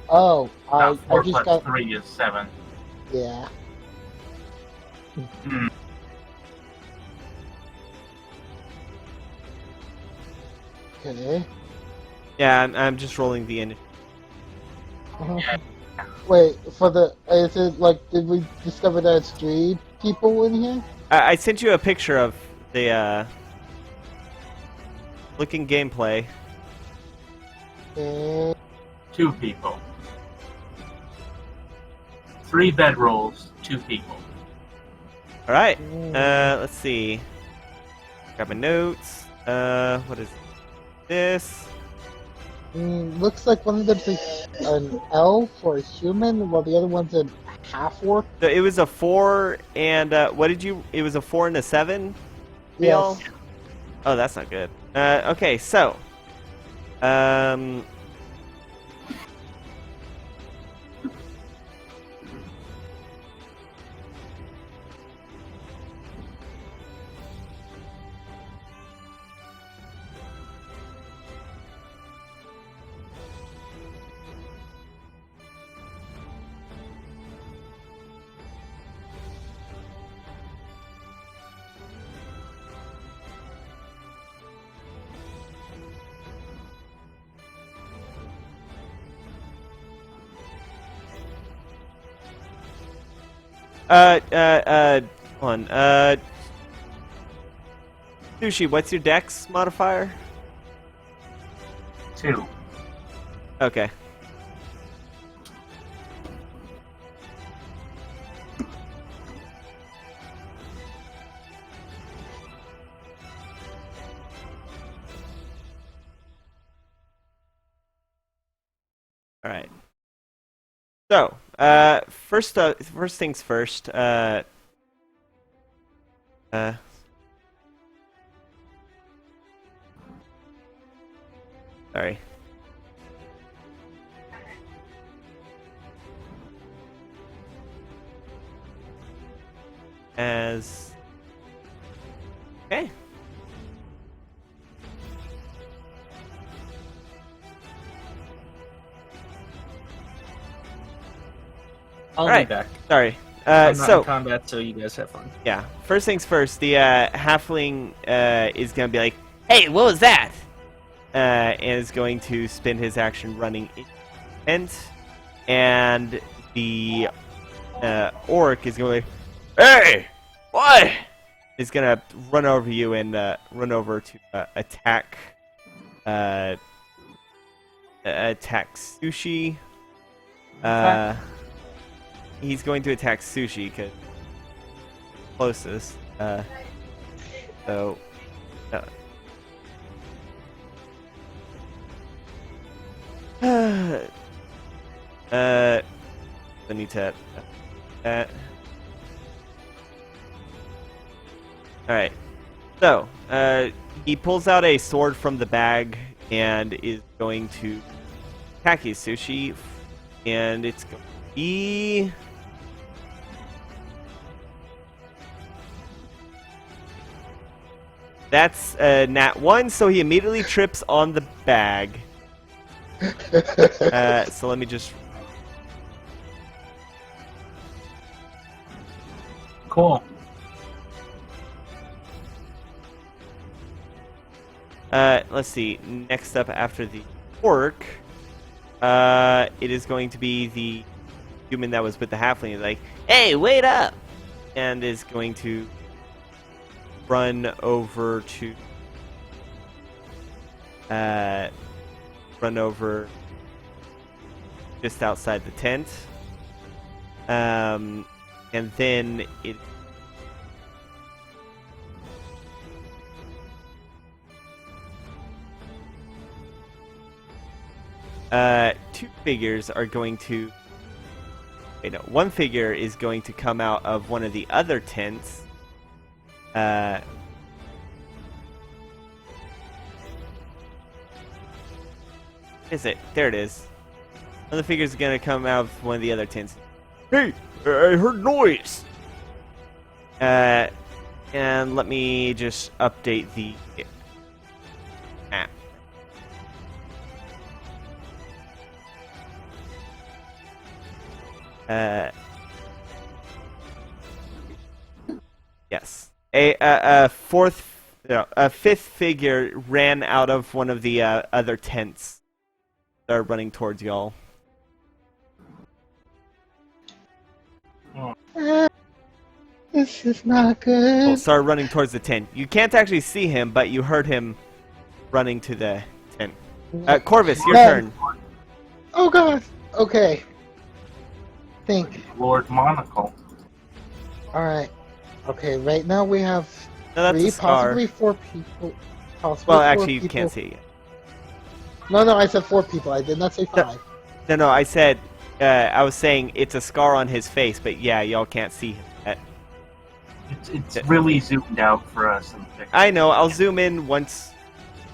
Oh, I 4 just plus got. 3 is 7. Yeah. Hmm. Okay. Yeah, I'm just rolling the initiative. Wait, is it like, did we discover that it's 3 people in here? I sent you a picture of the looking gameplay. 2 people. 3 bedrolls, 2 people. All right. Let's see. Grab my notes. What is this? Looks like one of them's an elf or a human, while the other one's a half-orc. So it was a 4 and what did you? It was a 4 and a 7. Bill? Yes. Oh, that's not good. Okay, so hold on. Sushi, what's your dex modifier? 2. Okay. All right. So, first things first. Sorry. As okay. I'll be Alright. back. Sorry. I'm not So in combat, so you guys have fun. yeah, first things first. The halfling is gonna be like, "Hey, what was that?" And is going to spend his action running into the tent, and the orc is going to be like, "Hey, what?" Is gonna run over you and run over to attack Sushi. He's going to attack Sushi because closest. So. I need to. Alright. So, he pulls out a sword from the bag and is going to attack his Sushi. And it's going to be. That's nat 1, so he immediately trips on the bag. So let me just. Cool. Let's see. Next up after the orc, it is going to be the human that was with the halfling. Like, hey, wait up! And is going to run over to. Run over just outside the tent. And then it. Two figures are going to. Wait, no. One figure is going to come out of one of the other tents. Is it? There it is. One of the figures is going to come out of one of the other tents. Hey, I heard noise! And let me just update the map. Yes. A fifth figure ran out of one of the other tents. They're running towards y'all. This is not good. Well, start running towards the tent. You can't actually see him, but you heard him running to the tent. Corvus, your turn. Oh god. Okay. Think. Lord Monocle. Alright. Okay, right now we have No, that's three, a scar. possibly 4 people. Possibly Well, 4 actually, you people. can't see it yet. No, I said 4 people. I did not say 5. No, I said, I was saying it's a scar on his face, but yeah, y'all can't see him yet. It's really zoomed out for us in the picture. I know, I'll zoom in once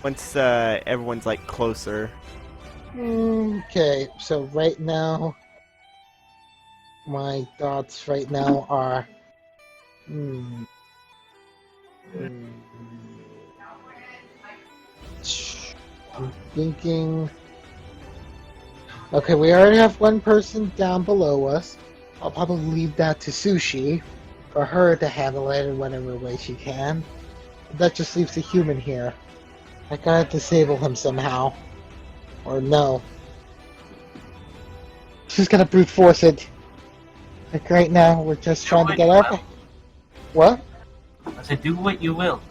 everyone's, like, closer. Okay, so right now, my thoughts right now are. I'm thinking. Okay, we already have one person down below us. I'll probably leave that to Sushi for her to handle it in whatever way she can. That just leaves a human here. I gotta disable him somehow. Or no. She's gonna brute force it. Like right now, we're just trying to get out. What? I said, do what you will.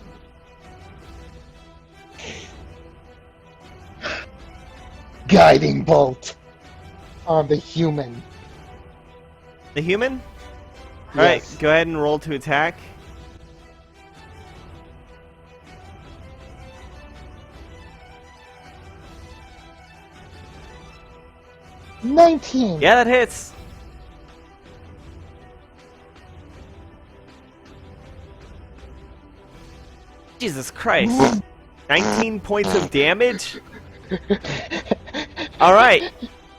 Guiding bolt on the human. The human? Yes. Alright, go ahead and roll to attack. $19. Yeah, that hits. Jesus Christ. 19 points of damage? Alright.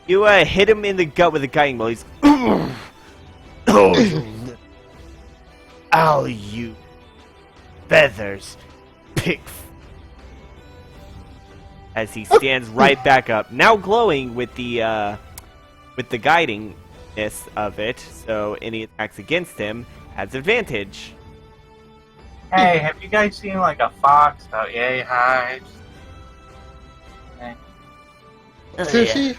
You hit him in the gut with a guiding bolt. He's... Oh, you... Ow, you... Feathers. Pick... As he stands right back up. Now glowing with the guidingness of it. So any attacks against him has advantage. Hey, have you guys seen like a fox out yay hides? Hey. Sushi?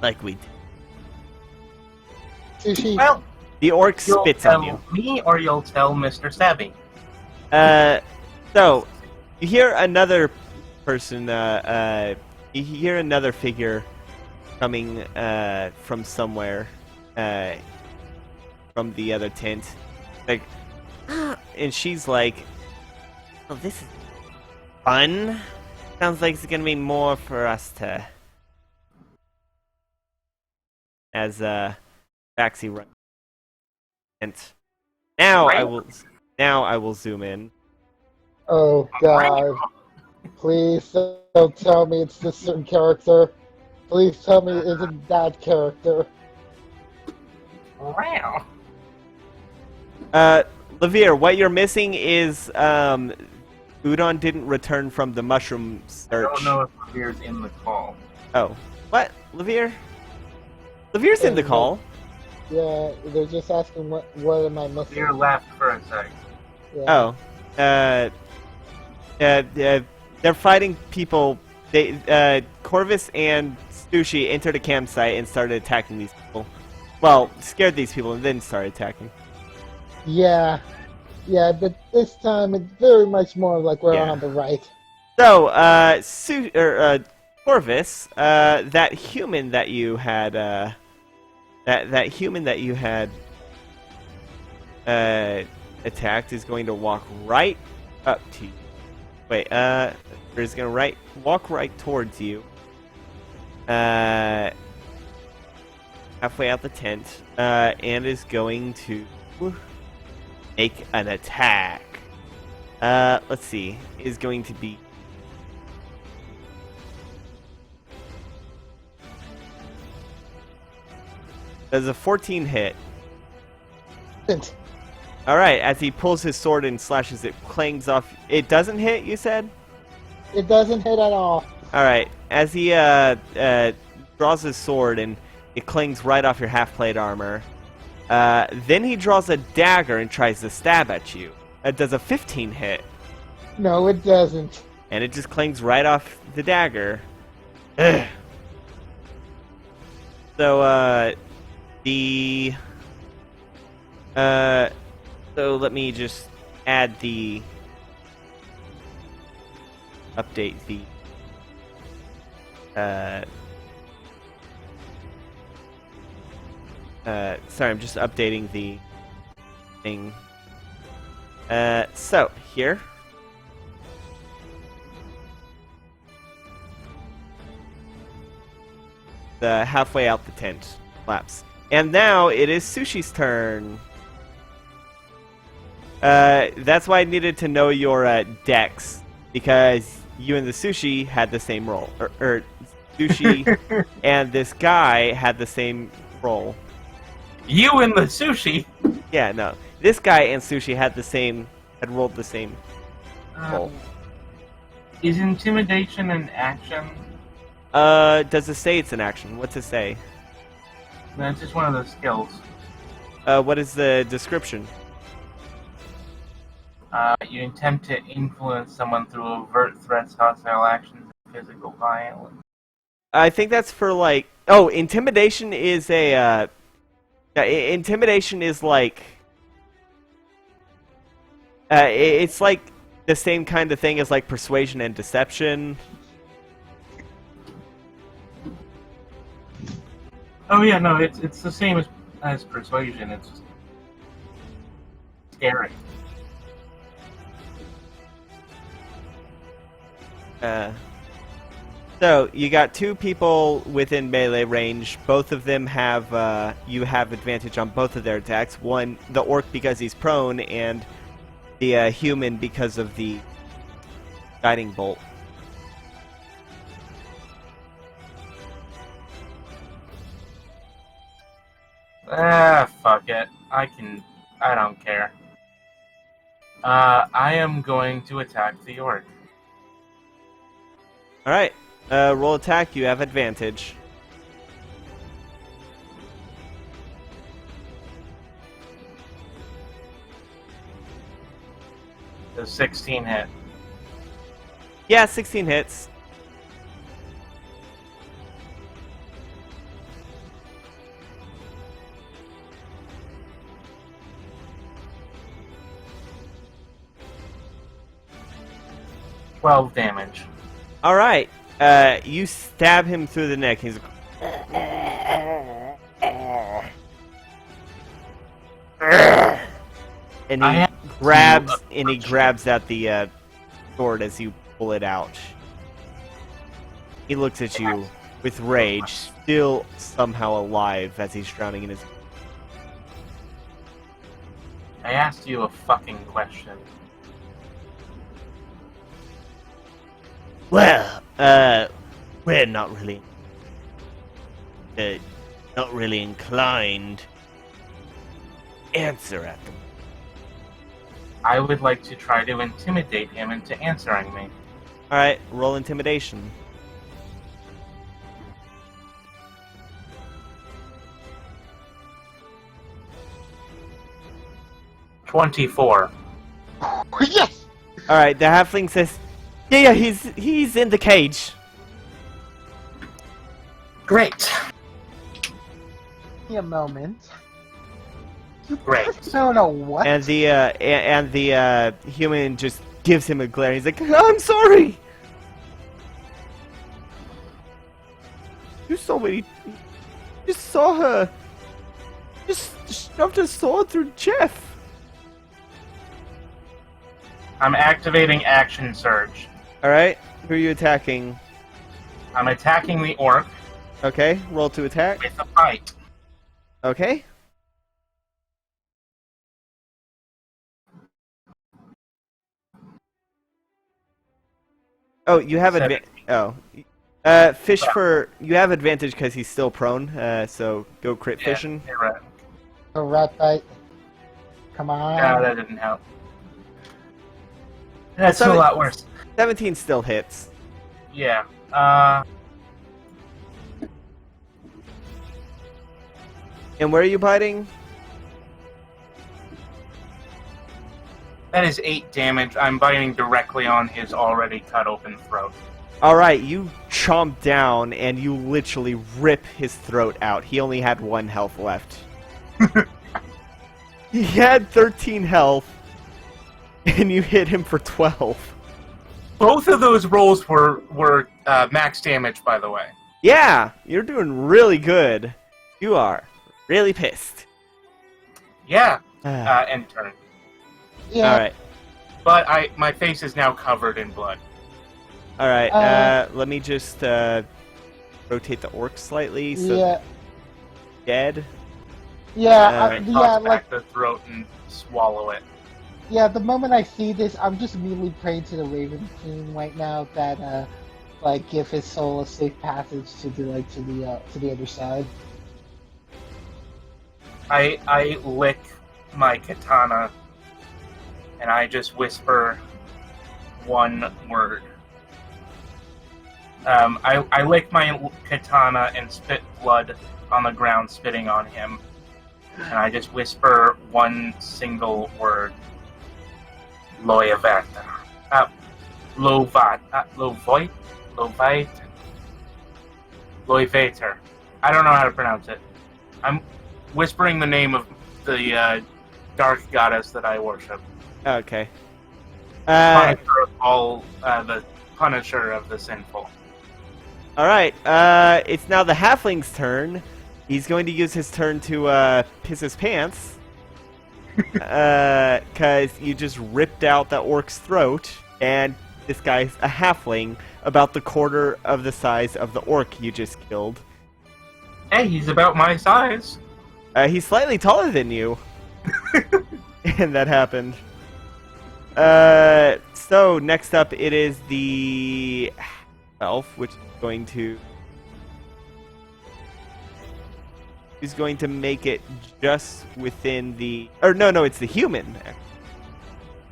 Like we did. Sushi? Well, The orc you'll spits tell on you. me or you'll tell Mr. Savvy. So, you hear another person, you hear another figure coming, from somewhere, from the other tent. Like, and she's like, oh, this is fun. Sounds like it's gonna be more for us to... As, Baxi runs. And now I will zoom in. Oh god. Please don't tell me it's this certain character. Please tell me it isn't that character. Wow. Levere, what you're missing is, Udon didn't return from the mushroom I search. don't know if Javir's in the call. Oh. What? Levere? Levere's in the call. Yeah, they're just asking what am I missing? Javir left for a sec. Yeah. Oh. They're fighting people. They, Corvus and Sushi entered a campsite and started attacking these people. Well, scared these people and then started attacking. Yeah, but this time it's very much more like we're Yeah. on the right. So, Corvus, that human that you had, that human that you had, attacked is going to walk right up to you. Wait, is gonna walk right towards you. Halfway out the tent, and is going to make an attack. Let's see, is going to be... Does a 14 hit? Alright, as he pulls his sword and slashes, it clangs off. It doesn't hit, you said? It doesn't hit at all. Alright, as he draws his sword and it clings right off your half-plate armor, then he draws a dagger and tries to stab at you. Does a 15 hit? No, it doesn't. And it just clings right off the dagger. Ugh. So, so let me just add the... Update the... sorry, I'm just updating the thing. So, here. The halfway out the tent collapse. And now it is Sushi's turn. That's why I needed to know your dex, because you and the Sushi had the same roll. Or Sushi and this guy had the same roll. You and the sushi. Yeah, no. This guy and Sushi had rolled the same roll. Is intimidation an action? Does it say it's an action? What's it say? No, it's just one of those skills. What is the description? You attempt to influence someone through overt threats, hostile actions, and physical violence. I think that's for like... Oh, intimidation is a... intimidation is like... it's like the same kind of thing as like persuasion and deception. Oh yeah, no, it's the same as persuasion. It's scary. So you got two people within melee range. Both of them have you have advantage on both of their attacks. One, the orc, because he's prone, and the human because of the guiding bolt. Fuck it. I don't care. I am going to attack the orc. Alright, roll attack, you have advantage. The 16 hit. Yeah, 16 hits. $12 damage. Alright, you stab him through the neck. He's and I he have grabs at the sword as you pull it out. He looks at you with rage, still somehow alive as he's drowning in his. I asked you a fucking question. Well, we're not really inclined to answer at them. I would like to try to intimidate him into answering me. Alright, roll intimidation. $24. Yes! Alright, the halfling says, yeah, he's in the cage. Great. Give me a moment. Great. Persona what? And the human just gives him a glare. He's like, I'm sorry. You just saw her. Just shoved a sword through Jeff. I'm activating Action Surge. Alright, who are you attacking? I'm attacking the orc Okay, roll to attack. with a bite. Okay. Oh, you have advantage. Oh. Fish for... You have advantage because he's still prone, so go crit Yeah, fishing. you're right. A rat bite. Come on. No, that didn't help. That's a Seven- lot worse. 17 still hits. Yeah. And where are you biting? That is 8 damage. I'm biting directly on his already cut open throat. Alright, you chomp down and you literally rip his throat out. He only had 1 health left. He had 13 health, and you hit him for 12. Both of those rolls were max damage, by the way. Yeah, you're doing really good. You are really pissed. Yeah. End turn. Yeah. Alright, But my face is now covered in blood. alright, let me just rotate the orc slightly so Yeah. dead. Yeah. I Yeah. toss Like. back the throat and swallow it. Yeah. The moment I see this, I'm just immediately praying to the Raven Queen right now that like give his soul a safe passage to the other side. I lick my katana and I just whisper one word. I lick my katana and spit blood on the ground, spitting on him. And I just whisper one single word. Loyavata. Loyvater. I don't know how to pronounce it. I'm whispering the name of the dark goddess that I worship. Okay. Punisher of all, the Punisher of the sinful. Alright, it's now the halfling's turn. He's going to use his turn to piss his pants. Because you just ripped out the orc's throat, and this guy's a halfling, about the quarter of the size of the orc you just killed. Hey, he's about my size. He's slightly taller than you. And that happened. So next up, it is the elf, which is going to make it just within the. Or no, it's the human.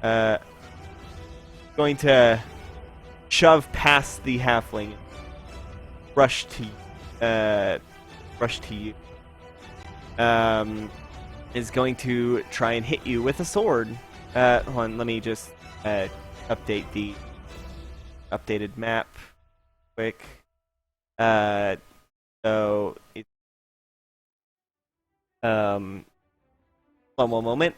Going to shove past the halfling, rush to you. Is going to try and hit you with a sword. Hold on, let me just update the updated map quick. So it's one moment.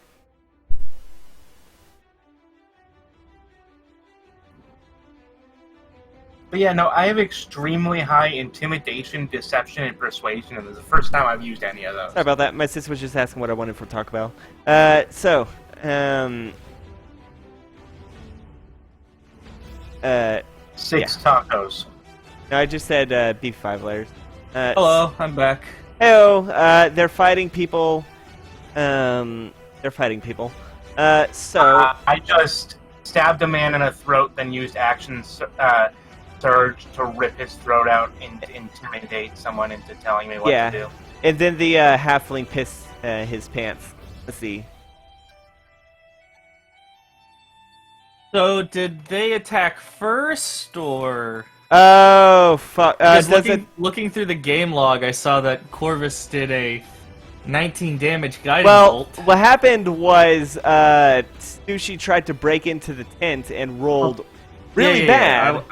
But yeah, no, I have extremely high intimidation, deception, and persuasion, and this is the first time I've used any of those. Sorry about that. My sister was just asking what I wanted for Taco Bell. Six tacos. No, I just said beef 5 layers. Hello, I'm back. Hello. They're fighting people. So I just stabbed a man in the throat, then used action surge to rip his throat out and intimidate someone into telling me what to do. And then the halfling pissed his pants. Let's see. So, did they attack first, or? Oh fuck! Looking through the game log, I saw that Corvus did a 19 damage guiding Well, bolt. what happened was Sushi tried to break into the tent and rolled really bad.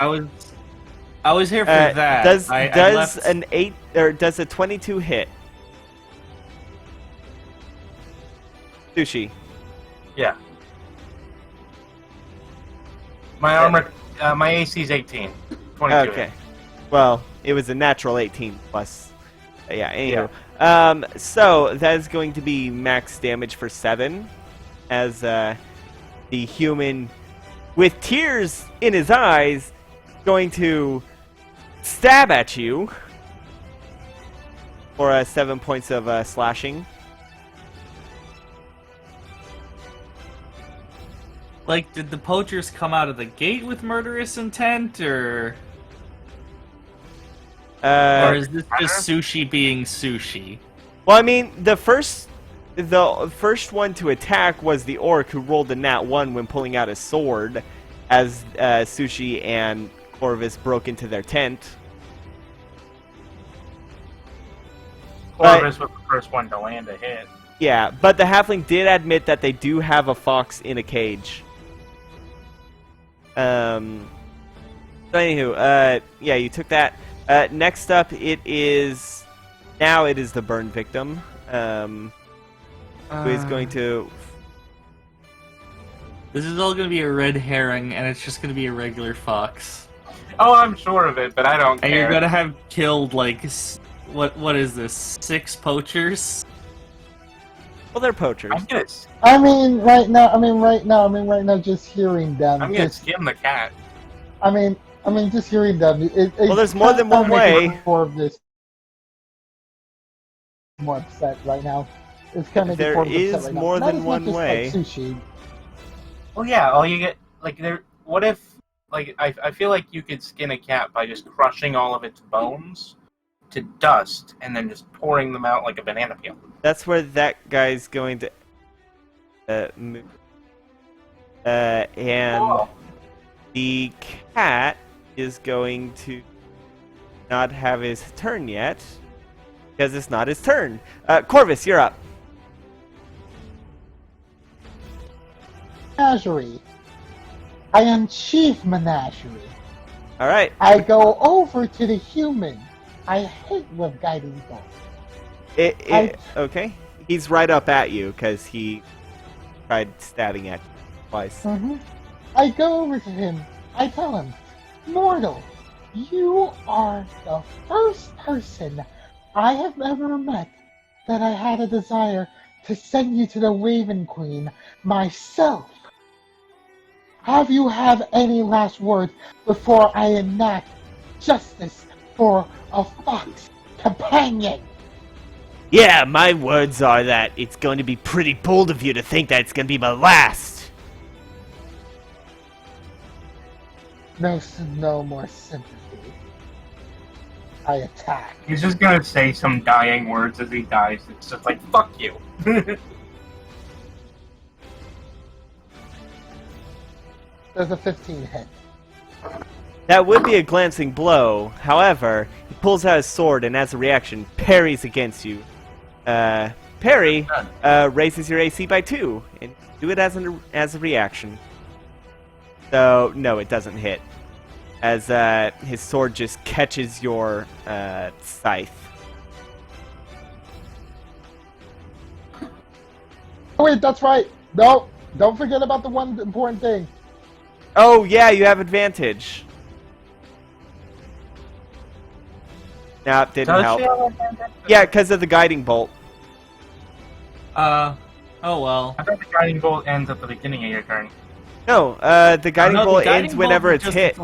I was here for that. Does I left... an 8 or does a 22 hit? Sushi. Yeah. My armor, my AC is 18. 22. Okay. Well, it was a natural 18 plus. Yeah. Anywho. So that is going to be max damage for 7, as the human, with tears in his eyes, going to stab at you for 7 points of slashing. Like, did the poachers come out of the gate with murderous intent, or is this just Sushi being Sushi? Well, I mean, the first one to attack was the orc who rolled a nat 1 when pulling out his sword, as Sushi and Corvus broke into their tent. Corvus was the first one to land a hit. Yeah, but the halfling did admit that they do have a fox in a cage. So anywho, yeah, you took that. Next up, it is the burn victim, who is going to. This is all going to be a red herring, and it's just going to be a regular fox. Oh, I'm sure of it, but I don't care. And you're going to have killed, like, what is this, 6 poachers? Well, they're poachers. I mean, right now, just hearing them. I'm gonna skim the cat. I mean, just hearing them. Well, there's more than one way. More of this. More upset right now. It's kind of there is more than one way. Like sushi. Well, yeah. All you get, like, there. What if, like, I feel like you could skin a cat by just crushing all of its bones to dust and then just pouring them out like a banana peel. That's where that guy's going to move. And the cat is going to not have his turn yet, because it's not his turn. Corvus, you're up. Menagerie. I am Chief Menagerie. All right. I go over to the human. I hate with guiding bolts. Okay. He's right up at you because he tried stabbing at you twice. I go over to him. I tell him, Mortal, you are the first person I have ever met that I had a desire to send you to the Raven Queen myself. Have you any last words before I enact justice for a fox companion? Yeah, my words are that it's going to be pretty bold of you to think that it's going to be my last. No more sympathy. I attack. He's just gonna say some dying words as he dies. It's just like, fuck you. There's a 15 hit. That would be a glancing blow. However, he pulls out his sword and, as a reaction, parries against you. Parry raises your AC by 2, and do it as a reaction. So no, it doesn't hit, as his sword just catches your scythe. Oh wait, that's right. No, don't forget about the one important thing. Oh yeah, you have advantage. Nah, it didn't help. She have advantage? Yeah, because of the guiding bolt. Oh well. I thought the guiding bolt ends at the beginning of your turn. No, the guiding No, the bolt guiding ends whenever bolt it's just hit.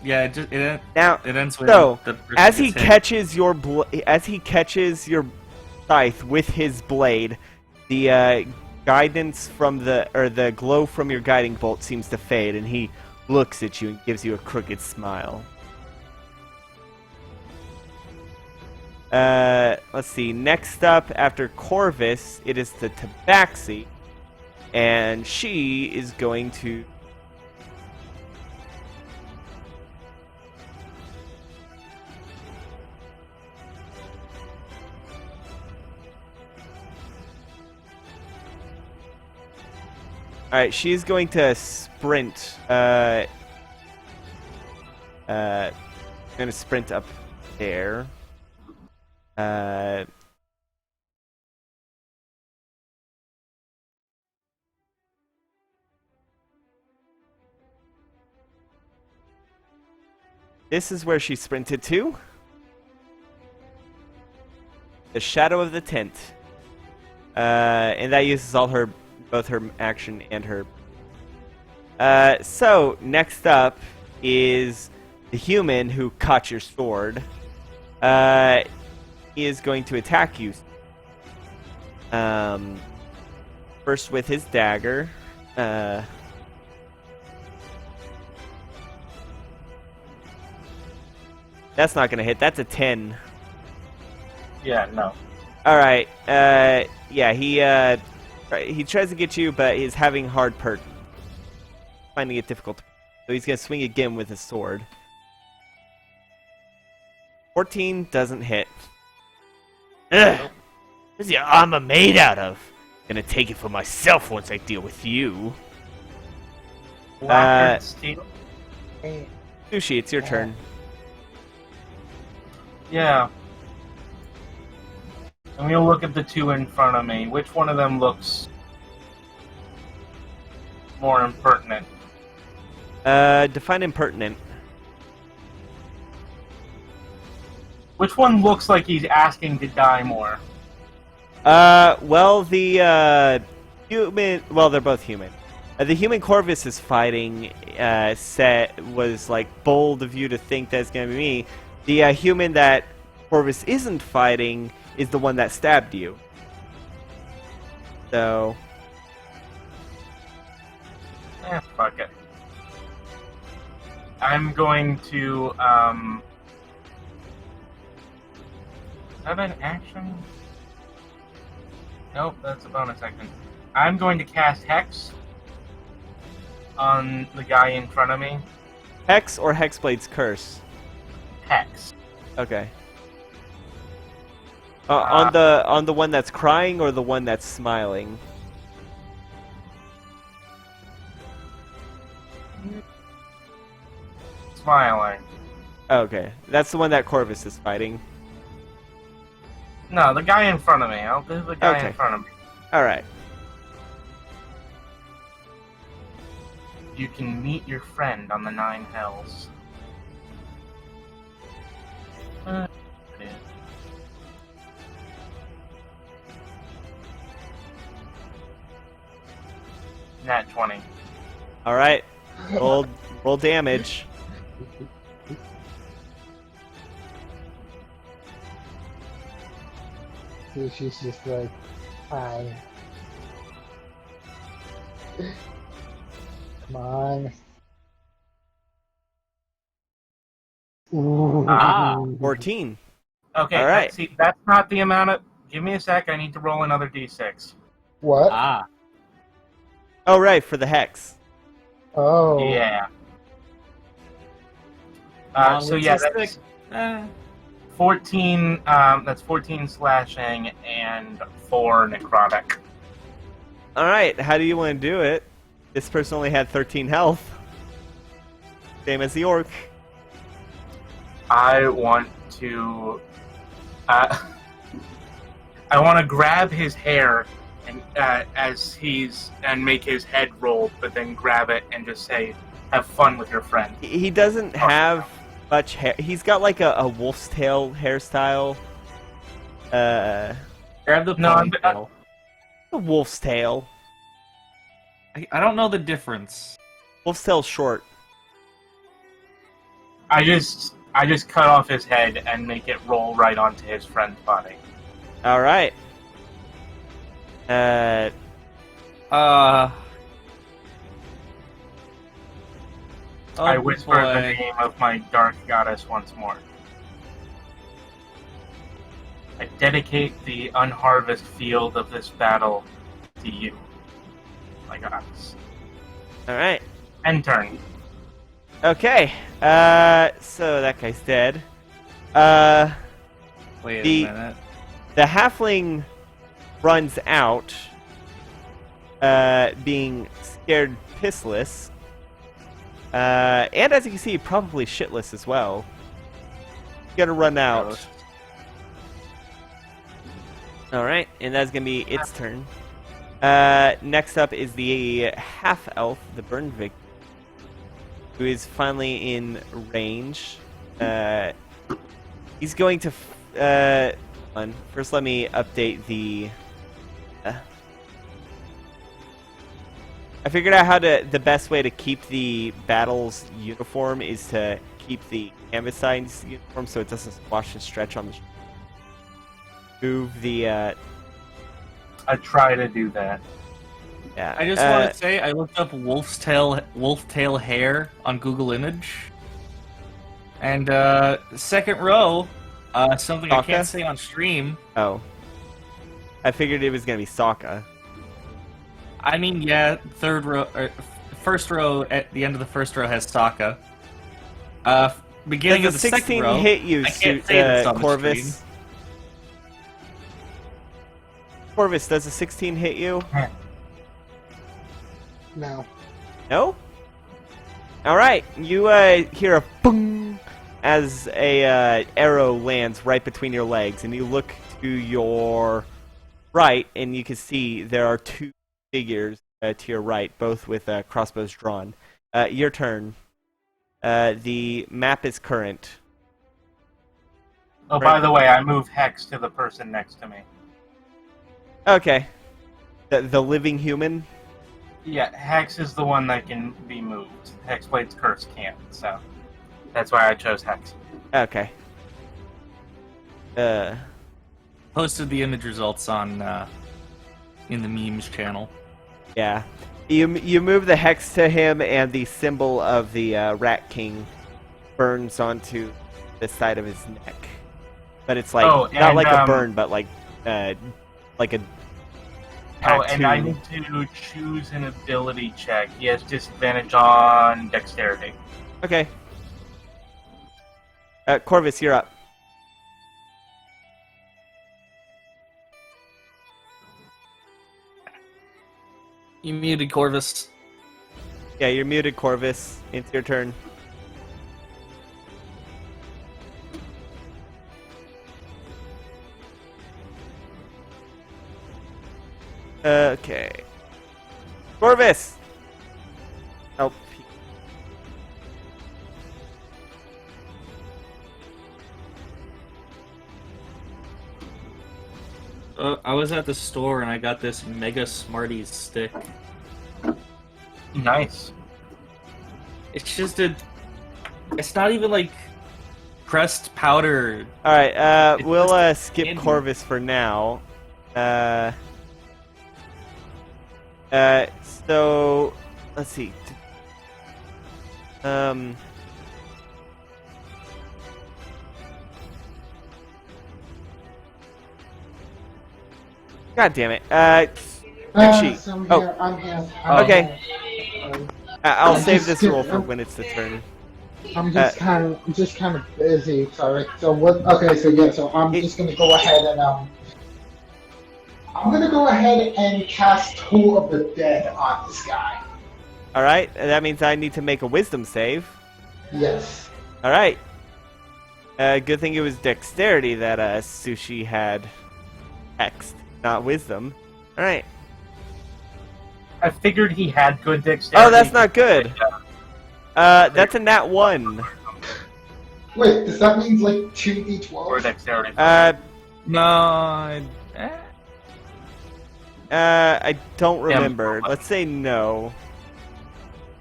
Yeah, it Now, ends when so the person as he gets hit. catches your scythe with his blade, the guidance from the glow from your guiding bolt seems to fade, and he looks at you and gives you a crooked smile. Let's see. Next up, after Corvus, it is the Tabaxi, and she is going to. Alright, she's going to sprint. Going to sprint up there. This is where she sprinted to. The shadow of the tent. And that uses all both her action and her. So next up is the human who caught your sword. He is going to attack you. First with his dagger. That's not gonna hit. That's a 10. Yeah, no. All right. Yeah, he tries to get you, but he's having hard finding it difficult. So he's gonna swing again with his sword. 14 doesn't hit. Ugh. What's your armor made out of? Gonna take it for myself once I deal with you. Lacquered steel. Hey, Sushi, it's your turn. Yeah. I'm gonna look at the two in front of me. Which one of them looks more impertinent? Define impertinent. Which one looks like he's asking to die more? Well, the human. Well, they're both human. The human Corvus is fighting. Was like bold of you to think that's gonna be me. The human that Corvus isn't fighting is the one that stabbed you. So. Fuck it. I'm going to, Is that an action? Nope, that's a bonus action. I'm going to cast Hex on the guy in front of me. Hex or Hexblade's Curse? Hex. Okay. On the one that's crying or the one that's smiling? Smiling. Okay, that's the one that Corvus is fighting. No, the guy in front of me. I'll do the guy Okay. in front of me. All right. You can meet your friend on the 9 hells. It is. Nat 20. All right. Roll damage. so she's just like, hi. Come on. Ooh. Ah. 14. Okay, All right. see, that's not the amount of. Give me a sec. I need to roll another d6. What? Ah. Oh, right, for the hex. Oh. Yeah. So yeah, Non-logistic. that's 14. That's 14 slashing and 4 necrotic. All right, how do you want to do it? This person only had 13 health. Same as the orc. I want to. I want to grab his hair and and make his head roll, but then grab it and just say, "Have fun with your friend." He doesn't have much hair. He's got like a wolf's tail hairstyle. Grab the No, I'm- ponytail. A wolf's tail. I don't know the difference. Wolf's tail's short. I just cut off his head and make it roll right onto his friend's body. All right. Uh. I Oh, whisper boy. the name of my dark goddess once more. I dedicate the unharvested field of this battle to you, my goddess. All right. End turn. Okay. So that guy's dead. Wait the- a minute. The halfling runs out, being scared pissless. And as you can see, probably shitless as well. Gonna run out. Gross. Alright, and that's gonna be its turn. Next up is the half-elf, the Burn Victim, who is finally in range. He's going to... First, let me update the... I figured out how the best way to keep the battle's uniform is to keep the canvas size uniform so it doesn't squash and stretch on the... Move the... I try to do that. Yeah. I just want to say I looked up wolf tail hair on Google Image, and second row, something I Sokka? can't say on stream. Oh. I figured it was gonna be Sokka. I mean, yeah, third row, first row at the end of the first row has Sokka. Beginning Does of a the 16 second row, hit you, I can't say this on the Corvus? stream. Corvus, does a 16 hit you? No. No? Alright, you hear a boom as a arrow lands right between your legs, and you look to your right, and you can see there are two figures to your right, both with crossbows drawn. Your turn. The map is current. Oh, by the way, I move Hex to the person next to me. Okay. The living human? Yeah, Hex is the one that can be moved. Hexblade's Curse can't, so that's why I chose Hex. Okay. Posted the image results on in the memes channel. Yeah. You move the hex to him, and the symbol of the Rat King burns onto the side of his neck. But it's like not and, like a burn, but like a Oh, and I tattoo. need to choose an ability check. He has disadvantage on dexterity. Okay. Corvus, you're up. You muted Corvus. Yeah, you're muted, Corvus. It's your turn. Okay. Corvus! Oh. I was at the store and I got this Mega Smarties stick. Nice. It's just it's not even like pressed powder. Alright, It's we'll just skip candy. Corvus for now. So let's see. God damn it. Sushi. So I'm Oh. here. I'm here. Okay. I'll I'm save just this get- roll for I'm- when it's the turn. I'm just kind of busy. Sorry. So what? Okay. So yeah. So I'm It- just gonna go ahead and I'm gonna go ahead and cast Toll of the Dead on this guy. Alright, that means I need to make a wisdom save. Yes. Alright. Good thing it was dexterity that Sushi had hexed, not wisdom. Alright. I figured he had good dexterity. Oh, that's not good. That's a nat 1. Wait. Does that mean like Or 2d12? dexterity. No. I don't remember. Let's say no.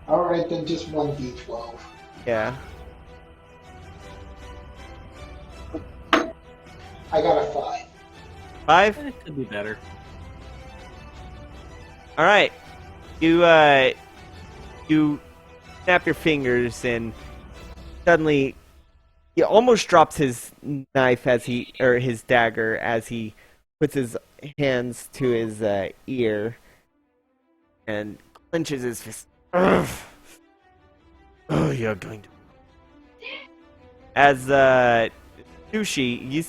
All right, then just 1d12. Yeah. I got a 5. 5? It could be better. Alright. You snap your fingers and suddenly he almost drops his knife or his dagger as he puts his hands to his ear and clenches his fist. Ugh. Oh, you're going to. As Sushi,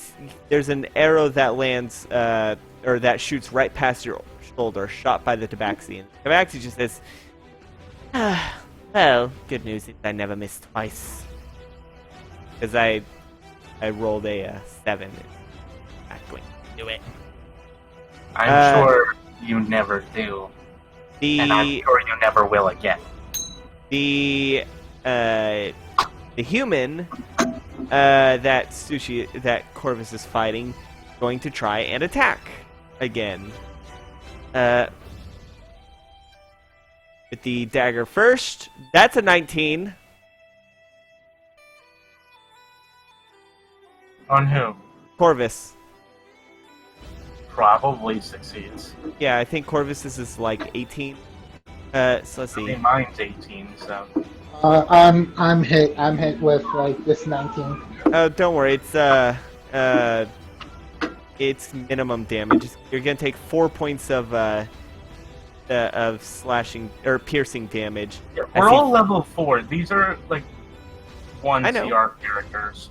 there's an arrow that lands or that shoots right past your shoulder, shot by the Tabaxi. And Tabaxi just says, well, good news is I never miss twice. Because I rolled a 7. Not going to do it. I'm sure you never do. And I'm sure you never will again. The human that Corvus is fighting, going to try and attack again. With the dagger first, that's a 19. On who? Corvus. Probably succeeds. Yeah, I think Corvus's is like 18. So let's I see. mean, mine's 18, so. I'm hit with like this 19. Oh, don't worry. It's minimum damage. You're gonna take 4 points of slashing or piercing damage. We're all level 4. These are like one I know. CR characters.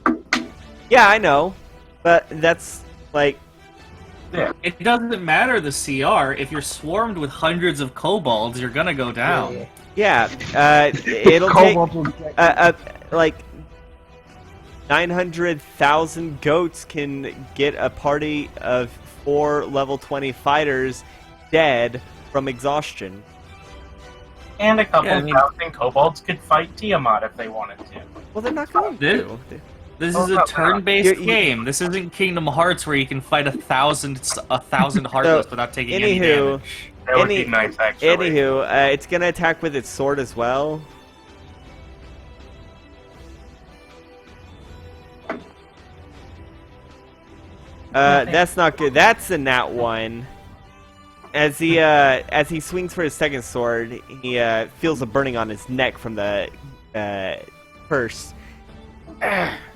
Yeah, I know, but that's like Yeah. It doesn't matter the CR. If you're swarmed with hundreds of kobolds, you're gonna go down. yeah. It'll take like 900,000 goats can get a party of 4 level 20 fighters dead from exhaustion. And a couple Yeah, I mean- thousand kobolds could fight Tiamat if they wanted to. Well, they're not going This- to. This Oh, is no, a turn-based you- game. This isn't Kingdom Hearts where you can fight a thousand heartless without taking any Anywho, damage. That would be nice, actually. Anywho, it's gonna attack with its sword as well. That's not good. That's a nat 1. As he swings for his second sword, he feels a burning on his neck from the curse,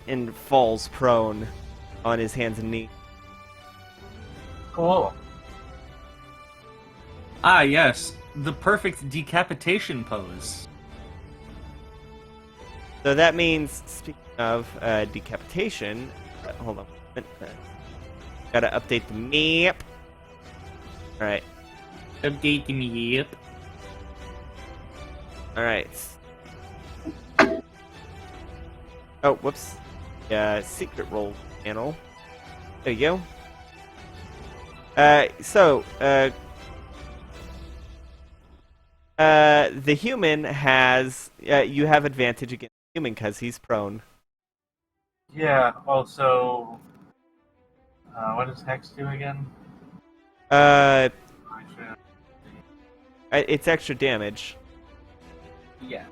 and falls prone on his hands and knees. Cool. Ah, yes. The perfect decapitation pose. So that means, speaking of decapitation, hold on. Gotta update the map. Alright. Update me, yep. Alright. Oh, whoops. Secret roll panel. There you go. The human has, you have advantage against the human because he's prone. Yeah, also... what does Hex do again? It's extra damage. Yeah.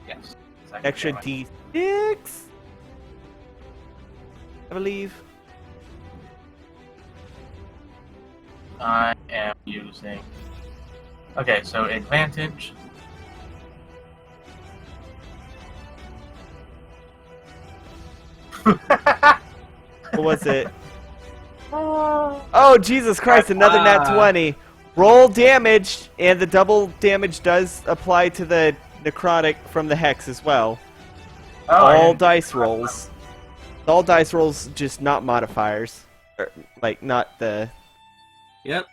Yes. It's Extra damage. D6? I believe. I am using... Okay, so advantage. What was it? Oh, Jesus Christ, another nat 20. Roll damage, and the double damage does apply to the necrotic from the hex as well. All dice rolls. All dice rolls, just not modifiers. Like, not the... Yep.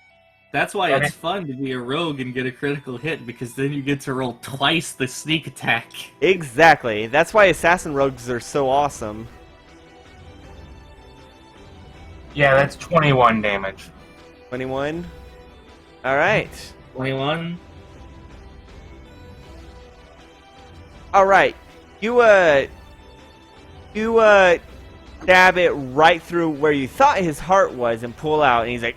That's why it's fun to be a rogue and get a critical hit, because then you get to roll twice the sneak attack. Exactly. That's why assassin rogues are so awesome. Yeah, that's 21 damage. 21. Alright. 21. Alright. You stab it right through where you thought his heart was and pull out, and he's like,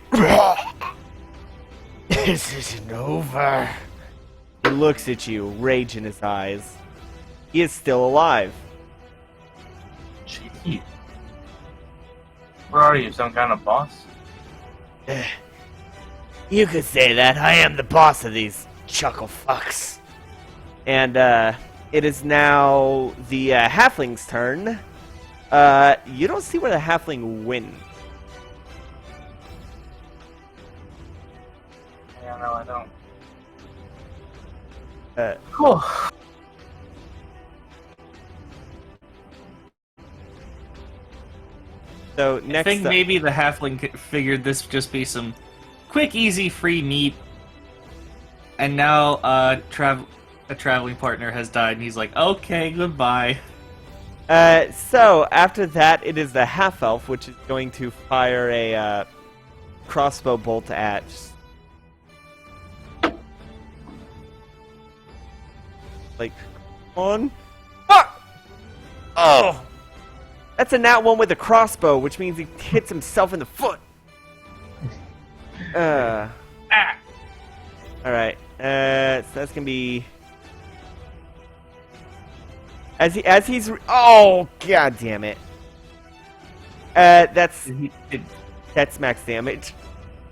"This isn't over." He looks at you, rage in his eyes. He is still alive. Gee. Where are you, some kind of boss? You could say that. I am the boss of these chuckle fucks. And it is now the halfling's turn. You don't see where the halfling wins. Yeah, no, I don't. Uh, Cool. So I next think up, maybe the halfling figured this would just be some quick, easy, free meat. And now a traveling partner has died, and he's like, okay, goodbye. so after that, it is the half elf, which is going to fire a crossbow bolt at. Like, come on. Fuck! Oh! That's a nat 1 with a crossbow, which means he hits himself in the foot. Alright. So that's gonna be. As he's. Oh, god damn it. That's max damage.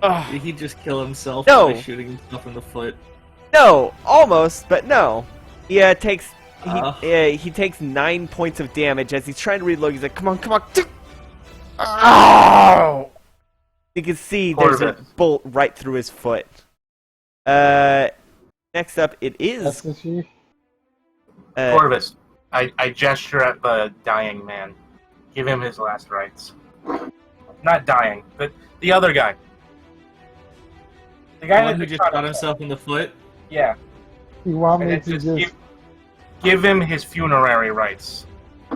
Ugh. Did he just kill himself No. by shooting himself in the foot? No, almost, but no. He takes Oh. he takes 9 points of damage as he's trying to reload. He's like, "Come on, come on!" Oh! You can see there's a bolt right through his foot. Next up, it is. That's the chief. Corvus, I gesture at the dying man. Give him his last rites. Not dying, but the other guy. The The guy one who just shot himself in the foot? Yeah. You want And me it's to just just... give him his funerary rites.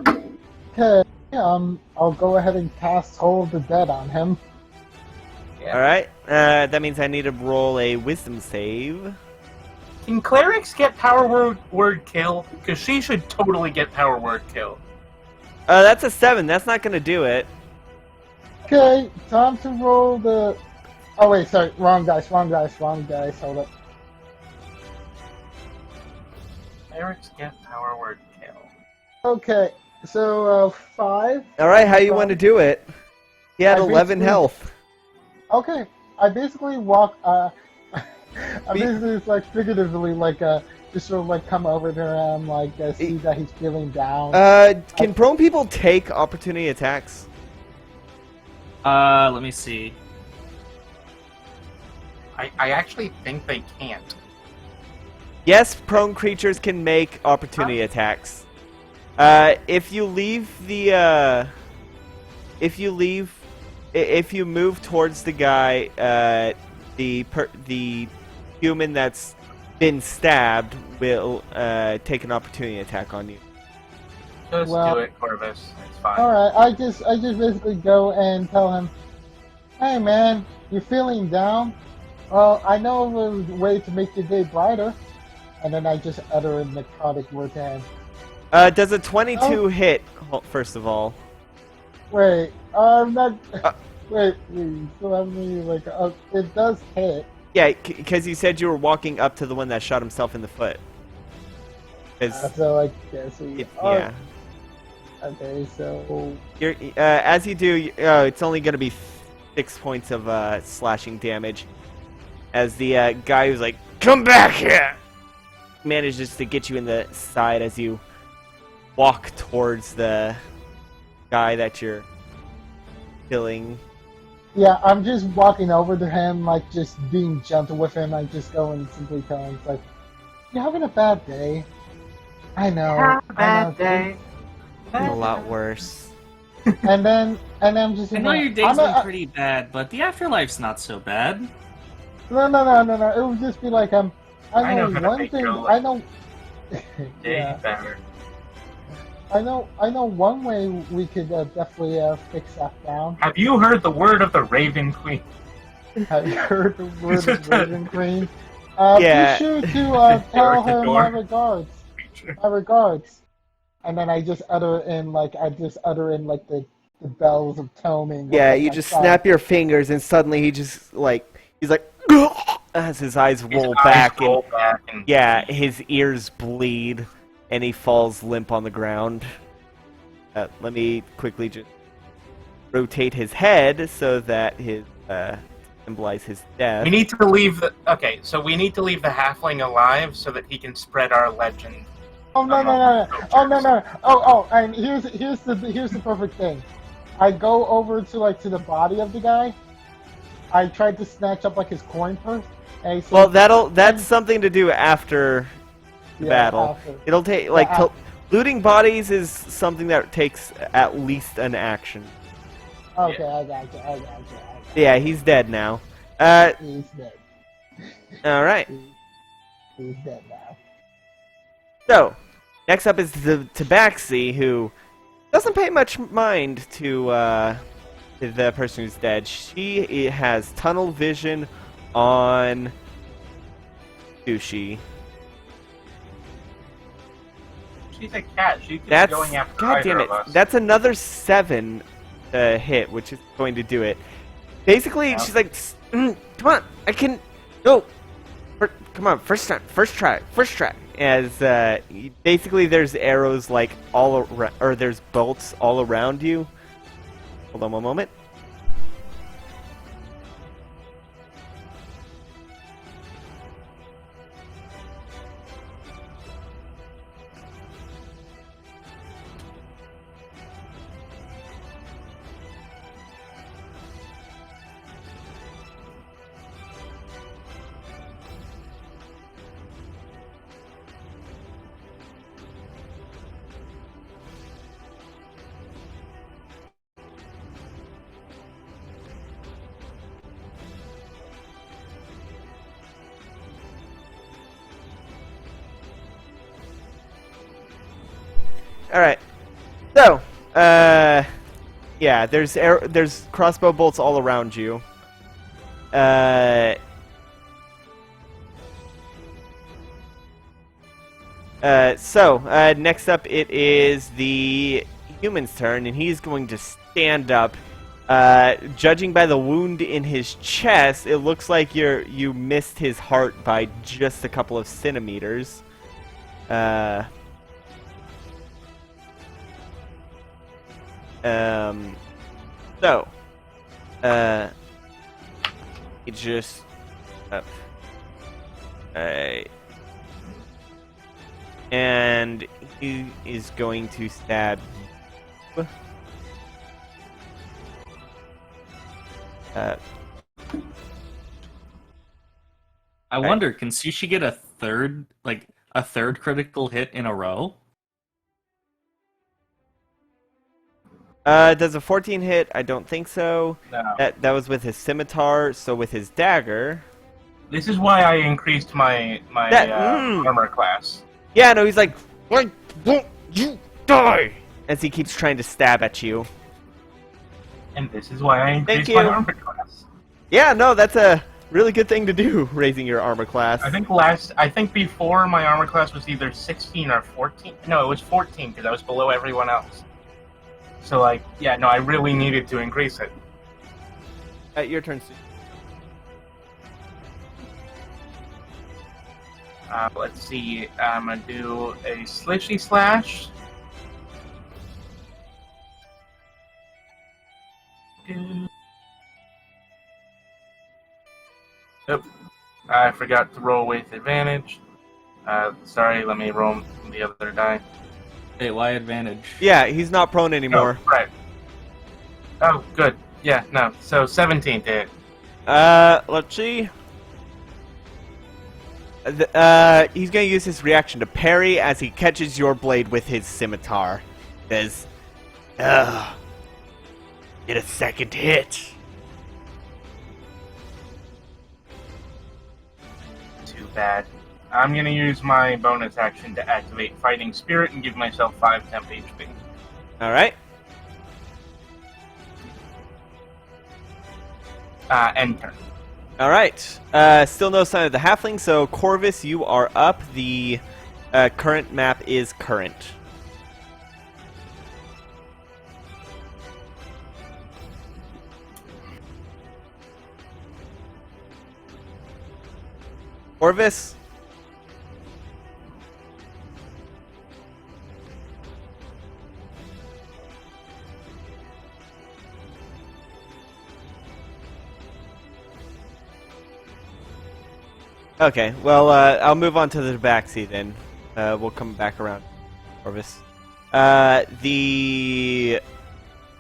Okay, I'll go ahead and cast Toll of the Dead on him. Yeah. Alright, that means I need to roll a wisdom save. Can clerics get power word kill? Because she should totally get power word kill. That's a 7. That's not gonna do it. Okay, time to roll the... Oh wait, sorry, wrong dice. Hold up. Clerics get power word kill. Okay, so 5. Alright, how you want to do it? He had I 11 basically- health. Okay, I basically walk, I basically just like figuratively just sort of like come over to him, see that he's feeling down. Can prone people take opportunity attacks? Let me see. I actually think they can't. Yes, prone creatures can make opportunity attacks. If you move towards the guy, the human that's been stabbed will take an opportunity attack on you. Just Well- do it, Corvus. It's fine. Alright, I just basically go and tell him, hey man, you're feeling down? Well, I know of a way to make your day brighter. And then I just utter a necrotic word to him. Does a 22 hit, first of all? Wait, not... Wait, you still have me, it does hit. Yeah, because you said you were walking up to the one that shot himself in the foot. 'Cause So I guess we... yeah. Okay, so... You're, as you do, it's only going to be 6 points of slashing damage. As the guy who's like, "Come back here!" manages to get you in the side as you walk towards the guy that you're killing. Yeah, I'm just walking over to him, like just being gentle with him. I just go and simply tell him, it's like, "You're having a bad day." I know. Have a I know. bad day. A lot worse. And then I'm just. I know your day's I'm been pretty bad, but the afterlife's not so bad. No. It would just be like I I know know how to one make thing. your I know. Day Yeah. better. I know one way we could definitely fix that down. Have you heard the word of the Raven Queen? Have you heard the word of Raven Queen? Yeah. Be sure to Door tell to her door. my regards. My regards. And then I just utter in like the bells of Toming. Yeah, you just snap your fingers, and suddenly he's like, as his eyes roll back, and yeah, his ears bleed, and he falls limp on the ground. Let me quickly just rotate his head so that his symbolize his death. We need to leave the we need to leave the halfling alive so that he can spread our legend. Oh no! Oh, and here's the perfect thing. I go over to the body of the guy. I tried to snatch up like his coin purse. And I said, Well, that's something to do after the battle. after. It'll take looting bodies is something that takes at least an action. Okay, I got you. Yeah, he's dead now. He's dead. All right. He's dead now. So, next up is the Tabaxi, who doesn't pay much mind to the person who's dead. She has tunnel vision on Sushi. She's a cat. She could be That's going after God either damn it. of us. That's another 7 hit, which is going to do it. Basically, Yeah. she's like, come on, I can go. Come on, first try. As basically, there's arrows like all around, or there's bolts all around you. Hold on one moment. All right. So, yeah, there's crossbow bolts all around you. Next up it is the human's turn, and he's going to stand up. Judging by the wound in his chest, it looks like you missed his heart by just a couple of centimeters. It just up. And he is going to stab you. I wonder, can Sushi get a third critical hit in a row? Does a 14 hit? I don't think so. No. That was with his scimitar, so with his dagger. This is why I increased my armor class. Yeah, no, he's like, why won't you die? As he keeps trying to stab at you. And this is why I increased you. my armor class. Yeah, no, that's a really good thing to do, raising your armor class. I think before my armor class was either 16 or 14. No, it was 14 because I was below everyone else. So I really needed to increase it. Your turn, Stu. Let's see. I'm gonna do a slishy slash. Yep. I forgot to roll with advantage. Sorry, let me roll the other die. Hey, why advantage? Yeah, he's not prone anymore. Oh, right. Oh, good. Yeah, no. So 17 to hit. Let's see. He's gonna use his reaction to parry as he catches your blade with his scimitar. Says, "Ugh, get a second hit." Too bad. I'm gonna use my bonus action to activate Fighting Spirit and give myself 5 temp HP. All right. End turn. All right. Still no sign of the halfling, so Corvus, you are up. The current map is current. Corvus? Okay, well, I'll move on to the Tabaxi then. We'll come back around, Corvus. The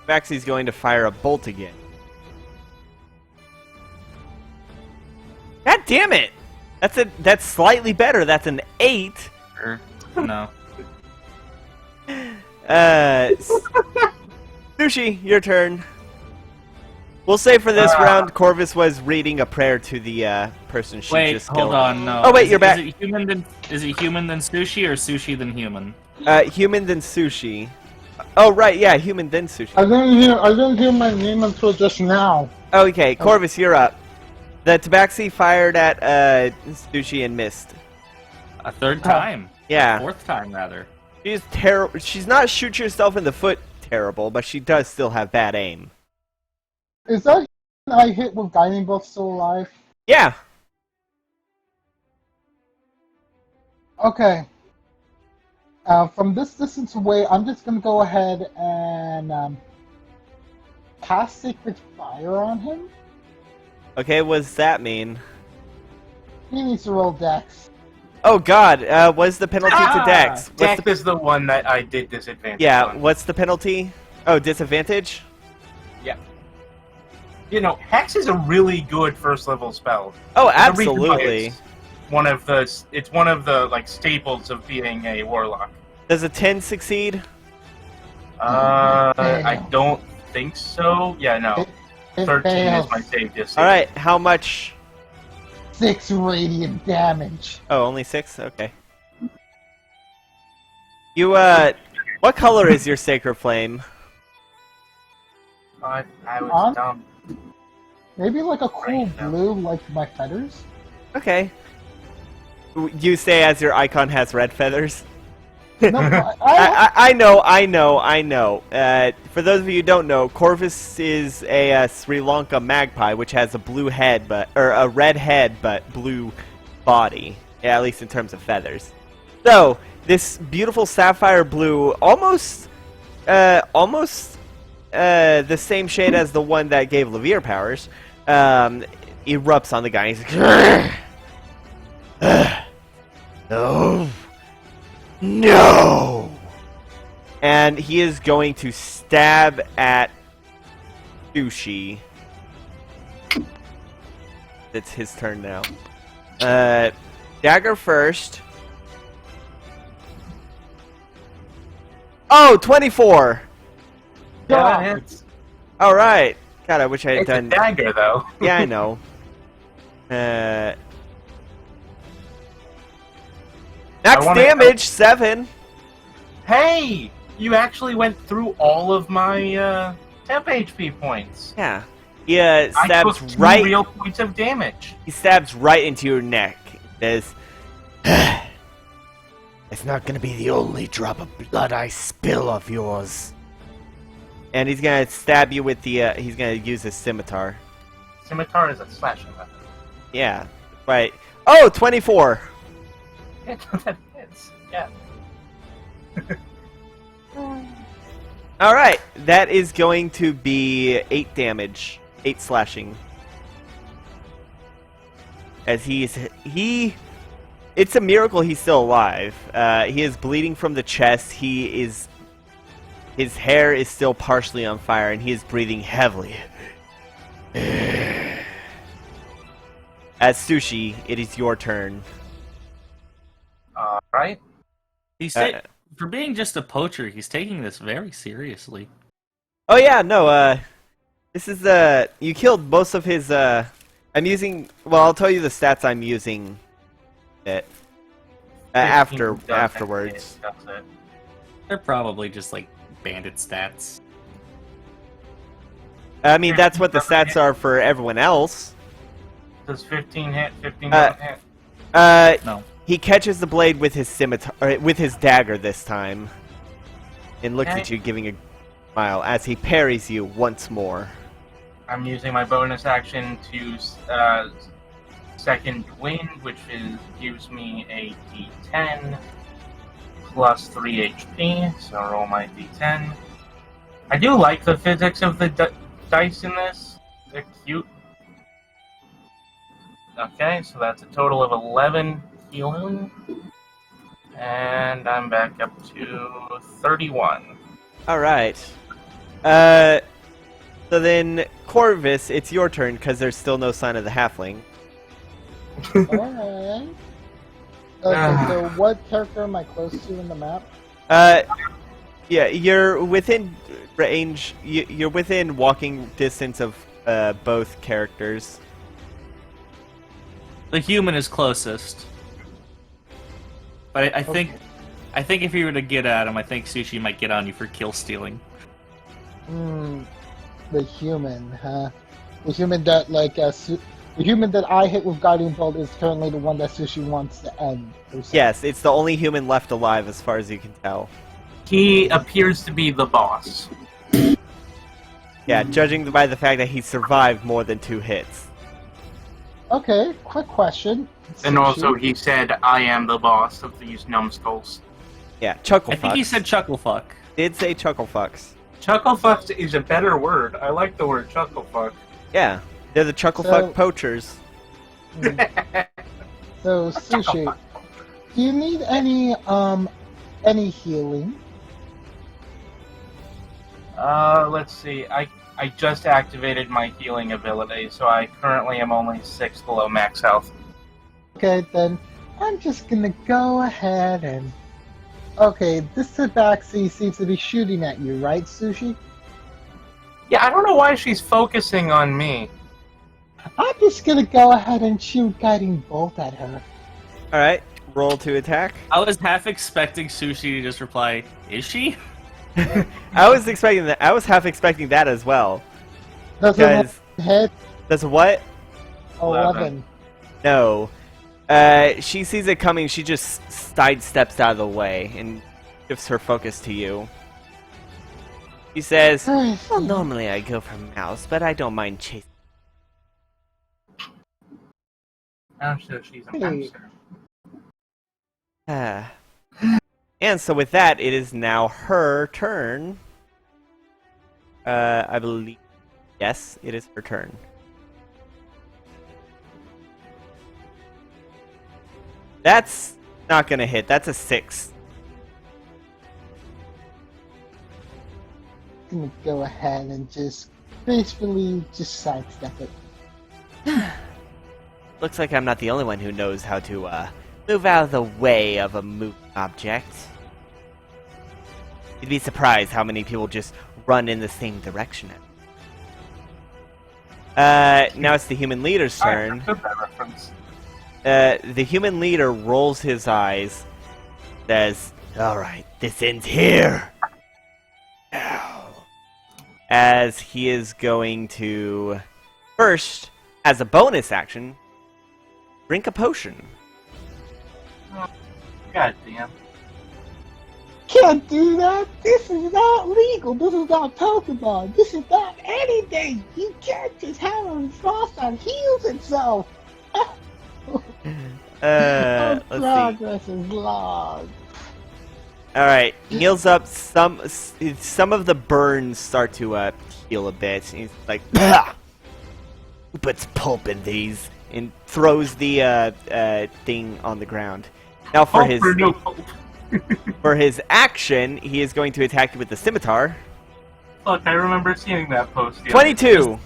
Tabaxi's going to fire a bolt again. God damn it! That's slightly better. That's an 8. Sure. No. Sushi, your turn. We'll say for this round, Corvus was reading a prayer to the person she Wait, just killed. hold on, no. Oh wait, you're back. Is it human then sushi or sushi then human? Human then sushi. Oh right, yeah, human then sushi. I didn't hear my name until just now. Okay, Corvus, you're up. The Tabaxi fired at sushi and missed. A third time. Yeah. Fourth time, rather. She's terrible. She's not shoot yourself in the foot terrible, but she does still have bad aim. Is that I hit with guiding bolt still alive? Yeah. Okay. From this distance away, I'm just gonna go ahead and cast Sacred Fire on him. Okay, what does that mean? He needs to roll Dex. Oh God, what's the penalty to Dex? Dex is the one that I did disadvantage Yeah, on. what's the penalty? Oh, disadvantage? Yeah. You know, Hex is a really good first level spell. Oh, There's a reason why absolutely. It's one of the like staples of being a warlock. Does a 10 succeed? I don't think so. Yeah, no. It 13 fails. is my save distance. Alright, how much? 6 radiant damage. Oh, only 6? Okay. You, what color is your Sacred Flame? I was Huh? dumb. Maybe like a cool Right, no. blue, like my feathers. Okay. You say as your icon has red feathers? No, I know. For those of you who don't know, Corvus is a Sri Lanka magpie, which has a blue head, or a red head, but blue body. Yeah, at least in terms of feathers. So this beautiful sapphire blue, almost the same shade as the one that gave Levere powers, erupts on the guy. He's like, no. No! And he is going to stab at Sushi. It's his turn now. Dagger first. Oh, 24! Yeah, God. that hits. Alright. God, I wish I had It's a done... dagger, though. Yeah, I know. Max damage, 7. Hey! You actually went through all of my temp HP points. Yeah. He I stabs took 2 right... real points of damage. He stabs right into your neck. Says, "It's not gonna be the only drop of blood I spill of yours." And he's gonna stab you with the. He's gonna use his scimitar. Scimitar is a slashing weapon. Yeah, right. Oh, 24. Yeah, that hits. Yeah. All right, that is going to be 8 damage, 8 slashing. As it's a miracle he's still alive. He is bleeding from the chest. He is His hair is still partially on fire, and he is breathing heavily. As Sushi, it is your turn. Right? For being just a poacher, he's taking this very seriously. Oh yeah, no, this is, you killed most of his, I'm using, well, I'll tell you the stats I'm using it, 15 doesn't afterwards. hit, that's it. They're probably just like bandit stats. I mean, that's what the stats are for everyone else. Does 15 hit? 15 doesn't hit? No. He catches the blade with his scimitar, or with his dagger this time, and looks at you, giving a smile as he parries you once more. I'm using my bonus action to second wind, which gives me a D10 plus 3 HP. So roll my D10. I do like the physics of the dice in this. They're cute. Okay, so that's a total of 11 healing. And I'm back up to 31. Alright. So then, Corvus, it's your turn, because there's still no sign of the halfling. Alright. Okay, so what character am I close to in the map? Yeah, you're within range, you're within walking distance of both characters. The human is closest. But I think if you were to get at him, I think Sushi might get on you for kill stealing. The human, huh? The human that, like, the human that I hit with Guardian Bolt is currently the one that Sushi wants to end. Yes, it's the only human left alive as far as you can tell. He appears to be the boss. Yeah, judging by the fact that he survived more than 2 hits. Okay, quick question. And Sushi. also, he said, I am the boss of these numbskulls. Yeah, Chucklefucks. I think he said chucklefuck. Did say Chucklefucks. Chucklefuck is a better word. I like the word chucklefuck. Yeah, they're the Chucklefuck So- poachers. So, Sushi, do you need any healing? Let's see. I just activated my healing ability, so I currently am only 6 below max health. Okay, then I'm just gonna go ahead and... Okay, this tabaxi seems to be shooting at you, right, Sushi? Yeah, I don't know why she's focusing on me. I'm just gonna go ahead and shoot Guiding Bolt at her. Alright, roll to attack. I was half expecting Sushi to just reply, "Is she?" I was expecting that. I was half expecting that as well. Does Guys. it hit? Does what? 11. No. She sees it coming. She just sidesteps out of the way and shifts her focus to you. She says, "Well, normally I go for mouse, but I don't mind chasing." I'm sure she's a Hey. hamster. And so with that, it is now her turn. I believe. Yes, it is her turn. That's not gonna hit. That's a 6. I'm gonna go ahead and just gracefully just sidestep it. Looks like I'm not the only one who knows how to move out of the way of a moving object. You'd be surprised how many people just run in the same direction. Now it's the human leader's turn. I understood that reference. The human leader rolls his eyes, says, "Alright, this ends here." Now. As he is going to, first, as a bonus action, drink a potion. God damn. Can't do that! This is not legal! This is not Pokemon! This is not anything! You can't just have a frost that heals itself! Let's see. Progress is logged. Alright, heals up some of the burns start to heal a bit. He's like, "Pah! Who puts pulp in these?" And throws the thing on the ground. Now for Hope his for no hope. For his action, he is going to attack you with the scimitar. Look, I remember seeing that post. 22!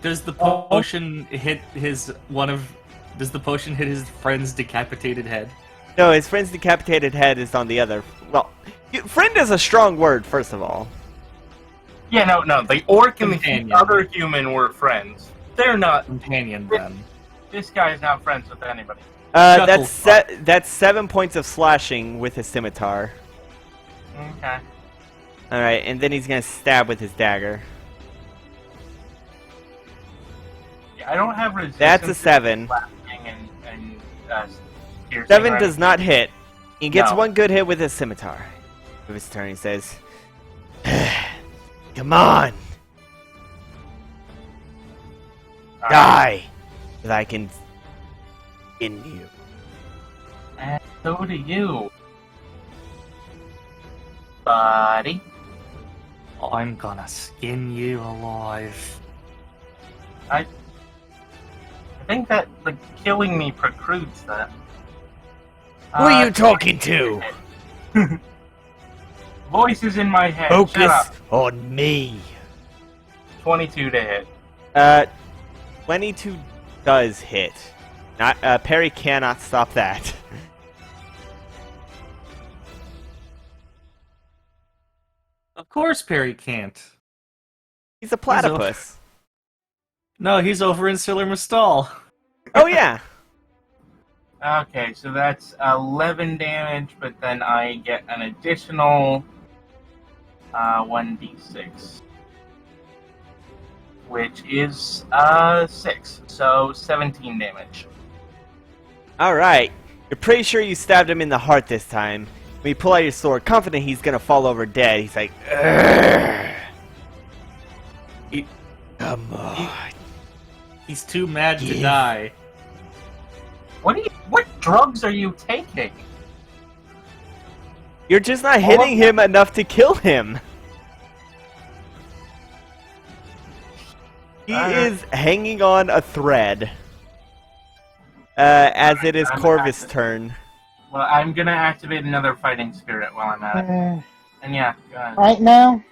Does the potion hit his Does the potion hit his friend's decapitated head? No, his friend's decapitated head is on the other. Well, friend is a strong word, first of all. Yeah, no. The orc and Companion. the other human were friends. They're not. Companion, then. This guy is not friends with anybody. That's 7 points of slashing with his scimitar. Okay. Alright, and then he's gonna stab with his dagger. Yeah, I don't have resistance. That's a 7. And piercing, 7 right? does not hit. He gets No. one good hit with his scimitar. Of his turn, he says, "Come on, All right. die, so that I can skin you." And so do you, buddy. I'm gonna skin you alive. I think that killing me precludes that. Who are you talking to? Voices in my head. Shut Focus up. on me. 22 to hit. 22 does hit. Not Perry cannot stop that. Of course Perry can't. He's a platypus. No, he's over in Siller Mistal. Oh yeah. Okay, so that's 11 damage, but then I get an additional 1d6. Which is 6, so 17 damage. All right. You're pretty sure you stabbed him in the heart this time. When you pull out your sword, confident he's gonna fall over dead, he's like, "Urgh." Come on. He's too mad to Yeah. die. What drugs are you taking? You're just not hitting him enough to kill him. He is hanging on a thread. As it is Corvus' turn. Well, I'm gonna activate another fighting spirit while I'm at it. And yeah, go ahead. Right now,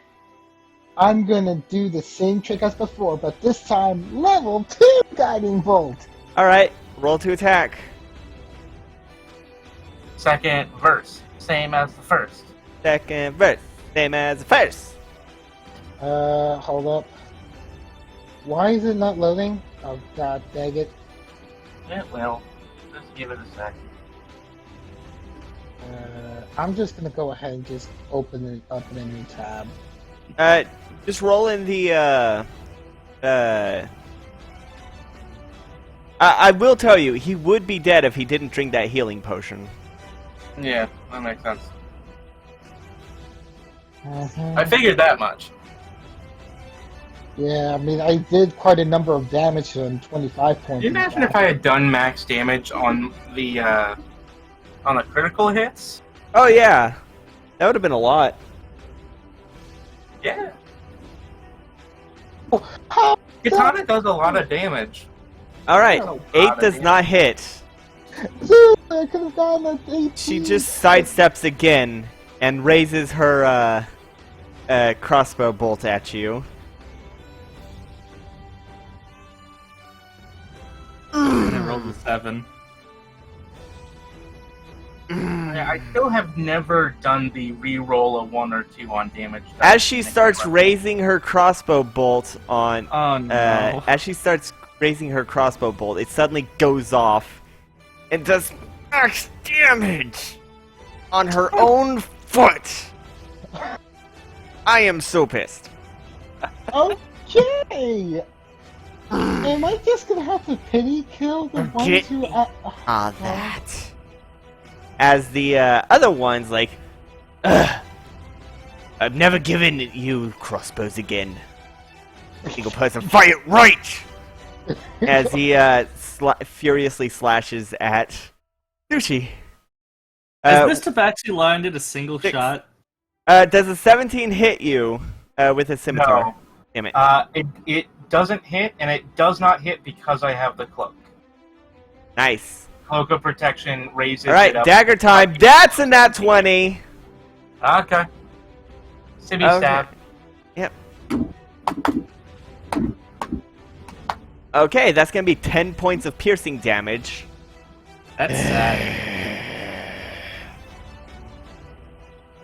I'm gonna do the same trick as before, but this time level 2 guiding bolt. Alright, roll to attack. Second verse, same as the first. Second verse, same as the first. Hold up. Why is it not loading? Oh god dang it. It will. Just give it a sec. I'm just gonna go ahead and just open it up in a new tab. Just roll in the, I will tell you, he would be dead if he didn't drink that healing potion. Yeah, that makes sense. Mhm. I figured that much. Yeah, I mean, I did quite a number of damage to him, 25 points. Can you imagine if I had done max damage on the critical hits? Oh yeah, that would have been a lot. Yeah. How Katana does a lot of damage. Alright, Oh, 8 God, does I not hit. Dude, I could have gotten an 18. She just sidesteps again and raises her crossbow bolt at you. And I rolled a 7. I still have never done the re-roll of 1 or 2 on damage. As she starts raising her crossbow bolt on, Oh no. it suddenly goes off and does max damage on her own foot. I am so pissed. Okay! Am I just gonna have to pity kill the ones Get who... me that. As the other one's like, ugh, I've never given you crossbows again. Single person, fight it right! As he furiously slashes at Sushi. Is this Tabaxi landed a single 6. shot? Does a 17 hit you with a scimitar? No. Damn it. It doesn't hit, and it does not hit because I have the cloak. Nice. Cloak of Protection raises All right, it up. dagger time. That's a nat 20. Okay. Civvy Okay. stab. Yep. Okay, that's gonna be 10 points of piercing damage. That's sad.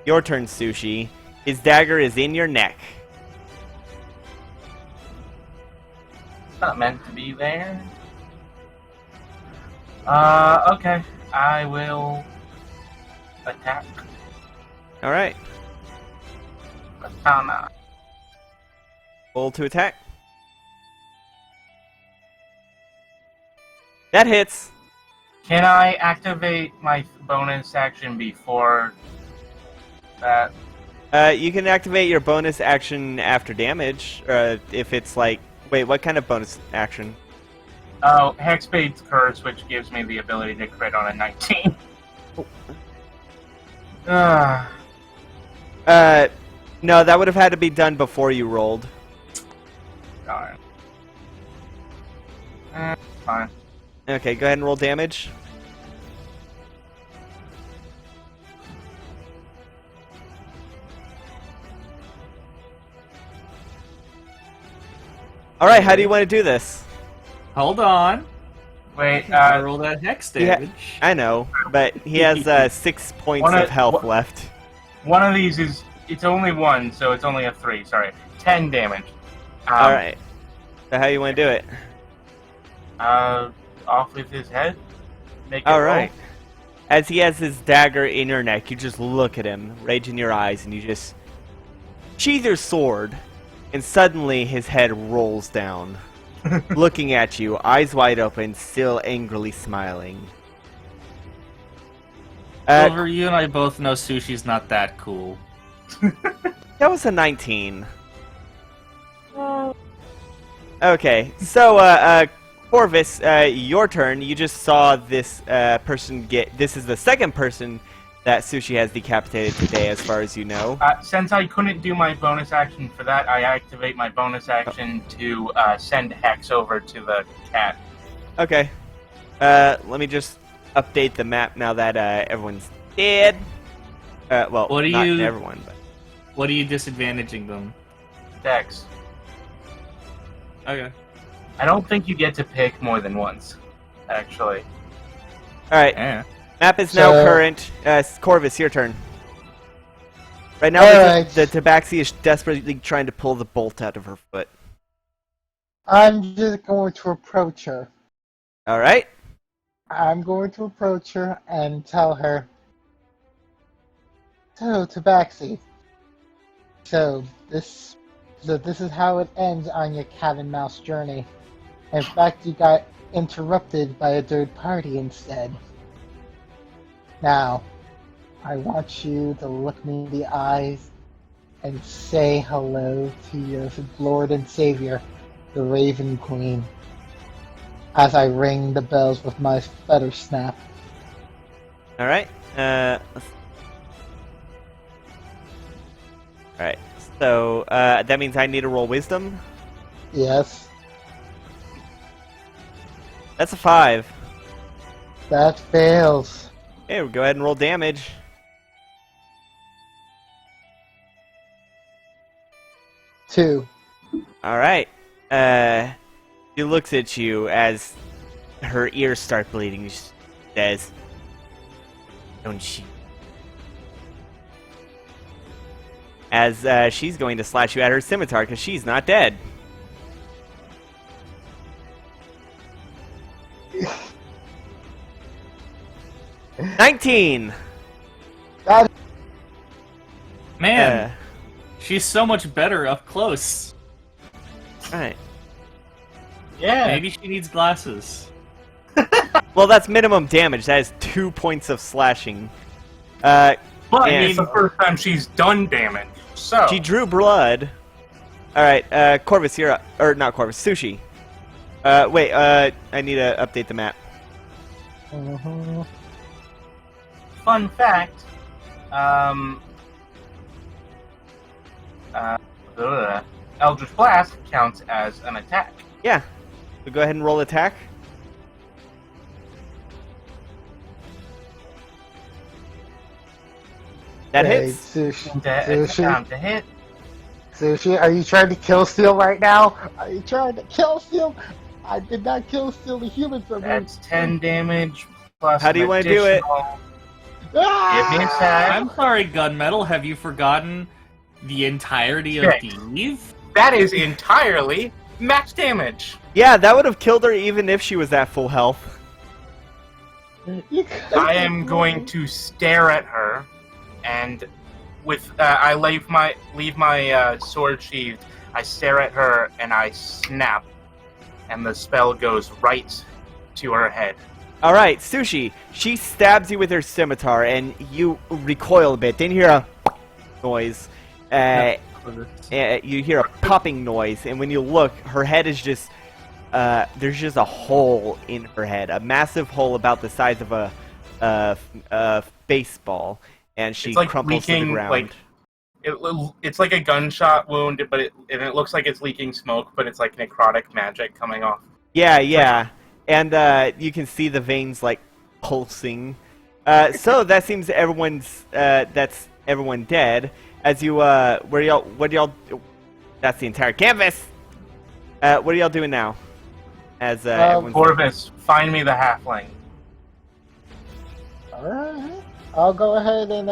Your turn, Sushi. His dagger is in your neck. It's not meant to be there. Okay. I will attack All right, Katana. roll to attack. That hits. Can I activate my bonus action before that? You can activate your bonus action after damage, if it's like... Wait, what kind of bonus action? Oh, Hexbade's Curse, which gives me the ability to crit on a 19. Ah, No, that would have had to be done before you rolled. darn. Fine. Okay, go ahead and roll damage. Alright, how do you want to do this? Hold on. Wait, I roll that hex Yeah. damage. I know, but he has 6 points of health left. one of these is... It's only one, so it's only a 3. Sorry. 10 damage. Alright. So how you want to do it? Off with his head. Make it Alright. As he has his dagger in your neck, you just look at him, rage in your eyes, and you just sheathe your sword, and suddenly his head rolls down, looking at you, eyes wide open, still angrily smiling. Silver, you and I both know Sushi's not that cool. That was a 19. Okay, so, Corvus, your turn. You just saw this person get... This is the second person that Sushi has decapitated today, as far as you know. Since I couldn't do my bonus action for that, I activate my bonus action to send Hex over to the cat. Okay. Let me just update the map now that everyone's dead. Well, What do not you- everyone, but... What are you disadvantaging them? Dex. Okay. I don't think you get to pick more than once, actually. Alright, Yeah. map is now So- current. Corvus, your turn. Right now, Alright. the Tabaxi is desperately trying to pull the bolt out of her foot. I'm just going to approach her. Alright? I'm going to approach her and tell her, "So, Tabaxi, so this is how it ends on your cat and mouse journey. In fact, you got interrupted by a third party instead. Now, I want you to look me in the eyes and say hello to your Lord and Savior, the Raven Queen, as I ring the bells with my feather snap." Alright. Alright. So, that means I need to roll wisdom. Yes, That's a 5. that fails. Okay, we'll go ahead and roll damage. Two. Alright. She looks at you as her ears start bleeding. She says, "Don't she?" As she's going to slash you at her scimitar because she's not dead. "19! That Man, she's so much better up close. Alright. Yeah. Maybe she needs glasses. Well, that's minimum damage. That is 2 points of slashing. But and- it's the first time she's done damage. So She drew blood. Alright, Corvus, you're up. Or, not Corvus, Sushi. Wait, I need to update the map. fun fact, Eldritch Blast counts as an attack. Yeah. So go ahead and roll attack. That Okay, hits. Time to hit. Sushi, are you trying to kill steal right now? Are you trying to kill steal? I did not kill steal the human from you. That's 10 damage plus How do you an wanna do it? additional- Ah! Give me a sec. I'm sorry, Gunmetal. Have you forgotten the entirety of Shit. Eve? That is entirely max damage. Yeah, that would have killed her even if she was at full health. I am going to stare at her, and with I leave my sword sheathed. I stare at her and I snap, and the spell goes right to her head. All right, Sushi. She stabs you with her scimitar, and you recoil a bit. Then you hear a noise. You hear a popping noise, and when you look, her head is just there's just a hole in her head, a massive hole about the size of a baseball, and she It's like crumples to the leaking, ground. like it's like a gunshot wound, but it looks like it's leaking smoke, but it's like necrotic magic coming off. Yeah, and you can see the veins like pulsing. So that seems that's everyone dead. As you what do y'all? That's the entire canvas. What are y'all doing now? As everyone's Corvus, find me the halfling. Alright. I'll go ahead and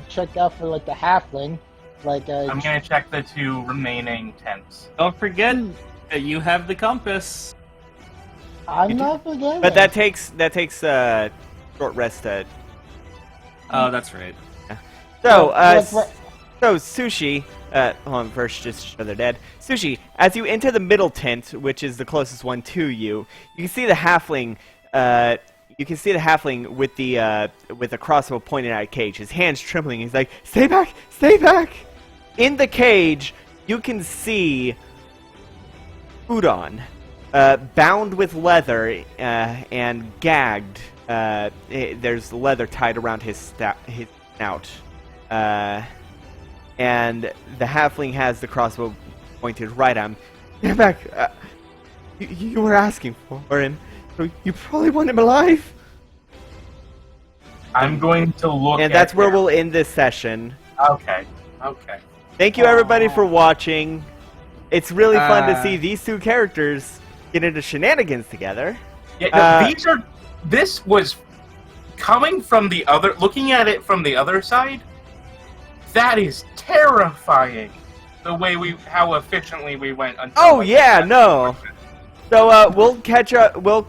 check out for like the halfling. I'm gonna check the 2 remaining tents. Don't forget that you have the compass. I'm not forgetting. But that takes short rest. Oh, that's right. So What- so Sushi. Hold on, first, just show they're dead. Sushi, as you enter the middle tent, which is the closest one to you, you can see the halfling. You can see the halfling with the crossbow pointed at a cage. His hands trembling. He's like, "Stay back! Stay back!" In the cage, you can see Udon, bound with leather and gagged. There's leather tied around his snout. And the halfling has the crossbow pointed right at him. Get back! You were asking for him. So you probably want him alive. I'm going to look. And that's where we'll end this session. Okay. Thank you everybody for watching. It's really fun to see these two characters get into shenanigans together. Yeah, this was coming from the other. Looking at it from the other side, that is terrifying. The way how efficiently we went. Oh yeah, no. So we'll catch up. We'll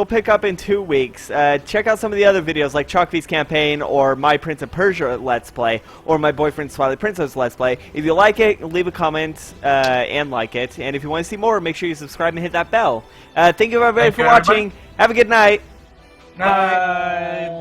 pick up in 2 weeks. Check out some of the other videos like Chalkvy's campaign or my Prince of Persia Let's Play or my boyfriend's Twilight Princess Let's Play. If you like it, leave a comment and like it. And if you want to see more, make sure you subscribe and hit that bell. Thank you everybody for watching. Have a good night. Night.